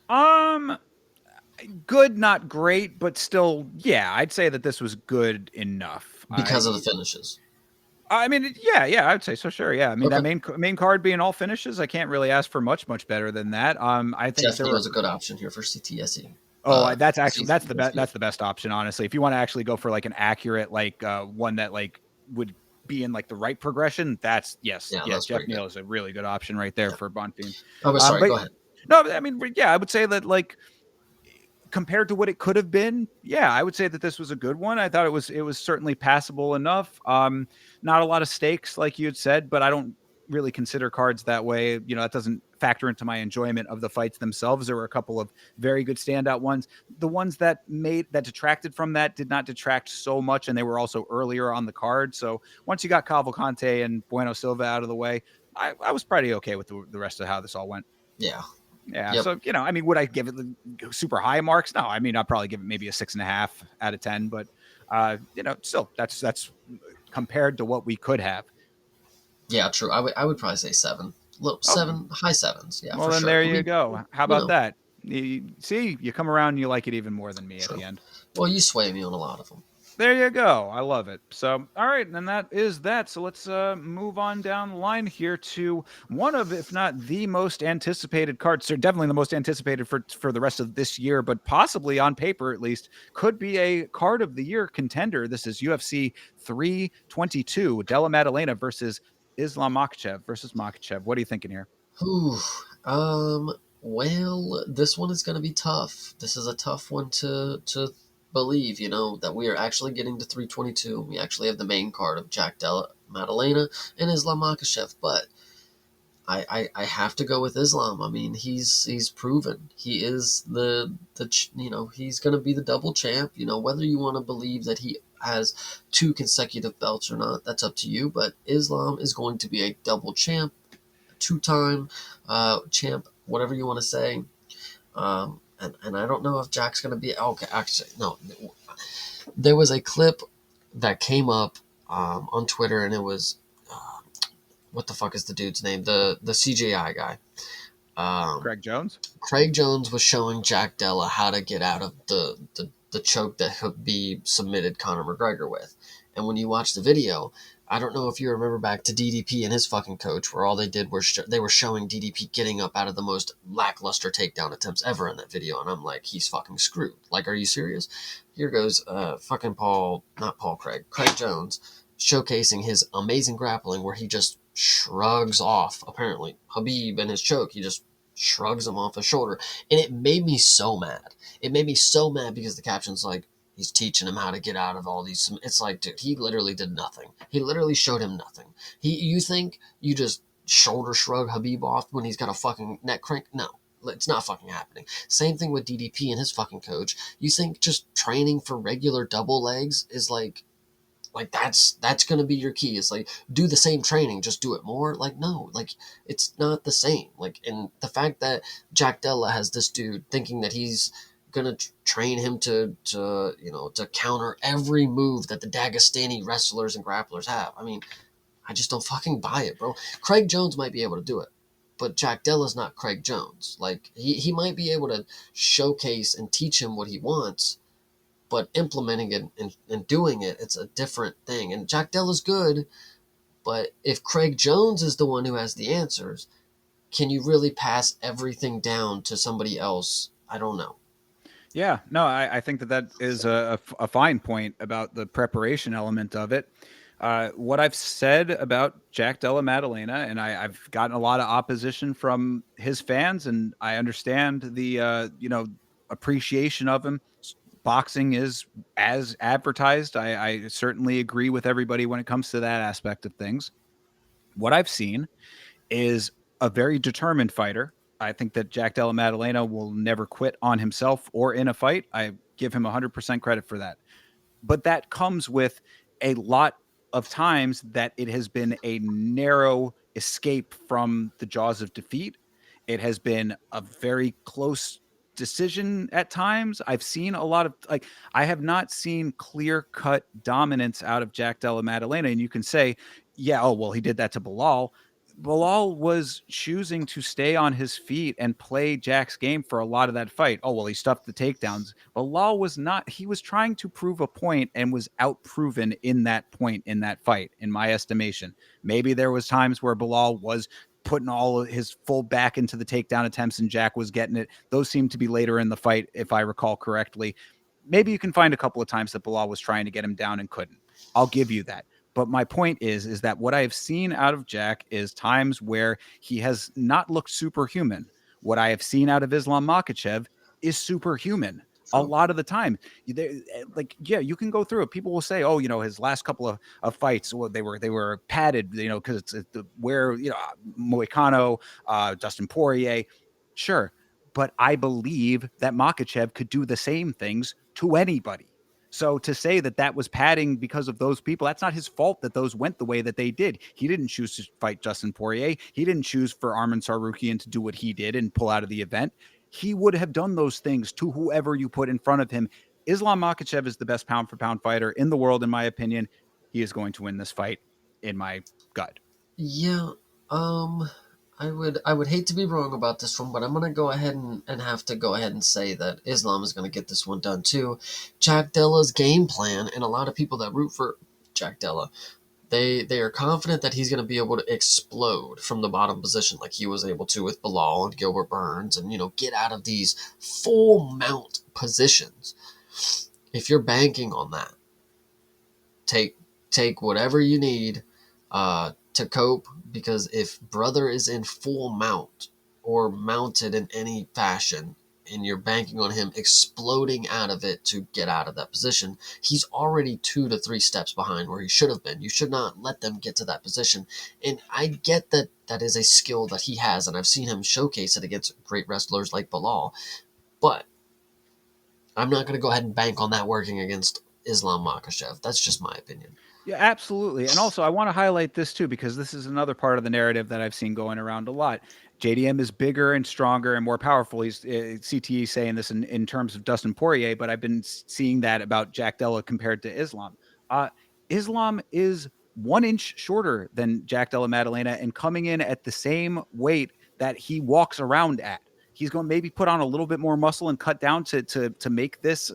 Um, Good, not great, but still, yeah, I'd say that this was good enough. Because of the finishes. I mean, yeah, I'd say so. Sure, yeah. I mean, that Okay. main card being all finishes, I can't really ask for much better than that. I think Jeff there were. Neal's a good option here for CTSE. That's actually CTSE. that's the best option, honestly. If you want to actually go for like an accurate like one that like would be in like the right progression, that's Yeah, yes. that's Jeff pretty good. Neal is a really good option right there Yeah. for Bonfim. Oh, but sorry. But Go ahead. no, I mean, yeah, I would say that like compared to what it could have been, yeah, I would say that this was a good one. I thought it was certainly passable enough. Not a lot of stakes, like you had said, but I don't really consider cards that way. That doesn't factor into my enjoyment of the fights themselves. There were a couple of very good standout ones. The ones that detracted from that did not detract so much, and they were also earlier on the card. So once you got Cavalcante and Bueno Silva out of the way, I was pretty okay with the rest of how this all went. Yeah. Yeah. Yep. So, I mean, would I give it the super high marks? No, I mean, I'd probably give it maybe a 6.5 out of 10, but, still that's compared to what we could have. Yeah. True. I would probably say seven. Low Oh, seven, high sevens. Yeah, well, for then sure. there I you mean, go. How you about know, that? See, you come around and you like it even more than me at true. the end. Well, you sway me on a lot of them. There you go. I love it. So, all right, and that is that. So let's move on down the line here to one of, if not the most anticipated cards. So definitely the most anticipated for the rest of this year, but possibly on paper at least could be a card of the year contender. This is UFC 322, Della Maddalena versus Islam Makhachev versus Makhachev. What are you thinking here? Whew. Um. Well, this one is going to be tough. This is a tough one to believe, that we are actually getting to 322. We actually have the main card of Jack Della, Maddalena, and Islam Makhachev, but I have to go with Islam. I mean, he's proven he is he's going to be the double champ. Whether you want to believe that he has two consecutive belts or not, that's up to you. But Islam is going to be a double champ, two-time champ, whatever you want to say. And I don't know if Jack's going to be okay. Actually, no. There was a clip that came up on Twitter, and it was what the fuck is the dude's name? The CJI guy. Craig Jones. Craig Jones was showing Jack Della how to get out of the choke that Khabib submitted Conor McGregor with. And when you watch the video, I don't know if you remember back to DDP and his fucking coach, where all they did was they were showing DDP getting up out of the most lackluster takedown attempts ever in that video. And I'm like, he's fucking screwed. Like, are you serious? Here goes Craig Jones, showcasing his amazing grappling where he just shrugs off, apparently, Khabib and his choke. He just shrugs him off his shoulder. And it made me so mad. It made me so mad because the caption's like, he's teaching him how to get out of all these. It's like, dude, he literally did nothing. He literally showed him nothing. You think you just shoulder shrug Khabib off when he's got a fucking neck crank? No. It's not fucking happening. Same thing with DDP and his fucking coach. You think just training for regular double legs is like that's going to be your key. It's like, do the same training, just do it more. Like, no, like, it's not the same. Like, and the fact that Jack Della has this dude thinking that he's gonna train him to counter every move that the Dagestani wrestlers and grapplers have. I mean, I just don't fucking buy it, bro. Craig Jones might be able to do it, but Jack Della's not Craig Jones. Like, he might be able to showcase and teach him what he wants, but implementing it and doing it, it's a different thing. And Jack Della's good, but if Craig Jones is the one who has the answers, can you really pass everything down to somebody else? I don't know. Yeah, no, I think that is a fine point about the preparation element of it. What I've said about Jack Della Maddalena, and I've gotten a lot of opposition from his fans, and I understand the appreciation of him. Boxing is as advertised. I certainly agree with everybody when it comes to that aspect of things. What I've seen is a very determined fighter. I think that Jack Della Maddalena will never quit on himself or in a fight. I give him 100% credit for that. But that comes with a lot of times that it has been a narrow escape from the jaws of defeat. It has been a very close decision at times. I've seen a lot of I have not seen clear cut dominance out of Jack Della Maddalena. And you can say, yeah, oh well, he did that to Bilal. Bilal was choosing to stay on his feet and play Jack's game for a lot of that fight. Oh, well, he stuffed the takedowns. Bilal was not. He was trying to prove a point and was outproven in that point in that fight, in my estimation. Maybe there was times where Bilal was putting all of his full back into the takedown attempts and Jack was getting it. Those seemed to be later in the fight, if I recall correctly. Maybe you can find a couple of times that Bilal was trying to get him down and couldn't. I'll give you that. But my point is that what I have seen out of Jack is times where he has not looked superhuman. What I have seen out of Islam Makhachev is superhuman a True. lot of the time. Yeah, you can go through it. People will say, oh, his last couple of fights, well, they were padded, because it's where, Moicano, Dustin Poirier, sure. But I believe that Makhachev could do the same things to anybody. So to say that that was padding because of those people, that's not his fault that those went the way that they did. He didn't choose to fight Justin Poirier. He didn't choose for Arman Sarukian to do what he did and pull out of the event. He would have done those things to whoever you put in front of him. Islam Makhachev is the best pound for pound fighter in the world, in my opinion. He is going to win this fight in my gut. Yeah, um, I would hate to be wrong about this one, but I'm gonna go ahead and have to go ahead and say that Islam is gonna get this one done too. Jack Della's game plan, and a lot of people that root for Jack Della, they are confident that he's gonna be able to explode from the bottom position like he was able to with Bilal and Gilbert Burns, and get out of these full mount positions. If you're banking on that, take whatever you need to cope, because if brother is in full mount or mounted in any fashion, and you're banking on him exploding out of it to get out of that position, he's already 2 to 3 steps behind where he should have been. You should not let them get to that position. And I get that that is a skill that he has, and I've seen him showcase it against great wrestlers like Bilal. But I'm not going to go ahead and bank on that working against Islam Makhachev. That's just my opinion. Yeah, absolutely. And also, I want to highlight this too, because this is another part of the narrative that I've seen going around a lot. JDM is bigger and stronger and more powerful. He's CTE saying this in terms of Dustin Poirier, but I've been seeing that about Jack Della compared to Islam. Uh, Islam is 1 inch shorter than Jack Della Maddalena and coming in at the same weight that he walks around at. He's going to maybe put on a little bit more muscle and cut down to make this,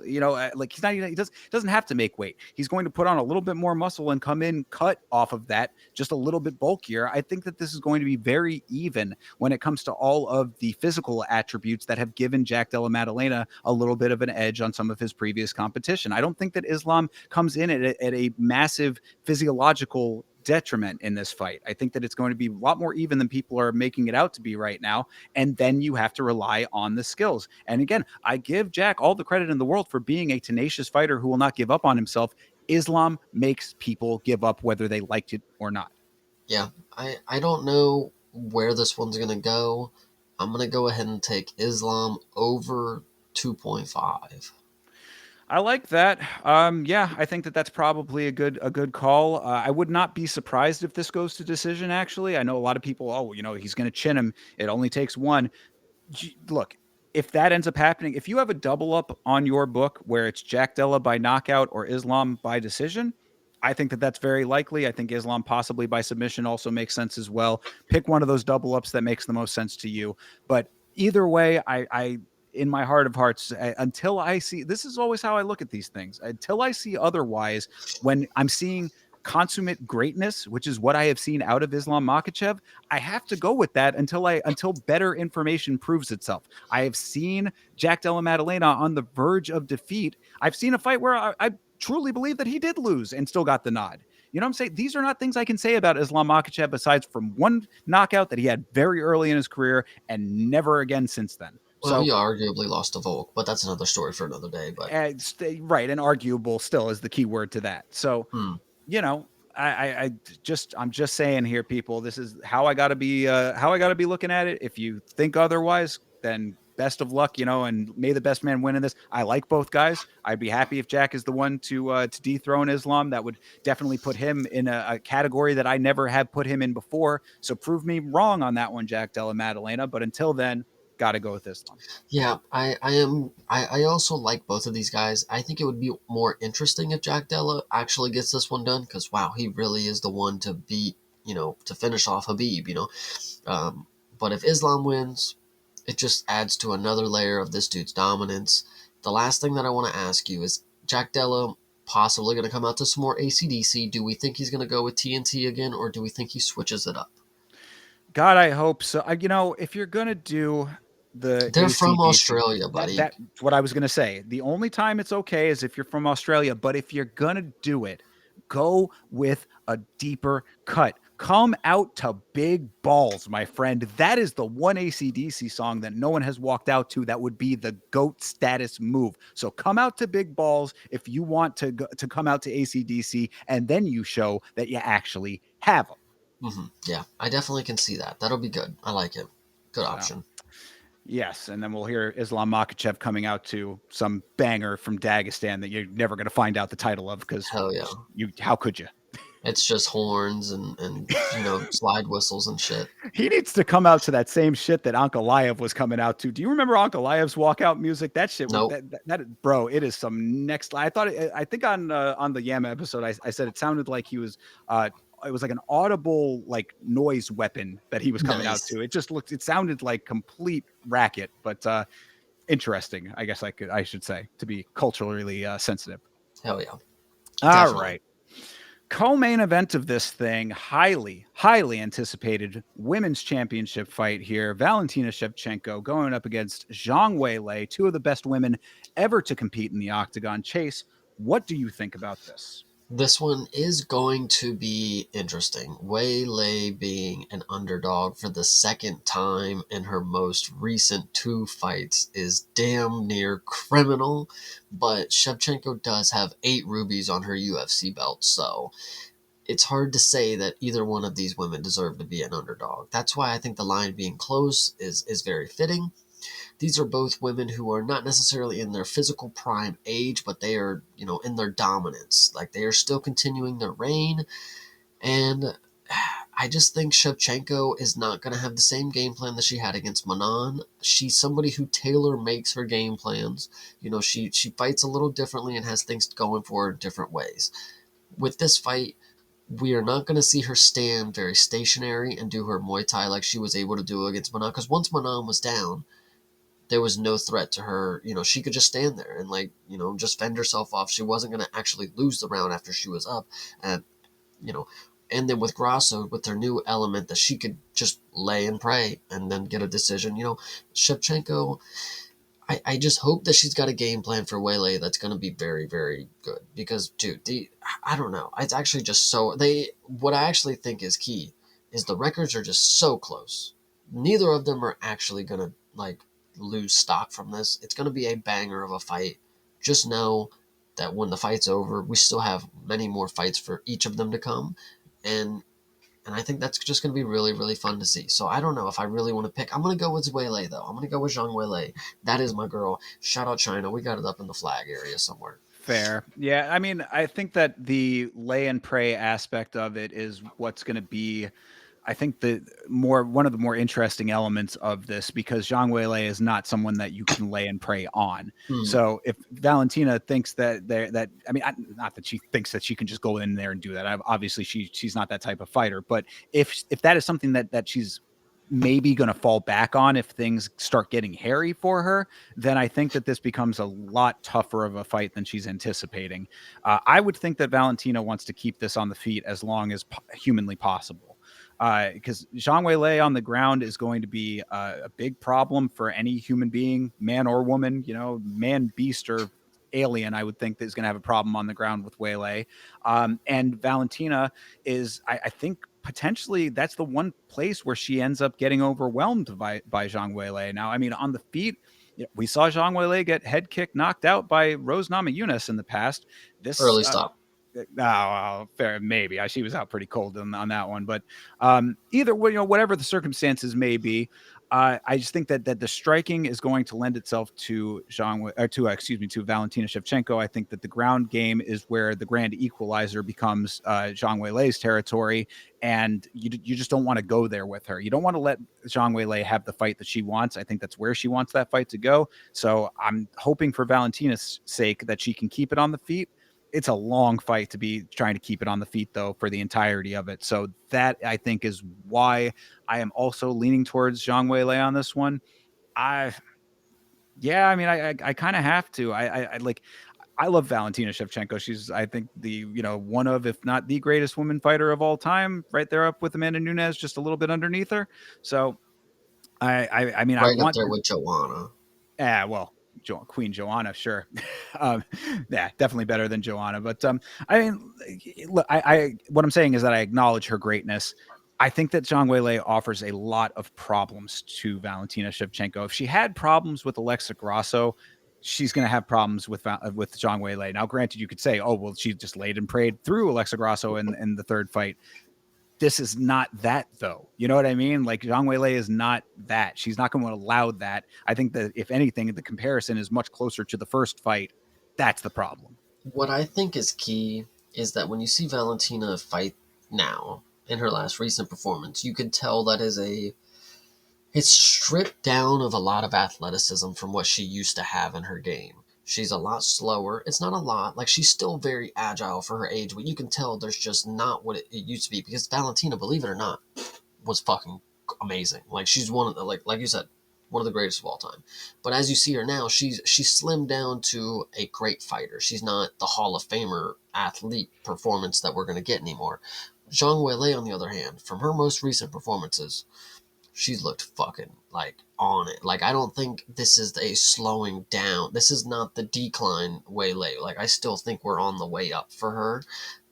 like he's not even, doesn't have to make weight. He's going to put on a little bit more muscle and come in cut off of that, just a little bit bulkier. I think that this is going to be very even when it comes to all of the physical attributes that have given Jack Della Maddalena a little bit of an edge on some of his previous competition. I don't think that Islam comes in at a massive physiological detriment in this fight. I think that it's going to be a lot more even than people are making it out to be right now. And then you have to rely on the skills. And again, I give Jack all the credit in the world for being a tenacious fighter who will not give up on himself. Islam makes people give up whether they liked it or not. Yeah, I don't know where this one's going to go. I'm going to go ahead and take Islam over 2.5. I like that. Yeah, I think that that's probably a good call. I would not be surprised if this goes to decision. Actually, I know a lot of people. Oh, he's going to chin him. It only takes one. Look, if that ends up happening, if you have a double up on your book where it's Jack Della by knockout or Islam by decision, I think that that's very likely. I think Islam possibly by submission also makes sense as well. Pick one of those double ups that makes the most sense to you. But either way, I in my heart of hearts, until I see, this is always how I look at these things. Until I see otherwise, when I'm seeing consummate greatness, which is what I have seen out of Islam Makhachev, I have to go with that until better information proves itself. I have seen Jack Della Maddalena on the verge of defeat. I've seen a fight where I truly believe that he did lose and still got the nod. You know what I'm saying? These are not things I can say about Islam Makhachev besides from one knockout that he had very early in his career and never again since then. Well, So he arguably lost to Volk, but that's another story for another day. But right, and arguable still is the key word to that. So hmm. you know, I'm just saying here, people, this is how I gotta be looking at it. If you think otherwise, then best of luck, and may the best man win in this. I like both guys. I'd be happy if Jack is the one to dethrone Islam. That would definitely put him in a category that I never have put him in before. So prove me wrong on that one, Jack Della Maddalena. But until then, got to go with Islam. Yeah, I also like both of these guys. I think it would be more interesting if Jack Della actually gets this one done because wow, he really is the one to beat, to finish off Habib. But if Islam wins, it just adds to another layer of this dude's dominance. The last thing that I want to ask you is Jack Della possibly going to come out to some more ACDC. Do we think he's going to go with TNT again, or do we think he switches it up? God, I hope so. If you're gonna do the They're from ACDC, Australia, buddy. that's what I was gonna say. The only time it's okay is if you're from Australia, but if you're gonna do it, go with a deeper cut. Come out to Big Balls, my friend. That is the one ACDC song that no one has walked out to that would be the GOAT status move. So come out to Big Balls if you want to come out to ACDC, and then you show that you actually have them. Yeah, I definitely can see that. That'll be good. I like it. Good So. option. Yes, and then we'll hear Islam Makhachev coming out to some banger from Dagestan that you're never going to find out the title of because Hell yeah. How could you? It's just horns and slide whistles and shit. He needs to come out to that same shit that Ankalaev was coming out to. Do you remember Ankalaev's walkout music? That shit was Nope. that bro. It is some next. I think on the Yama episode, I said it sounded like he was. It was like an audible like noise weapon that he was coming out to. It sounded like complete racket, but interesting. I guess I should say to be culturally sensitive. Hell yeah. All Definitely. right. Co-main event of this thing, highly anticipated women's championship fight here. Valentina Shevchenko going up against Zhang Weili, two of the best women ever to compete in the octagon. Chase, what do you think about this? This one is going to be interesting. Wei Lei being an underdog for the second time in her most recent two fights is damn near criminal, but Shevchenko does have 8 rubies on her UFC belt, so it's hard to say that either one of these women deserve to be an underdog. That's why I think the line being close is very fitting. These are both women who are not necessarily in their physical prime age, but they are, in their dominance. Like they are still continuing their reign. And I just think Shevchenko is not going to have the same game plan that she had against Manon. She's somebody who tailor makes her game plans. She fights a little differently and has things going for her in different ways. With this fight, we are not going to see her stand very stationary and do her Muay Thai like she was able to do against Manon. Because once Manon was down, there was no threat to her. She could just stand there and just fend herself off. She wasn't going to actually lose the round after she was up. And, you know, and then with Grasso, with her new element that she could just lay and pray and then get a decision. Shevchenko, I just hope that she's got a game plan for Waylay that's going to be very, very good. Because, dude, I don't know. It's actually just what I actually think is key is the records are just so close. Neither of them are actually going to, lose stock from this. It's going to be a banger of a fight. Just know that when the fight's over, we still have many more fights for each of them to come. And and I think that's just going to be really, really fun to see. So I don't know if I really want to pick. I'm going to go with Weilei, though. I'm going to go with Zhang Weilei. That is my girl. Shout out China. We got it up in the flag area somewhere. Fair. Yeah. I mean, I think that the lay and pray aspect of it is what's going to be, I think, one of the more interesting elements of this, because Zhang Weilei is not someone that you can lay and pray on. Hmm. So if Valentina thinks not that she thinks that she can just go in there and do that. Obviously, she's not that type of fighter. But if that is something that she's maybe going to fall back on if things start getting hairy for her, then I think that this becomes a lot tougher of a fight than she's anticipating. I would think that Valentina wants to keep this on the feet as long as humanly possible, because Zhang Weilei on the ground is going to be a big problem for any human being, man or woman, man, beast, or alien. I would think that is going to have a problem on the ground with Weilei. And Valentina is, I think, potentially that's the one place where she ends up getting overwhelmed by Zhang Weilei. Now, I mean, on the feet, we saw Zhang Weilei get head kick knocked out by Rose Namajunas in the past. This Early stop. well, fair, maybe she was out pretty cold on that one, but either way, whatever the circumstances may be, I just think that the striking is going to lend itself to to Valentina Shevchenko. I think that the ground game is where the grand equalizer becomes Zhang Weilei's territory, and you just don't want to go there with her. You don't want to let Zhang Weilei have the fight that she wants. I think that's where she wants that fight to go. So I'm hoping for Valentina's sake that she can keep it on the feet. It's a long fight to be trying to keep it on the feet, though, for the entirety of it. So that, I think, is why I am also leaning towards Zhang Weilei on this one. I Yeah, I mean, I kind of have to. I love Valentina Shevchenko. She's, I think, the one of, if not the greatest woman fighter of all time, right there up with Amanda Nunes, just a little bit underneath her. So I mean, I Right up want there to. with Joanna. Well, Queen Joanna, sure. um, yeah, definitely better than Joanna. But I mean, look, what I'm saying is that I acknowledge her greatness. I think that Zhang Weilei offers a lot of problems to Valentina Shevchenko. If she had problems with Alexa Grasso, she's going to have problems with Zhang Weilei. Now, granted, you could say, oh, well, she just laid and prayed through Alexa Grasso in the third fight. This is not that, though. You know what I mean? Like, Zhang Weilei is not that. She's not going to allow that. I think that if anything, the comparison is much closer to the first fight. That's the problem. What I think is key is that when you see Valentina fight now in her last recent performance, you can tell that it's stripped down of a lot of athleticism from what she used to have in her game. She's a lot slower. It's not a lot. Like, she's still very agile for her age, but you can tell there's just not what it used to be, because Valentina, believe it or not, was fucking amazing. Like, she's one of the, like you said, one of the greatest of all time. But as you see her now, she's slimmed down to a great fighter. She's not the Hall of Famer athlete performance that we're going to get anymore. Zhang Weilei, on the other hand, from her most recent performances, she's looked fucking like on it. Like, I don't think this is a slowing down. This is not the decline Weilei. Like, I still think we're on the way up for her.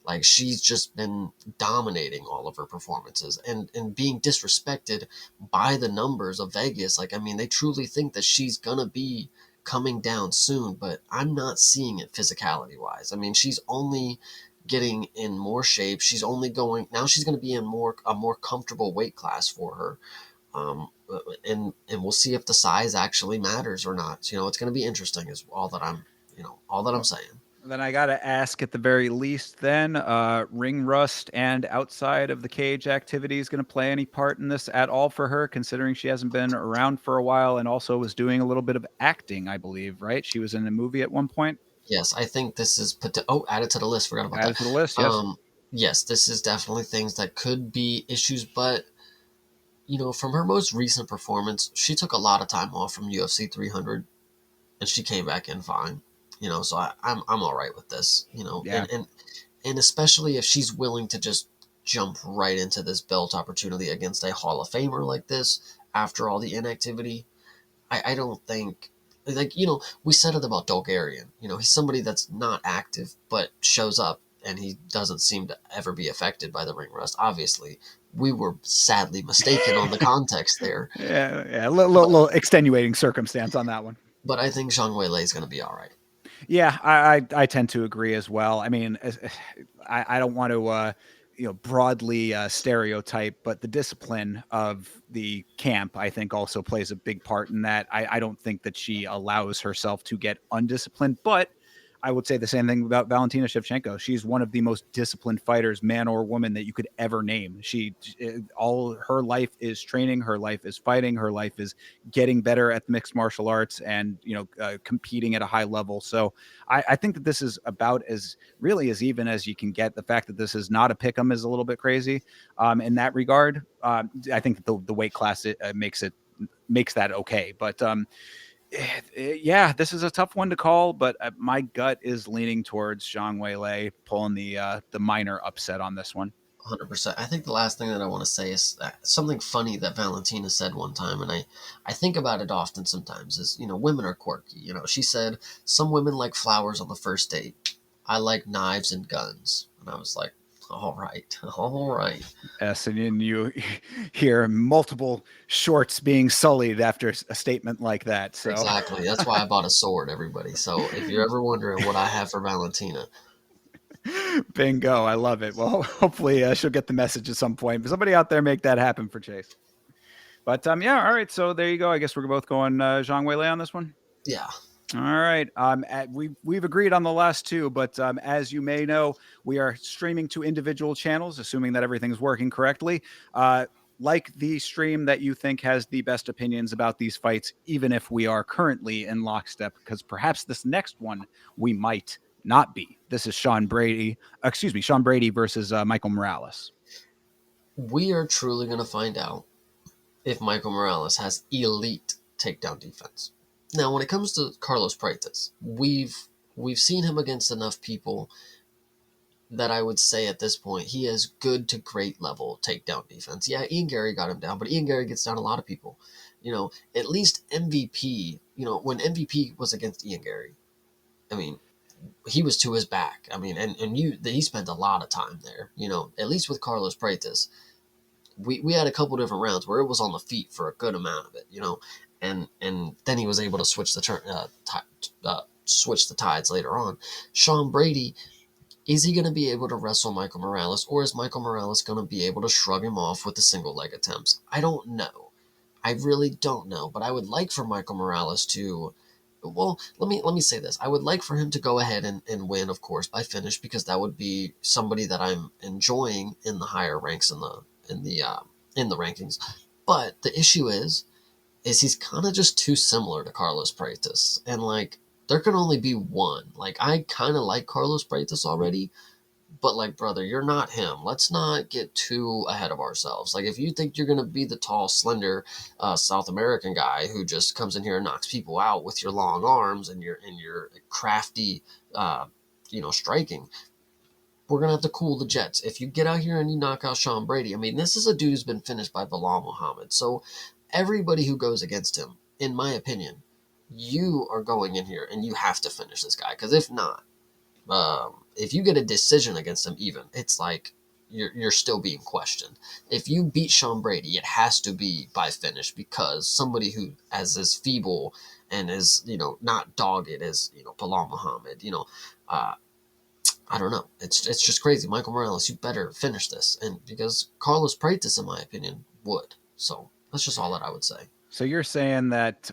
Like, she's just been dominating all of her performances and being disrespected by the numbers of Vegas. Like, I mean, they truly think that she's gonna be coming down soon, but I'm not seeing it physicality wise. I mean, she's only getting in more shape. She's only going now. She's going to be in a more comfortable weight class for her. And we'll see if the size actually matters or not. It's going to be interesting. Is all that I'm saying. Then I got to ask at the very least then, ring rust and outside of the cage activities going to play any part in this at all for her, considering she hasn't been around for a while and also was doing a little bit of acting, I believe, right? She was in a movie at one point. Yes, I think this is added to the list. Forgot about Added that. to the list, yes. Um, yes, this is definitely things that could be issues, but from her most recent performance, she took a lot of time off from UFC 300, and she came back in fine. So I'm all right with this. Yeah. And especially if she's willing to just jump right into this belt opportunity against a Hall of Famer like this after all the inactivity. I don't think, like, we said it about Dolgarian. He's somebody that's not active but shows up, and he doesn't seem to ever be affected by the ring rust. Obviously, we were sadly mistaken on the context there. Yeah. A But little extenuating circumstance on that one. but I think Zhang Weili is going to be all right. Yeah, I tend to agree as well. I mean, I don't want to broadly stereotype, but the discipline of the camp, I think, also plays a big part in that. I don't think that she allows herself to get undisciplined, but I would say the same thing about Valentina Shevchenko. She's one of the most disciplined fighters, man or woman, that you could ever name. All her life is training, her life is fighting, her life is getting better at mixed martial arts, and competing at a high level. So I think that this is about as really as even as you can get. The fact that this is not a pick'em is a little bit crazy in that regard. I think that the weight class makes that okay, but yeah, this is a tough one to call, but my gut is leaning towards Zhang Weili pulling the minor upset on this one. 100%. I think the last thing that I want to say is something funny that Valentina said one time, and I think about it often sometimes, is, women are quirky. She said, some women like flowers on the first date. I like knives and guns. And I was like, all right, all right. Yes, and then you hear multiple shorts being sullied after a statement like that. So Exactly. That's why I bought a sword, everybody. So if you're ever wondering what I have for Valentina, bingo, I love it. Well, hopefully she'll get the message at some point. But somebody out there make that happen for Chase. But yeah, all right. So there you go. I guess we're both going Zhang Weili on this one. yeah, All right. We've agreed on the last two, but as you may know, we are streaming to individual channels, assuming that everything's working correctly. Like the stream that you think has the best opinions about these fights, even if we are currently in lockstep, because perhaps this next one we might not be. This is Sean Brady versus Michael Morales. we are truly going to find out if Michael Morales has elite takedown defense. Now, when it comes to Carlos Praetos, we've seen him against enough people that I would say at this point he has good to great level takedown defense. Yeah, Ian Gary got him down, but Ian Gary gets down a lot of people. At least MVP, when MVP was against Ian Gary, I mean, he was to his back. I mean, he spent a lot of time there. At least with Carlos Praetos, we had a couple different rounds where it was on the feet for a good amount of it. And then he was able to switch switch the tides later on. Sean Brady, is he going to be able to wrestle Michael Morales, or is Michael Morales going to be able to shrug him off with the single leg attempts? I don't know. I really don't know, but I would like for Michael Morales to. Well, let me say this. I would like for him to go ahead and win, of course, by finish, because that would be somebody that I'm enjoying in the higher ranks in the rankings. But the issue is he's kind of just too similar to Carlos Praetos, and like there can only be one. Like, I kind of like Carlos Praetos already, but like, brother, you're not him. Let's not get too ahead of ourselves. Like, if you think you're gonna be the tall, slender South American guy who just comes in here and knocks people out with your long arms and your crafty, striking, we're gonna have to cool the jets. If you get out here and you knock out Sean Brady, I mean, this is a dude who's been finished by Bilal Muhammad. So everybody who goes against him, in my opinion, you are going in here and you have to finish this guy, because if not, If you get a decision against him, even it's like you're still being questioned. If you beat Sean Brady, it has to be by finish because somebody who as feeble and is not dogged as Bilal Muhammad, uh, I don't know. It's just crazy. Michael Morales, you better finish this, and because Carlos Praetus, in my opinion, would. So that's just all that I would say. So you're saying that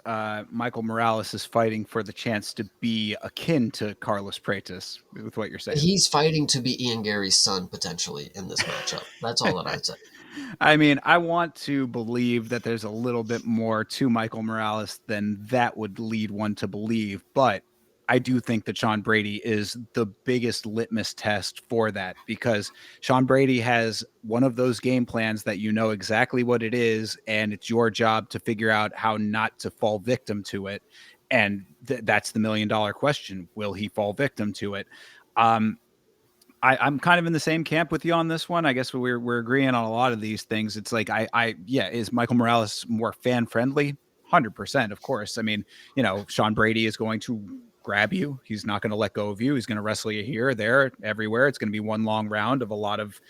Michael Morales is fighting for the chance to be akin to Carlos Praetis with what you're saying. He's fighting to be Ian Gary's son potentially in this matchup. That's all that I'd say. I mean, I want to believe that there's a little bit more to Michael Morales than that would lead one to believe, but I do think that Sean Brady is the biggest litmus test for that because Sean Brady has one of those game plans that you know exactly what it is, and it's your job to figure out how not to fall victim to it. And that's the $1 million question. Will he fall victim to it? Um, I'm kind of in the same camp with you on this one. I guess we're agreeing on a lot of these things. It's like yeah, is Michael Morales more fan friendly? 100%, of course. I mean, Sean Brady is going to grab you. He's not going to let go of you. He's going to wrestle you here, there, everywhere. It's going to be one long round of a lot of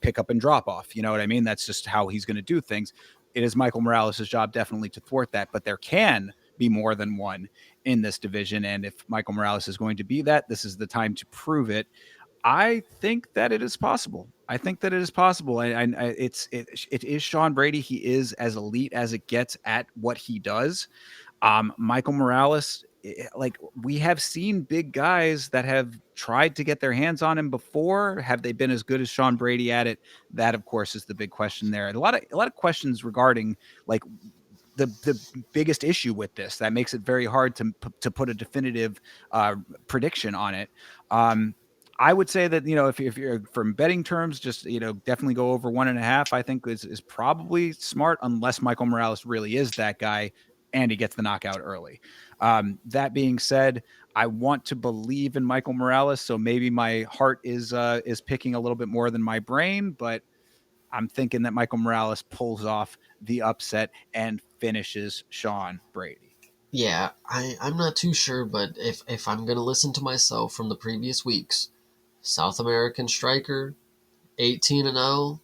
pick up and drop off. You know what I mean? That's just how he's going to do things. It is Michael Morales' job definitely to thwart that, but there can be more than one in this division. And if Michael Morales is going to be that, this is the time to prove it. I think that it is possible. I think that it is possible. It is Sean Brady. He is as elite as it gets at what he does. Michael Morales, like we have seen big guys that have tried to get their hands on him before. Have they been as good as Sean Brady at it? That, of course, is the big question there. And a lot of questions regarding like the biggest issue with this that makes it very hard to put a definitive prediction on it. I would say that if you're from betting terms, just definitely go over 1.5. I think is probably smart unless Michael Morales really is that guy and he gets the knockout early. That being said, I want to believe in Michael Morales, so maybe my heart is picking a little bit more than my brain, but I'm thinking that Michael Morales pulls off the upset and finishes Sean Brady. Yeah, I'm not too sure, but if I'm gonna listen to myself from the previous weeks, South American striker, 18-0,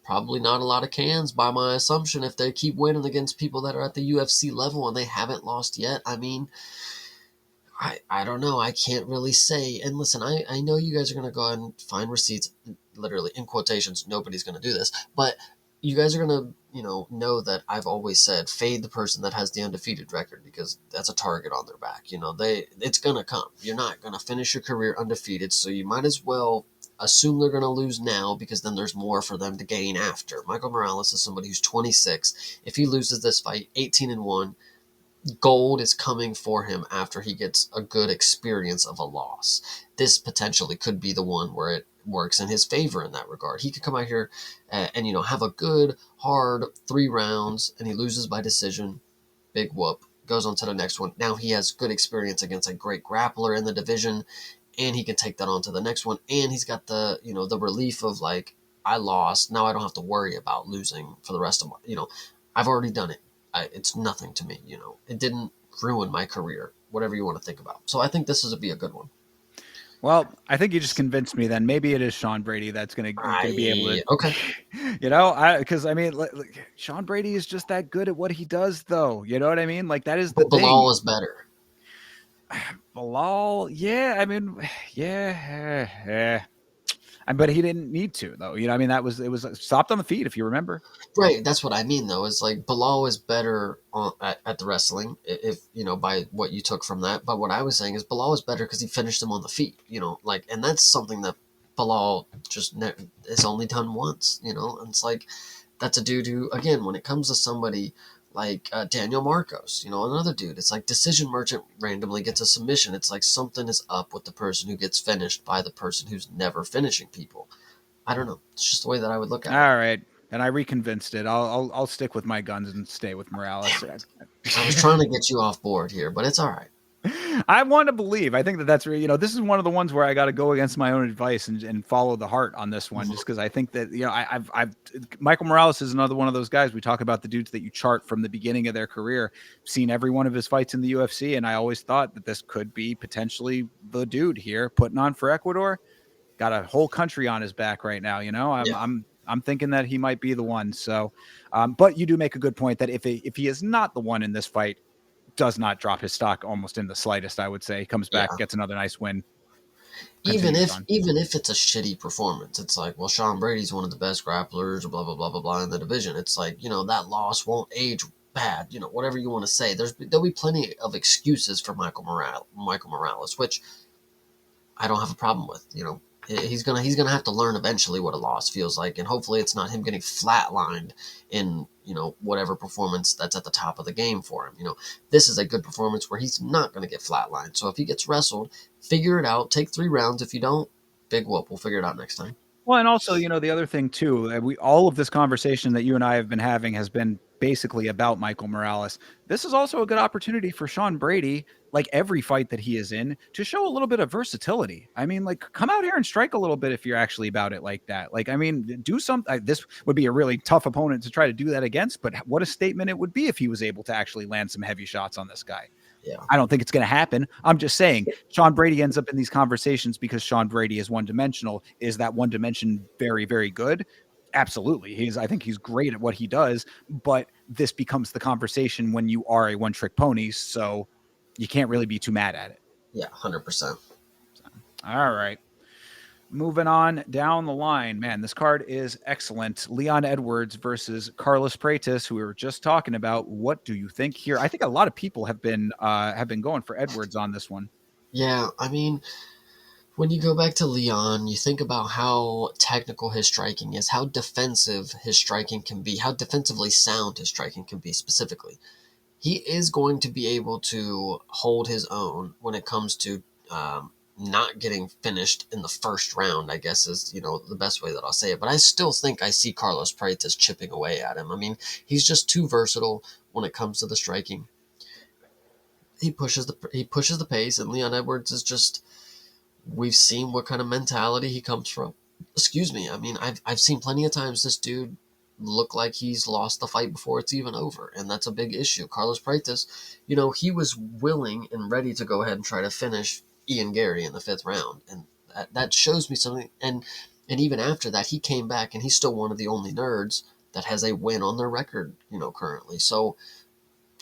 probably not a lot of cans by my assumption if they keep winning against people that are at the UFC level and they haven't lost yet. I mean, I don't know. I can't really say. And listen, I know you guys are going to go out and find receipts, literally in quotations. Nobody's going to do this, but you guys are going to, know that I've always said fade the person that has the undefeated record because that's a target on their back. It's going to come. You're not going to finish your career undefeated, so you might as well assume they're going to lose now because then there's more for them to gain after. Michael Morales is somebody who's 26. If he loses this fight, 18-1, gold is coming for him after he gets a good experience of a loss. This potentially could be the one where it works in his favor in that regard. He could come out here and have a good hard 3 rounds and he loses by decision. Big whoop. Goes on to the next one. Now he has good experience against a great grappler in the division and he can take that on to the next one and he's got the relief of like I lost. Now I don't have to worry about losing for the rest of my, I've already done it. It's nothing to me, It didn't ruin my career, whatever you want to think about. So I think this is be a good one. Well, I think you just convinced me. Then maybe it is Sean Brady that's going to be able to. Okay. Because I mean, Sean Brady is just that good at what he does, though. You know what I mean? Like that is the But Bilal thing. is better. Bilal, yeah. I mean, yeah. But he didn't need to, though. I mean, it was stopped on the feet, if you remember. Right. That's what I mean, though. Is like Bilal is better at the wrestling, if by what you took from that. But what I was saying is Bilal is better because he finished him on the feet. And that's something that Bilal just has only done once. And it's like that's a dude who, again, when it comes to somebody like Daniel Marcos, another dude, it's like Decision Merchant randomly gets a submission. It's like something is up with the person who gets finished by the person who's never finishing people. I don't know. It's just the way that I would look at it. All right. And I reconvinced it. I'll stick with my guns and stay with Morales. I was trying to get you off board here, but it's all right. I want to believe. I think that that's really, this is one of the ones where I got to go against my own advice and follow the heart on this one, just Mhm. because I think that, Michael Morales is another one of those guys. We talk about the dudes that you chart from the beginning of their career, seen every one of his fights in the UFC. And I always thought that this could be potentially the dude here putting on for Ecuador. Got a whole country on his back right now. Yeah, I'm thinking that he might be the one. So, but you do make a good point that if he is not the one in this fight, does not drop his stock almost in the slightest. I would say he comes back, yeah. gets another nice win, Even continues if on. even if it's a shitty performance, it's like, well, Sean Brady's one of the best grapplers, or blah blah blah blah blah in the division. It's like, that loss won't age bad. Whatever you want to say. There'll be plenty of excuses for Michael Morales, which I don't have a problem with. He's gonna have to learn eventually what a loss feels like, and hopefully it's not him getting flatlined in whatever performance that's at the top of the game for him. This is a good performance where he's not gonna get flatlined. So if he gets wrestled, figure it out. Take 3 rounds. If you don't, big whoop. We'll figure it out next time. Well, and also, the other thing too, we all of this conversation that you and I have been having has been basically about Michael Morales. This is also a good opportunity for Sean Brady, like every fight that he is in, to show a little bit of versatility. I mean, like, come out here and strike a little bit if you're actually about it like that. Like, I mean, do something. This would be a really tough opponent to try to do that against, but what a statement it would be if he was able to actually land some heavy shots on this guy. Yeah, I don't think it's going to happen. I'm just saying Sean Brady ends up in these conversations because Sean Brady is one dimensional. Is that one dimension very, very good? Absolutely. I think he's great at what he does, but this becomes the conversation when you are a one trick pony. So you can't really be too mad at it. yeah, 100%. So, all right. Moving on down the line, man, this card is excellent. Leon Edwards versus Carlos Praetis, who we were just talking about. What do you think here? I think a lot of people have been going for Edwards on this one. Yeah, I mean, when you go back to Leon, you think about how technical his striking is, how defensive his striking can be, how defensively sound his striking can be specifically. He is going to be able to hold his own when it comes to not getting finished in the first round, I guess is, the best way that I'll say it. But I still think I see Carlos Praetis chipping away at him. I mean, he's just too versatile when it comes to the striking. He pushes the pace, and Leon Edwards is just, we've seen what kind of mentality he comes from. Excuse me. I mean, I've seen plenty of times this dude look like he's lost the fight before it's even over, and that's a big issue. Carlos Praetis, he was willing and ready to go ahead and try to finish Ian Gary in the 5th round, and that shows me something. And even after that, he came back, and he's still one of the only nerds that has a win on their record, currently. So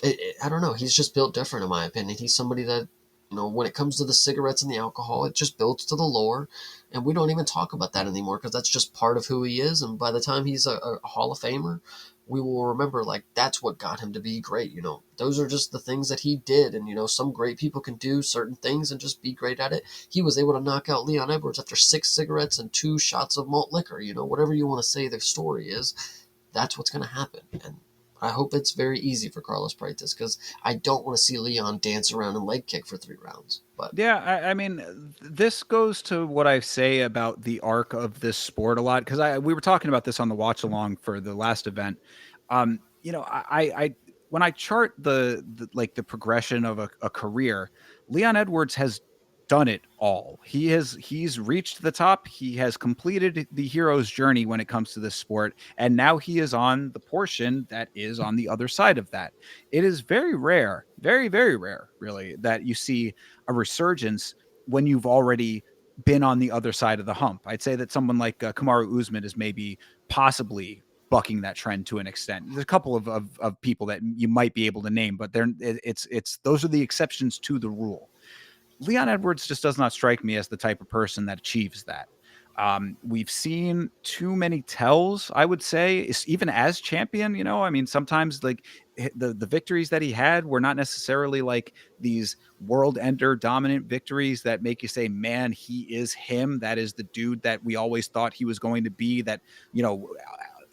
I don't know. He's just built different, in my opinion. He's somebody that, when it comes to the cigarettes and the alcohol, it just builds to the lore. And we don't even talk about that anymore because that's just part of who he is. And by the time he's a Hall of Famer, we will remember, like, that's what got him to be great. Those are just the things that he did. And, some great people can do certain things and just be great at it. He was able to knock out Leon Edwards after 6 cigarettes and 2 shots of malt liquor. Whatever you want to say the story is, that's what's going to happen. And I hope it's very easy for Carlos Praetis because I don't want to see Leon dance around and leg kick for 3 rounds. But Yeah, I mean, this goes to what I say about the arc of this sport a lot because we were talking about this on the watch along for the last event. I when I chart the progression of a career, Leon Edwards has done it all. He's reached the top. He has completed the hero's journey when it comes to this sport, and now he is on the portion that is on the other side of that. It is very rare, very very rare, really, that you see a resurgence when you've already been on the other side of the hump. I'd say that someone like Kamaru Usman is maybe possibly bucking that trend to an extent. There's a couple of people that you might be able to name, but it's those are the exceptions to the rule. Leon Edwards just does not strike me as the type of person that achieves that. We've seen too many tells, I would say, even as champion. I mean, sometimes like the victories that he had were not necessarily like these world ender dominant victories that make you say, man, he is him. That is the dude that we always thought he was going to be. That,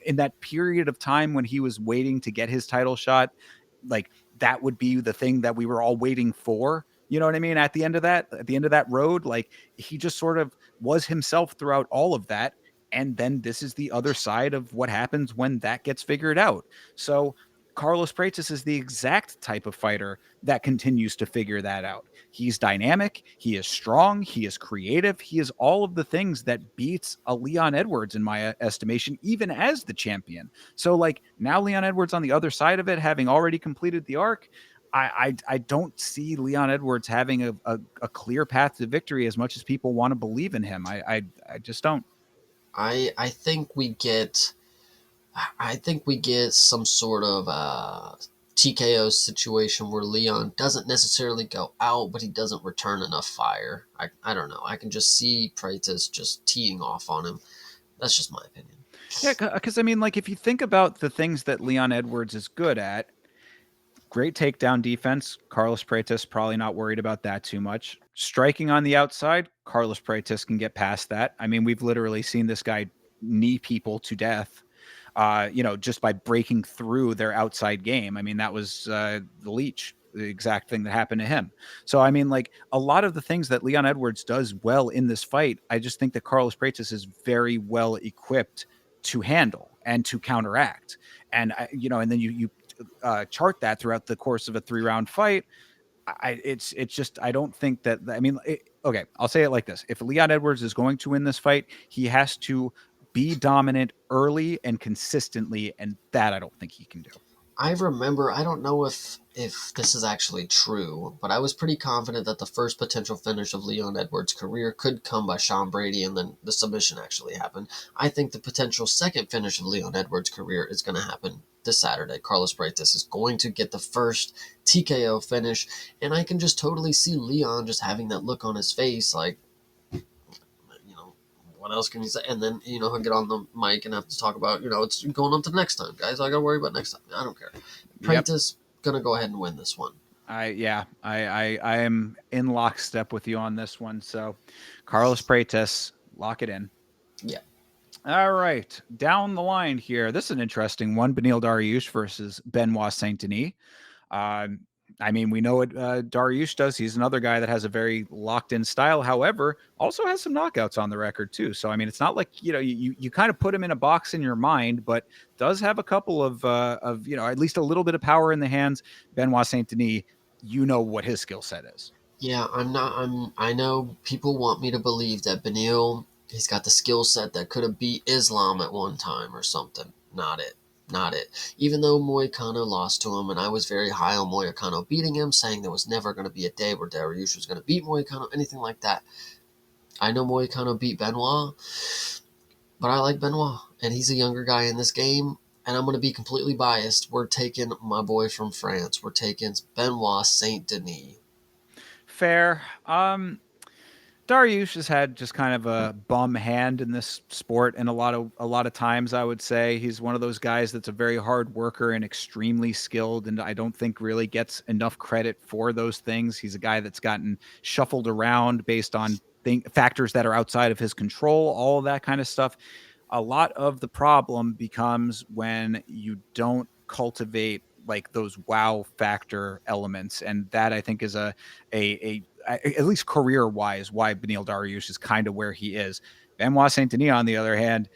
in that period of time when he was waiting to get his title shot, like that would be the thing that we were all waiting for. You know what I mean? At the end of that road, like he just sort of was himself throughout all of that. And then this is the other side of what happens when that gets figured out. So Carlos Freitas is the exact type of fighter that continues to figure that out. He's dynamic, he is strong, he is creative, he is all of the things that beats a Leon Edwards in my estimation, even as the champion. So, like, now Leon Edwards on the other side of it, having already completed the arc, I don't see Leon Edwards having a clear path to victory as much as people want to believe in him. I just don't. I think we get some sort of TKO situation where Leon doesn't necessarily go out, but he doesn't return enough fire. I don't know. I can just see Praetus just teeing off on him. That's just my opinion. Yeah, because I mean, like, if you think about the things that Leon Edwards is good at, great takedown defense. Carlos Praetis probably not worried about that too much. Striking on the outside, Carlos Praetis can get past that. I mean, we've literally seen this guy knee people to death, just by breaking through their outside game. I mean, that was the Leech, the exact thing that happened to him. So, I mean, like, a lot of the things that Leon Edwards does well in this fight, I just think that Carlos Praetis is very well equipped to handle and to counteract. And then you chart that throughout the course of a 3-round fight. It's just, I don't think that, I mean, okay, I'll say it like this: if Leon Edwards is going to win this fight, he has to be dominant early and consistently, and that I don't think he can do. I remember, I don't know if this is actually true, but I was pretty confident that the first potential finish of Leon Edwards' career could come by Sean Brady, and then the submission actually happened. I think the potential second finish of Leon Edwards' career is going to happen this Saturday. Carlos Freitas is going to get the first TKO finish, and I can just totally see Leon just having that look on his face like, what else can you say? And then, he'll get on the mic and have to talk about, it's going on to the next time, guys. I got to worry about next time. I don't care. Yep. Prentice going to go ahead and win this one. I am in lockstep with you on this one. So, Carlos Praetis, lock it in. Yeah. All right, down the line here. This is an interesting one: Beneil Dariush versus Benoit Saint Denis. I mean, we know what Dariush does. He's another guy that has a very locked-in style. However, also has some knockouts on the record too. So I mean, it's not like you kind of put him in a box in your mind, but does have a couple of at least a little bit of power in the hands. Benoit Saint Denis, you know what his skill set is. Yeah, I know people want me to believe that Beneil, he's got the skill set that could have beat Islam at one time or something. Not it. Not it. Even though Moicano lost to him, and I was very high on Moicano beating him, saying there was never going to be a day where Dariush was going to beat Moicano, anything like that. I know Moicano beat Benoit, but I like Benoit, and he's a younger guy in this game, and I'm going to be completely biased. We're taking my boy from France. We're taking Benoit Saint Denis. Fair. Dariush has had just kind of a bum hand in this sport, and a lot of times I would say he's one of those guys that's a very hard worker and extremely skilled, and I don't think really gets enough credit for those things. He's a guy that's gotten shuffled around based on factors that are outside of his control, all of that kind of stuff. A lot of the problem becomes when you don't cultivate like those wow factor elements, and that I think is a at least career wise why Beneil Dariush is kind of where he is. Benoit Saint Denis, on the other hand,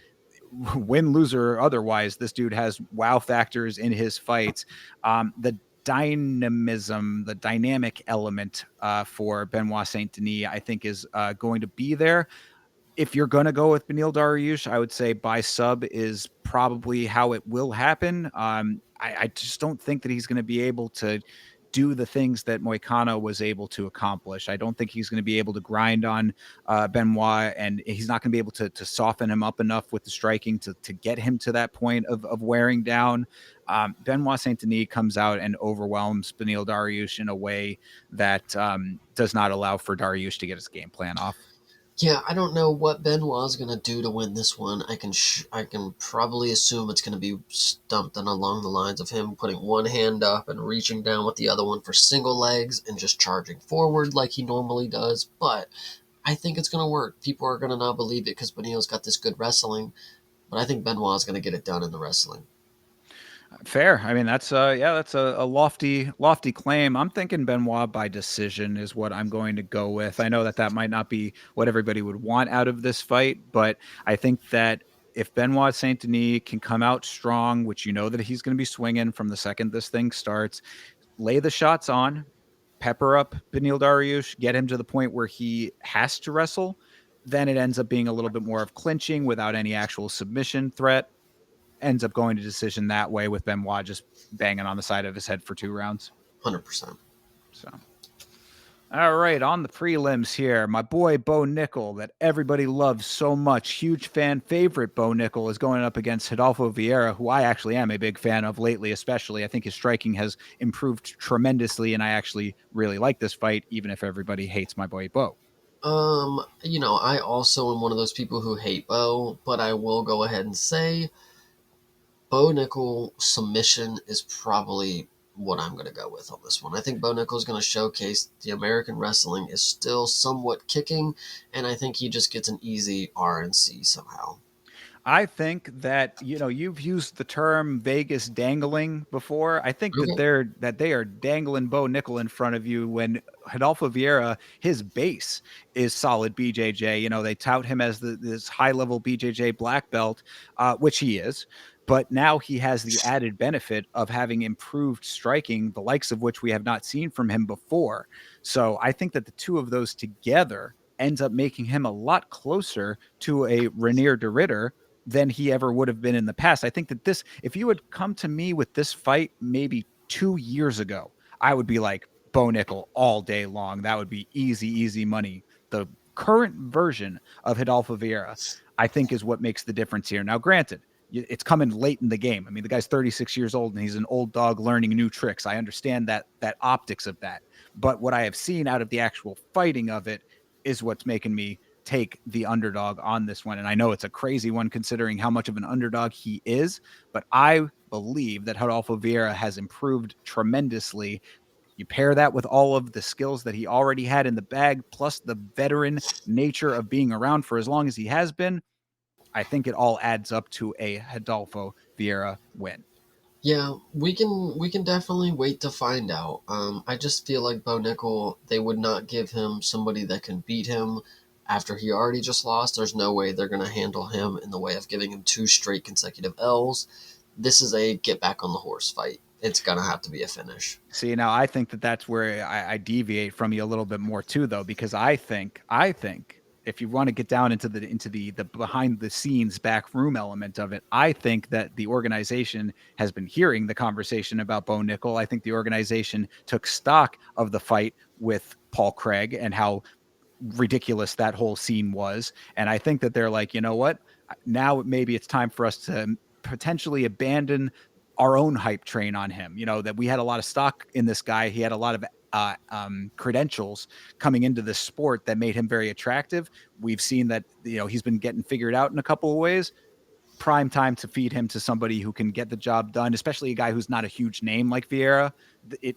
win, loser, or otherwise, this dude has wow factors in his fights. The dynamism, the dynamic element for Benoit Saint Denis, I think, is going to be there. If you're going to go with Beneil Dariush, I would say by sub is probably how it will happen. I just don't think that he's going to be able to do the things that Moicano was able to accomplish. I don't think he's going to be able to grind on Benoit, and he's not going to be able to soften him up enough with the striking to get him to that point of wearing down. Benoit Saint Denis comes out and overwhelms Beneil Dariush in a way that does not allow for Dariush to get his game plan off. Yeah, I don't know what Benoit's going to do to win this one. I can probably assume it's going to be something along the lines of him putting one hand up and reaching down with the other one for single legs and just charging forward like he normally does. But I think it's going to work. People are going to not believe it because Beneil's got this good wrestling. But I think Benoit's going to get it done in the wrestling. Fair. I mean, that's a lofty claim. I'm thinking Benoit by decision is what I'm going to go with. I know that might not be what everybody would want out of this fight, but I think that if Benoit Saint Denis can come out strong, which you know that he's going to be swinging from the second this thing starts, lay the shots on, pepper up Beneil Dariush, get him to the point where he has to wrestle, then it ends up being a little bit more of clinching without any actual submission threat. Ends up going to decision that way with Benoit just banging on the side of his head for 2 rounds. 100%. So, all right, on the prelims here, my boy Bo Nickel, that everybody loves so much, huge fan favorite Bo Nickel, is going up against Rodolfo Vieira, who I actually am a big fan of lately, especially. I think his striking has improved tremendously, and I actually really like this fight, even if everybody hates my boy Bo. I also am one of those people who hate Bo, but I will go ahead and say Bo Nickel submission is probably what I'm going to go with on this one. I think Bo Nickel is going to showcase the American wrestling is still somewhat kicking, and I think he just gets an easy RNC somehow. I think that you've used the term Vegas dangling before. I think that Okay. they are dangling Bo Nickel in front of you when Rodolfo Vieira, his base is solid BJJ. They tout him as this high level BJJ black belt, which he is. But now he has the added benefit of having improved striking, the likes of which we have not seen from him before. So I think that the two of those together ends up making him a lot closer to a Rainier de Ritter than he ever would have been in the past. I think that if you had come to me with this fight maybe 2 years ago, I would be like Bo Nickel all day long. That would be easy, easy money. The current version of Rodolfo Vieira, I think, is what makes the difference here. Now, granted, it's coming late in the game. I mean, the guy's 36 years old and he's an old dog learning new tricks. I understand that optics of that. But what I have seen out of the actual fighting of it is what's making me take the underdog on this one. And I know it's a crazy one considering how much of an underdog he is, but I believe that Rodolfo Vieira has improved tremendously. You pair that with all of the skills that he already had in the bag, plus the veteran nature of being around for as long as he has been. I think it all adds up to a Rodolfo Vieira win. Yeah, we can definitely wait to find out. I just feel like Bo Nickel, they would not give him somebody that can beat him after he already just lost. There's no way they're gonna handle him in the way of giving him two straight consecutive L's. This is a get back on the horse fight. It's gonna have to be a finish. See, now I think that that's where I deviate from you a little bit more too, though, because I think if you want to get down into the behind the scenes back room element of it, I think that the organization has been hearing the conversation about Bo Nickel. I think the organization took stock of the fight with Paul Craig and how ridiculous that whole scene was. And I think that they're like, you know what? Now maybe it's time for us to potentially abandon our own hype train on him. That we had a lot of stock in this guy. He had a lot of credentials coming into this sport that made him very attractive. We've seen that, he's been getting figured out in a couple of ways. Prime time to feed him to somebody who can get the job done, especially a guy who's not a huge name like Vieira.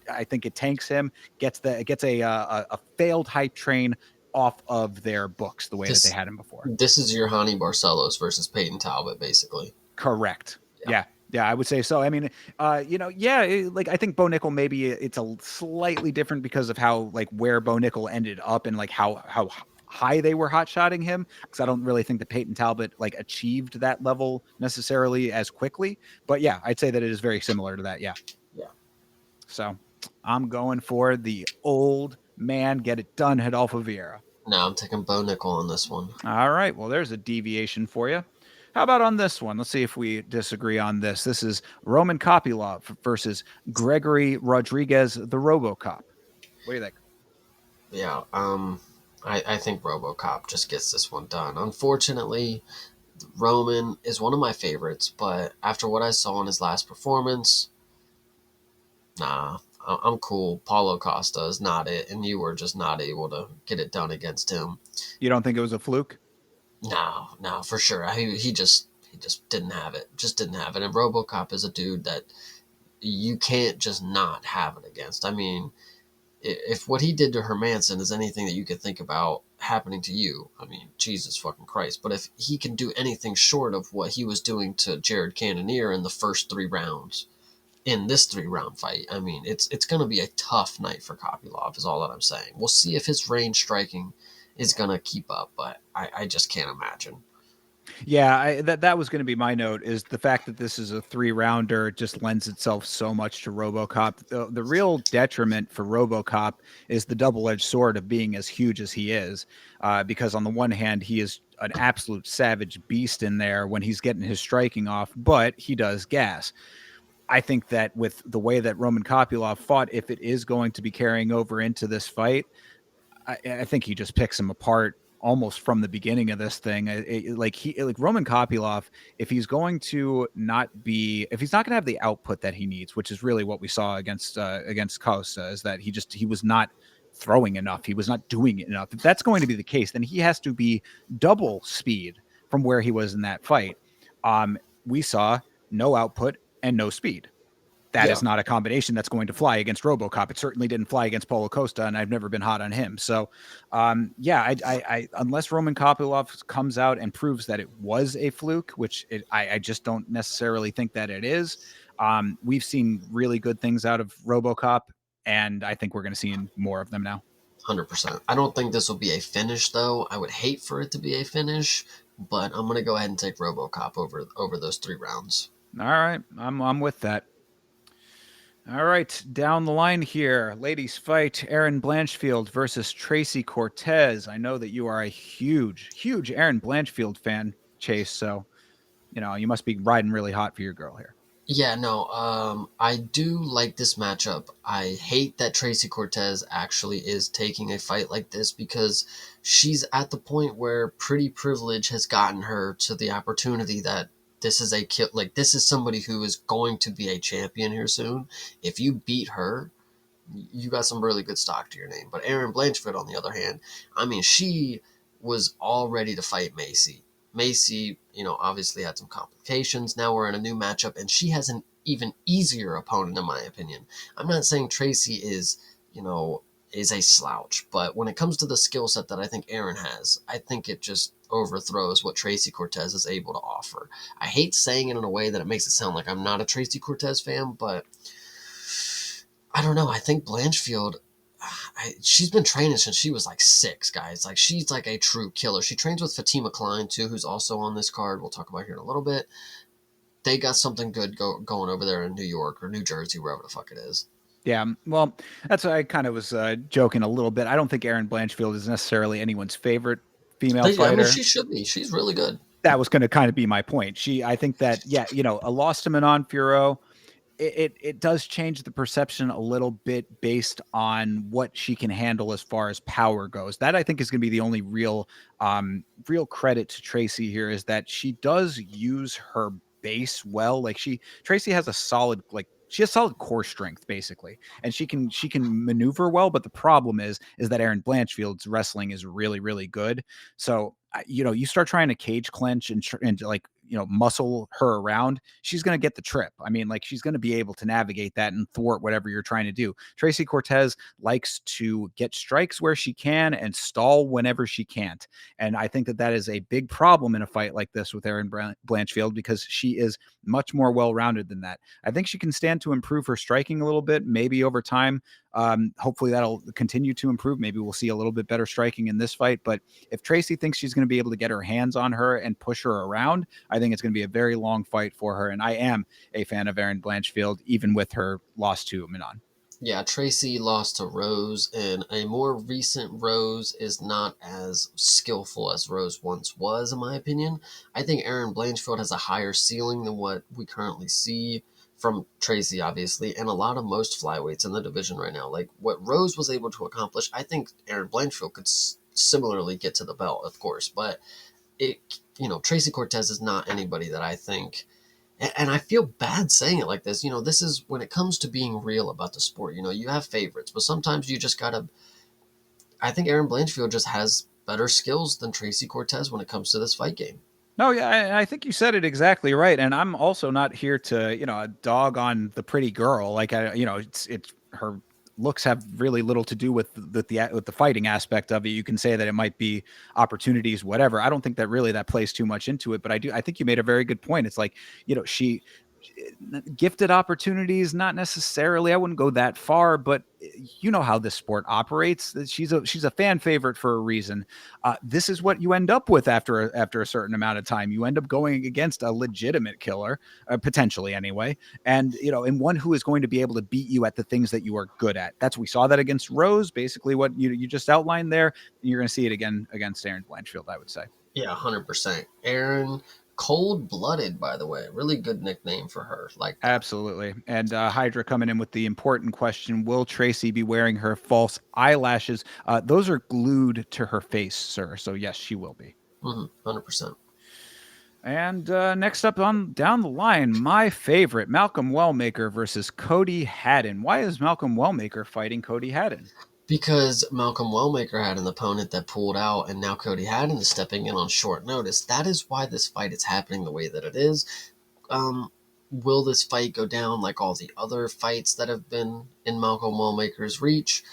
I think it tanks him, gets a failed hype train off of their books the way that they This had him before. this is your Hani Barcelos versus Peyton Talbot, basically. Correct. Yeah. Yeah, I would say so. I mean, like I think Bo Nickel maybe it's a slightly different because of how like where Bo Nickel ended up and like how high they were hot shotting him, because I don't really think that Peyton Talbot like achieved that level necessarily as quickly. But yeah, I'd say that it is very similar to that. Yeah. Yeah. So I'm going for the old man get it done, Rodolfo Vieira. No, I'm taking Bo Nickel on this one. All right. Well, there's a deviation for you. How about on this one? Let's see if we disagree on this. This is Roman Kopylov versus Gregory Rodriguez, the RoboCop. What do you think? Yeah, I think RoboCop just gets this one done. Unfortunately, Roman is one of my favorites, but after what I saw in his last performance, nah, I'm cool. Paulo Costa is not it, and you were just not able to get it done against him. You don't think it was a fluke? No, for sure. He just didn't have it. Just didn't have it. And RoboCop is a dude that you can't just not have it against. I mean, if what he did to Hermanson is anything that you could think about happening to you, I mean, Jesus fucking Christ. But if he can do anything short of what he was doing to Jared Cannonier in the first 3 rounds, in this 3 round fight, I mean, it's going to be a tough night for Kopylov, is all that I'm saying. We'll see if his range striking is going to keep up, but I just can't imagine. Yeah, that was going to be my note. Is the fact that this is a 3 rounder just lends itself so much to RoboCop. The real detriment for RoboCop is the double edged sword of being as huge as he is, because on the one hand he is an absolute savage beast in there when he's getting his striking off, but he does gas. I think that with the way that Roman Kopylov fought, if it is going to be carrying over into this fight, I think he just picks him apart almost from the beginning of this thing. Like Roman Kopylov, if he's going to not be, if he's not going to have the output that he needs, which is really what we saw against Costa, is that he was not throwing enough, he was not doing it enough. If that's going to be the case, then he has to be double speed from where he was in that fight. We saw no output and no speed. That Yeah, is not a combination that's going to fly against RoboCop. It certainly didn't fly against Paulo Costa, and I've never been hot on him. So, yeah, unless Roman Kopylov comes out and proves that it was a fluke, which I just don't necessarily think that it is. We've seen really good things out of RoboCop, and I think we're going to see more of them now. 100%. I don't think this will be a finish though. I would hate for it to be a finish, but I'm gonna go ahead and take RoboCop over those 3 rounds. All right, I'm with that. All right, down the line here, ladies fight Erin Blanchfield versus Tracy Cortez. I know that you are a huge Erin Blanchfield fan, Chase. So you must be riding really hot for your girl here. Yeah, no, I do like this matchup. I hate that Tracy Cortez actually is taking a fight like this because she's at the point where pretty privilege has gotten her to the opportunity that this is like this is somebody who is going to be a champion here soon. If you beat her, you got some really good stock to your name. But Erin Blanchfield, on the other hand, I mean, she was all ready to fight Macy. Macy, obviously had some complications. Now we're in a new matchup, and she has an even easier opponent, in my opinion. I'm not saying Tracy you know, is a slouch, but when it comes to the skill set that I think Erin has, I think it just overthrows what Tracy Cortez is able to offer. I hate saying it in a way that it makes it sound like I'm not a Tracy Cortez fan, but I don't know. I think Blanchfield, she's been training since she was like 6, guys. Like she's like a true killer. She trains with Fatima Klein too, who's also on this card. We'll talk about here in a little bit. They got something good going over there in New York or New Jersey, wherever the fuck it is. Yeah, well, that's why I kind of was joking a little bit. I don't think Erin Blanchfield is necessarily anyone's favorite female I mean, fighter. she should be. She's really good. That was going to kind of be my point. I think that, yeah, a loss to Manon Furo, it does change the perception a little bit based on what she can handle as far as power goes. That I think is going to be the only real credit to Tracy here, is that she does use her base well. Like Tracy has a solid, like, she has solid core strength basically, and she can maneuver well. But the problem is that Erin Blanchfield's wrestling is really good. So you start trying to cage clench and like muscle her around, she's going to get the trip. I mean, like, she's going to be able to navigate that and thwart whatever you're trying to do. Tracy Cortez likes to get strikes where she can and stall whenever she can't. And I think that that is a big problem in a fight like this with Erin Blanchfield, because she is much more well-rounded than that. I think she can stand to improve her striking a little bit, maybe over time. Hopefully that'll continue to improve. Maybe we'll see a little bit better striking in this fight. But if Tracy thinks she's going to be able to get her hands on her and push her around, I think it's going to be a very long fight for her. And I am a fan of Erin Blanchfield, even with her loss to Manon. Yeah, Tracy lost to Rose, and a more recent Rose is not as skillful as Rose once was, in my opinion. I think Erin Blanchfield has a higher ceiling than what we currently see from Tracy, obviously, and a lot of most flyweights in the division right now. Like what Rose was able to accomplish, I think Erin Blanchfield could similarly get to the belt, of course, but Tracy Cortez is not anybody that I think, and I feel bad saying it like this. This is when it comes to being real about the sport. You have favorites, but sometimes you just gotta. I think Erin Blanchfield just has better skills than Tracy Cortez when it comes to this fight game. No, yeah, I think you said it exactly right. And I'm also not here to, dog on the pretty girl. Like, it's her looks have really little to do with the fighting aspect of it. You can say that it might be opportunities, whatever. I don't think that really that plays too much into it. But I think you made a very good point. It's like, she gifted opportunities, not necessarily. I wouldn't go that far, but you know how this sport operates. She's a fan favorite for a reason. This is what you end up with after a certain amount of time. You end up going against a legitimate killer, potentially anyway, and and one who is going to be able to beat you at the things that you are good at. We saw that against Rose, basically what you just outlined there. You're going to see it again against Erin Blanchfield, I would say. Yeah, 100%. Erin, cold blooded, by the way. Really good nickname for her. Like that. Absolutely. And Hydra coming in with the important question: will Tracy be wearing her false eyelashes? Those are glued to her face, sir. So yes, she will be. 100%. And next up on down the line, my favorite, Malcolm Wellmaker versus Cody Haddon. Why is Malcolm Wellmaker fighting Cody Haddon? Because Malcolm Wellmaker had an opponent that pulled out, and now Cody Haddon is stepping in on short notice. That is why this fight is happening the way that it is. Will this fight go down like all the other fights that have been in Malcolm Wellmaker's reach?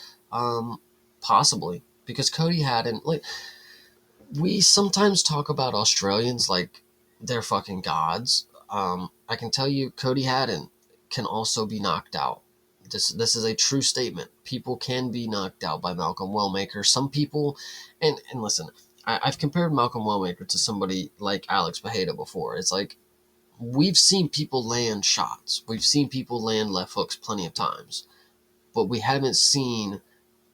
Possibly. Because Cody Haddon, like, we sometimes talk about Australians like they're fucking gods. I can tell you, Cody Haddon can also be knocked out. This is a true statement. People can be knocked out by Malcolm Wellmaker. Some people, and listen, I've compared Malcolm Wellmaker to somebody like Alex Bejeda before. It's like we've seen people land shots. We've seen people land left hooks plenty of times, but we haven't seen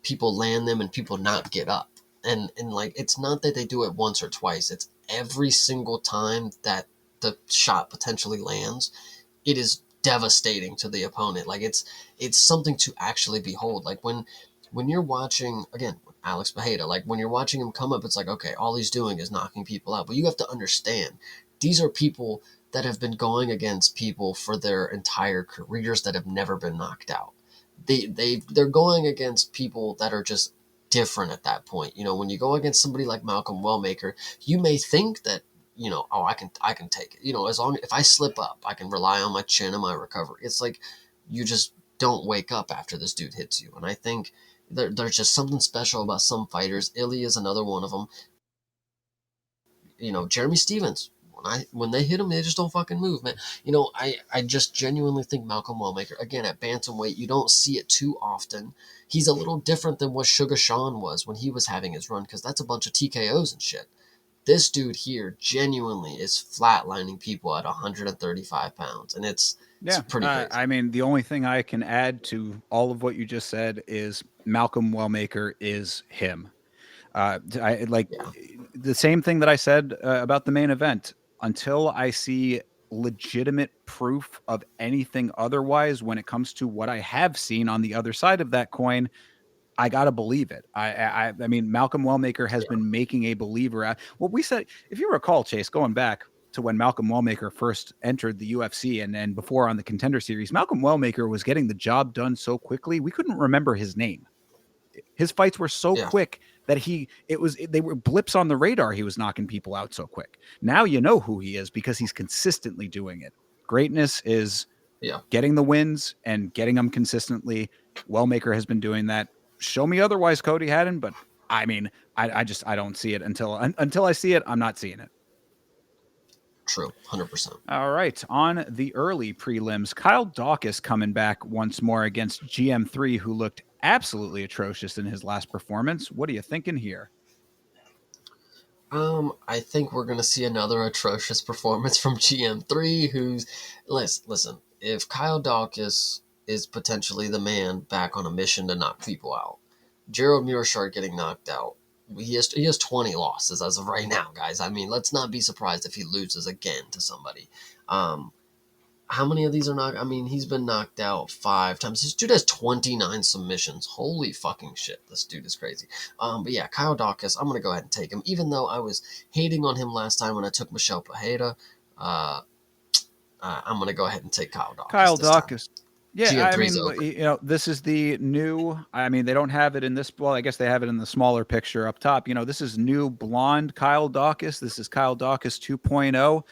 people land them and people not get up. And like it's not that they do it once or twice. It's every single time that the shot potentially lands, it is devastating to the opponent. Like it's something to actually behold. Like when you're watching again Alex Bejeda, like when you're watching him come up, it's like okay, all he's doing is knocking people out. But you have to understand, these are people that have been going against people for their entire careers that have never been knocked out. They're going against people that are just different at that point. When you go against somebody like Malcolm Wellmaker, you may think that oh, I can take it. As long if I slip up, I can rely on my chin and my recovery. It's like you just don't wake up after this dude hits you. And I think there's just something special about some fighters. Ilya is another one of them. Jeremy Stevens. When they hit him, they just don't fucking move, man. I just genuinely think Malcolm Wellmaker, again, at bantamweight, you don't see it too often. He's a little different than what Sugar Sean was when he was having his run, because that's a bunch of TKOs and shit. This dude here genuinely is flatlining people at 135 pounds, and it's pretty crazy. I mean, the only thing I can add to all of what you just said is Malcolm Wellmaker is him. I like the same thing that I said about the main event. Until I see legitimate proof of anything otherwise, when it comes to what I have seen on the other side of that coin, I gotta believe it. I mean, Malcolm Wellmaker has been making a believer out. What we said, if you recall, Chase, going back to when Malcolm Wellmaker first entered the UFC and then before on the Contender Series, Malcolm Wellmaker was getting the job done so quickly we couldn't remember his name. His fights were so quick that they were blips on the radar. He was knocking people out so quick. Now you know who he is because he's consistently doing it. Greatness is getting the wins and getting them consistently. Wellmaker has been doing that. Show me otherwise, Cody Haddon, but I mean, I don't see it until I see it. I'm not seeing it. True, 100%. All right, on the early prelims, Kyle Dawkins coming back once more against GM3, who looked absolutely atrocious in his last performance. What are you thinking here? I think we're going to see another atrocious performance from GM3, who's... Listen, if Kyle Dawkins is potentially the man back on a mission to knock people out, Gerald Meerschaert getting knocked out, he has 20 losses as of right now, guys. I mean, let's not be surprised if he loses again to somebody. How many of these are knocked? I mean, he's been knocked out 5 times. This dude has 29 submissions. Holy fucking shit. This dude is crazy. But yeah, Kyle Dawkins, I'm going to go ahead and take him. Even though I was hating on him last time when I took Michelle Pajeda, I'm going to go ahead and take Kyle Dawkins. Kyle Dawkins. Yeah, GM3's I mean, this is the new, I mean, they don't have it in this, well, I guess they have it in the smaller picture up top. This is new blonde Kyle Dawkins. This is Kyle Dawkins 2.0.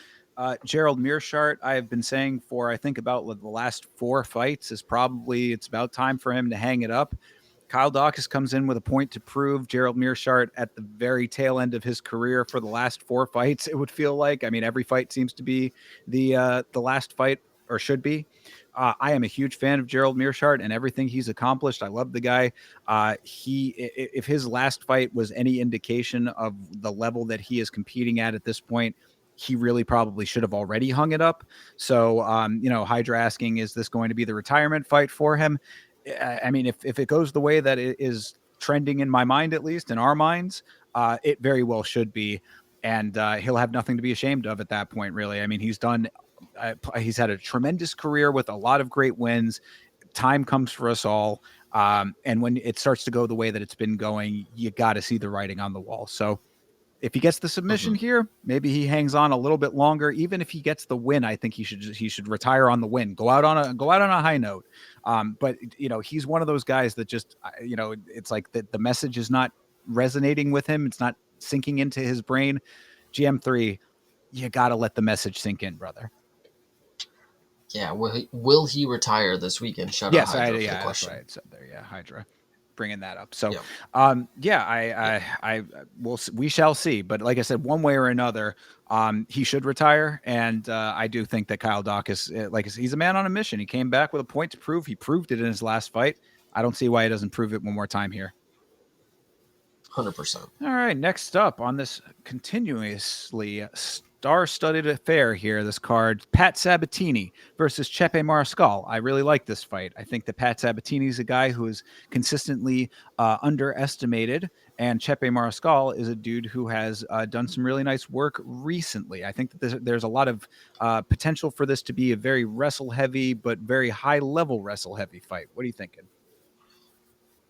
Gerald Meerschaert, I have been saying for, I think, about the last 4 fights, it's about time for him to hang it up. Kyle Dawkins comes in with a point to prove. Gerald Meerschaert at the very tail end of his career for the last 4 fights, it would feel like. I mean, every fight seems to be the last fight or should be. I am a huge fan of Gerald Meerschaert and everything he's accomplished. I love the guy. If his last fight was any indication of the level that he is competing at this point, he really probably should have already hung it up. So, Hydra asking, is this going to be the retirement fight for him? I mean, if it goes the way that it is trending in my mind, at least in our minds, it very well should be. And he'll have nothing to be ashamed of at that point, really. I mean, he's had a tremendous career with a lot of great wins. Time comes for us all. And when it starts to go the way that it's been going, you got to see the writing on the wall. So if he gets the submission here, maybe he hangs on a little bit longer. Even if he gets the win, I think he should retire on the win. Go out on a high note. But he's one of those guys that just it's like the message is not resonating with him. It's not sinking into his brain. GM3, you got to let the message sink in, brother. Yeah, will he retire this weekend? Shout out Hydra for the question. That's what I said there. Yeah, Hydra, bringing that up. So, we shall see. But like I said, one way or another, he should retire. And I do think that Kyle Daukaus, he's a man on a mission. He came back with a point to prove. He proved it in his last fight. I don't see why he doesn't prove it one more time here. 100%. All right, next up on this continuously star-studded affair here, this card, Pat Sabatini versus Chepe Mariscal. I really like this fight. I think that Pat Sabatini is a guy who is consistently underestimated, and Chepe Mariscal is a dude who has done some really nice work recently. I think that there's a lot of potential for this to be a very wrestle-heavy, but very high-level wrestle-heavy fight. What are you thinking?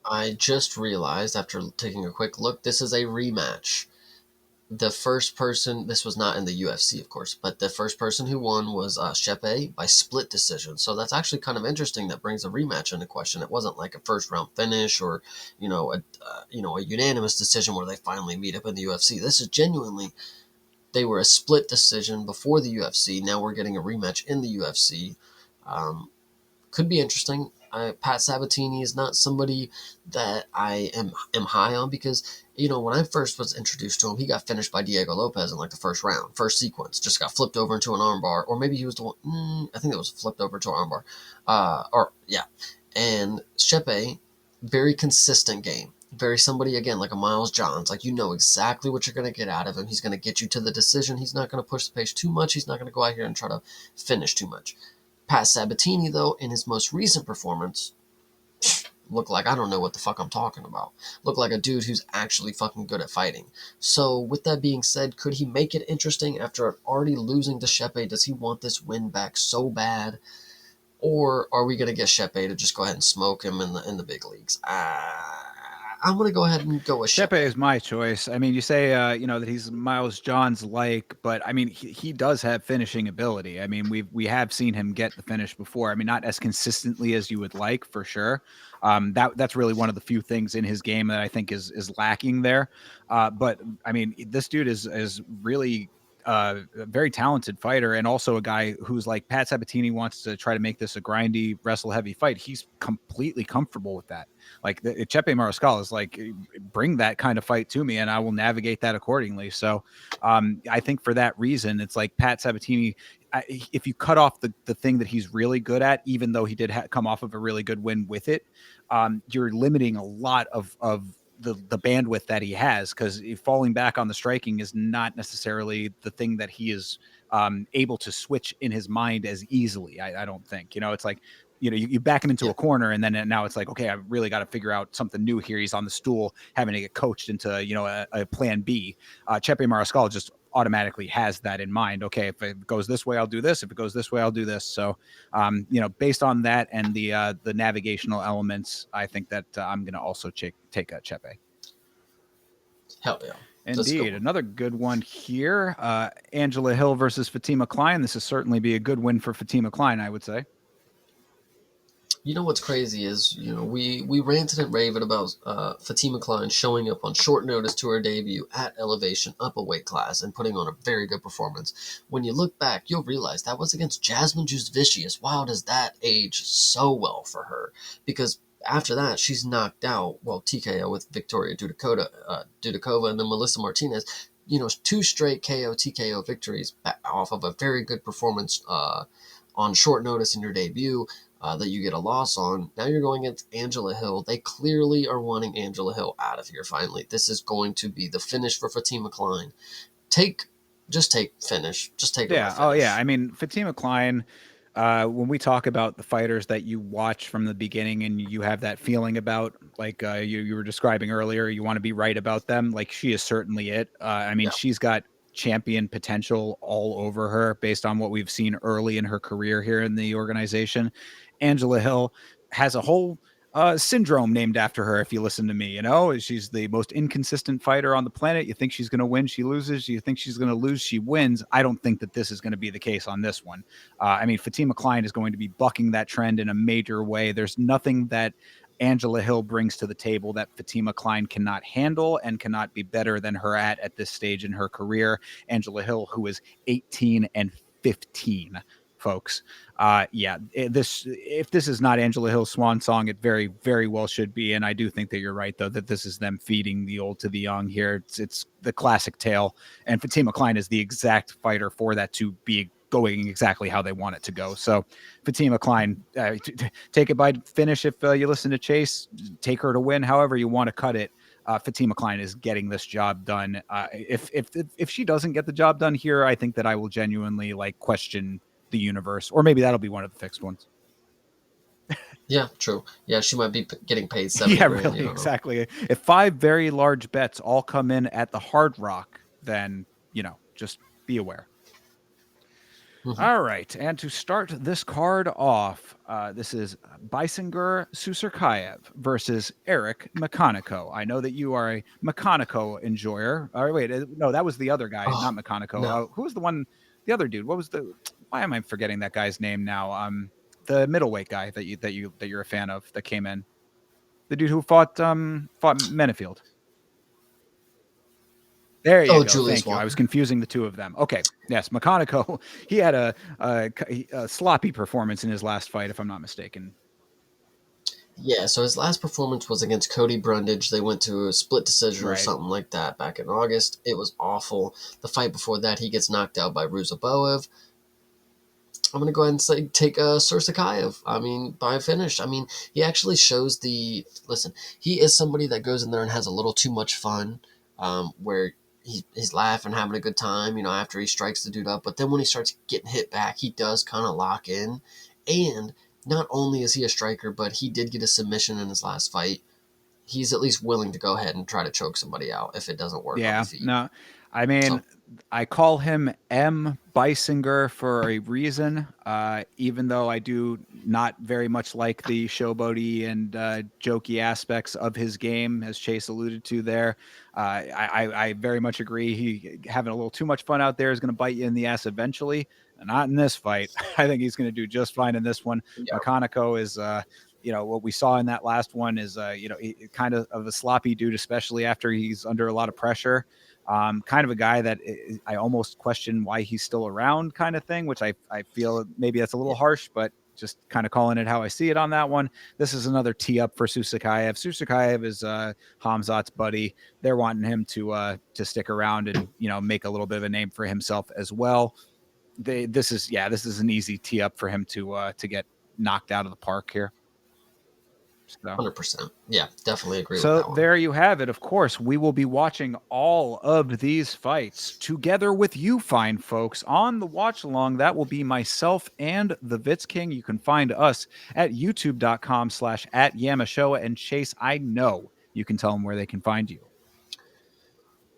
I just realized after taking a quick look, this is a rematch. The first person, this was not in the UFC, of course, but the first person who won was Chepe by split decision. So that's actually kind of interesting. That brings a rematch into question. It wasn't like a first round finish or a unanimous decision where they finally meet up in the UFC. This is genuinely, they were a split decision before the UFC. Now we're getting a rematch in the UFC. Could be interesting. Pat Sabatini is not somebody that I am high on because, when I first was introduced to him, he got finished by Diego Lopez in like the first round, first sequence, just got flipped over into an armbar, or maybe he was the one, I think it was flipped over to an armbar. And Chepe, very consistent game. Very somebody, again, like a Miles Johns, like exactly what you're going to get out of him. He's going to get you to the decision. He's not going to push the pace too much. He's not going to go out here and try to finish too much. Pat Sabatini, though, in his most recent performance, looked like I don't know what the fuck I'm talking about. Looked like a dude who's actually fucking good at fighting. So, with that being said, could he make it interesting after already losing to Chepe? Does he want this win back so bad? Or are we going to get Chepe to just go ahead and smoke him in the big leagues? I'm going to go ahead and go with Chepe is my choice. I mean, you say, that he's Miles Johns-like, but I mean, he does have finishing ability. I mean, we have seen him get the finish before. I mean, not as consistently as you would like, for sure. That's really one of the few things in his game that I think is lacking there. But I mean, this dude is really a very talented fighter, and also a guy who's like Pat Sabatini wants to try to make this a grindy, wrestle heavy fight. He's completely comfortable with that. Like Chepe Mariscal is like, bring that kind of fight to me and I will navigate that accordingly. So I think for that reason, it's like Pat Sabatini, if you cut off the thing that he's really good at, even though he did come off of a really good win with it, you're limiting a lot of the bandwidth that he has, because falling back on the striking is not necessarily the thing that he is able to switch in his mind as easily. I don't think, it's like, you back him into a corner, and then now it's like, okay, I've really got to figure out something new here. He's on the stool having to get coached into, a plan B. Chepe Mariscal just automatically has that in mind. Okay, if it goes this way, I'll do this. If it goes this way, I'll do this. So, based on that and the navigational elements, I think that I'm going to also take a Chepe. Hell yeah. Indeed. Another good one here. Angela Hill versus Fatima Klein. This will certainly be a good win for Fatima Klein, I would say. What's crazy is, we ranted and raved about Fatima Klein showing up on short notice to her debut at Elevation, up a weight class, and putting on a very good performance. When you look back, you'll realize that was against Jasmine Jusvicius. Wow, does that age so well for her? Because after that, she's knocked out, TKO with Victoria Dudakova, and then Melissa Martinez. 2 straight KO, TKO victories off of a very good performance on short notice in your debut that you get a loss on. Now you're going against Angela Hill. They clearly are wanting Angela Hill out of here finally. This is going to be the finish for Fatima Klein. Just take finish. Just take her by Yeah. Oh, yeah. finish. I mean, Fatima Klein, when we talk about the fighters that you watch from the beginning and you have that feeling about, like you were describing earlier, you want to be right about them. Like she is certainly it. I mean, Yeah. she's got champion potential all over her based on what we've seen early in her career here in the organization. Angela Hill has a whole syndrome named after her. If you listen to me, you know, she's the most inconsistent fighter on the planet. You think she's going to win, she loses. You think she's going to lose, she wins. I don't think that this is going to be the case on this one. I mean, Fatima Klein is going to be bucking that trend in a major way. There's nothing that Angela Hill brings to the table that Fatima Klein cannot handle and cannot be better than her at this stage in her career. Angela Hill, who is 18 and 15, folks. Yeah, if this is not Angela Hill's swan song, it very, very well should be. And I do think that you're right, though, that this is them feeding the old to the young here. It's the classic tale, and Fatima Klein is the exact fighter for that to be going exactly how they want it to go. So Fatima Klein, take it by finish. If you listen to Chase, take her to win. However you want to cut it. Fatima Klein is getting this job done. If she doesn't get the job done here, I think that I will genuinely like question the universe, or maybe that'll be one of the fixed ones. Yeah, true. Yeah, she might be getting paid 70 Yeah, grand. You really, don't know. exactly. If 5 very large bets all come in at the Hard Rock, then, just be aware. Mhm. All right, and to start this card off, this is Bisinger Susurkayev versus Eric Makhachev. I know that you are a Makhachev enjoyer. Or wait, no, that was the other guy, Oh, not Makhachev. no. Who was the one? The other dude. What was the? Why am I forgetting that guy's name now? The middleweight guy that you're a fan of that came in. The dude who fought Menefield. There you Oh, go. Julius Thank you. I was Walker. confusing the two of them. Okay. Yes, McConaughey. He had a sloppy performance in his last fight, if I'm not mistaken. Yeah, so his last performance was against Cody Brundage. They went to a split decision or Right. something like that back in August. It was awful. The fight before that, he gets knocked out by Ruzaboev. I'm going to go ahead and say take Sursakayev. I mean, by a finish. I mean, he actually shows the. Listen, he is somebody that goes in there and has a little too much fun, where he's laughing, having a good time, after he strikes the dude up. But then when he starts getting hit back, he does kind of lock in. And not only is he a striker, but he did get a submission in his last fight. He's at least willing to go ahead and try to choke somebody out if it doesn't work on the Yeah. feet. No, I mean, So, I call him M. Bisinger for a reason, even though I do not very much like the showboaty and jokey aspects of his game, as Chase alluded to there. I very much agree. He having a little too much fun out there is going to bite you in the ass eventually. Not in this fight. I think he's going to do just fine in this one. yeah, Makhachev is, what we saw in that last one is, kind of a sloppy dude, especially after he's under a lot of pressure. Kind of a guy that I almost question why he's still around, kind of thing, which I feel maybe that's a little yeah. harsh, but just kind of calling it how I see it on that one. This is another tee up for Susurkayev. Susurkayev is Hamzat's buddy. They're wanting him to stick around and make a little bit of a name for himself as well. This is an easy tee up for him to get knocked out of the park here. So 100%. Yeah, definitely agree with So that one. there you have it. Of course, we will be watching all of these fights together with you, fine folks, on the watch along. That will be myself and the Vitz King. You can find us at youtube.com/@Yamashoa. And Chase, I know you can tell them where they can find you.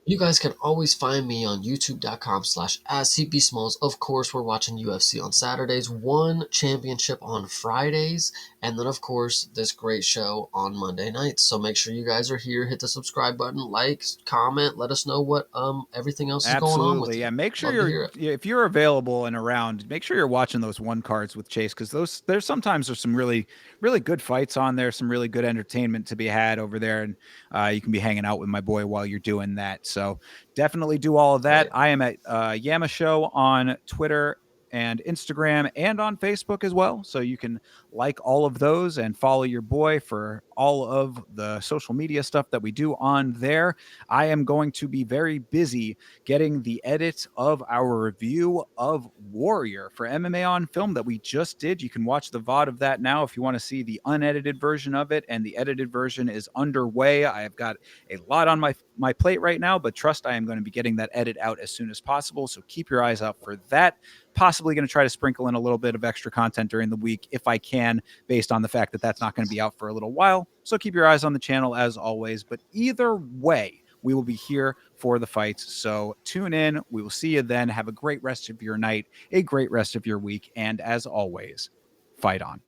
You guys can always find me on youtube.com/@CBSmalls. Of course, we're watching UFC on Saturdays, one championship on Fridays, and then, of course, this great show on Monday nights. So make sure you guys are here. Hit the subscribe button, like, comment, let us know what everything else is going on with Absolutely. you. Yeah. Make sure Love to hear it. if you're available and around, make sure you're watching those one cards with Chase, because there's some really, really good fights on there, some really good entertainment to be had over there. And you can be hanging out with my boy while you're doing that. So definitely do all of Oh, that. yeah. I am at Yamashow on Twitter and Instagram and on Facebook as well. So you can like all of those and follow your boy for all of the social media stuff that we do on there. I am going to be very busy getting the edit of our review of Warrior for MMA on Film that we just did. You can watch the VOD of that now if you want to see the unedited version of it, and the edited version is underway. I have got a lot on my plate right now, but trust I am going to be getting that edit out as soon as possible. So keep your eyes out for that. Possibly going to try to sprinkle in a little bit of extra content during the week if I can, based on the fact that that's not going to be out for a little while. So keep your eyes on the channel as always. But either way, we will be here for the fights. So tune in. We will see you then. Have a great rest of your night, a great rest of your week. And as always, fight on.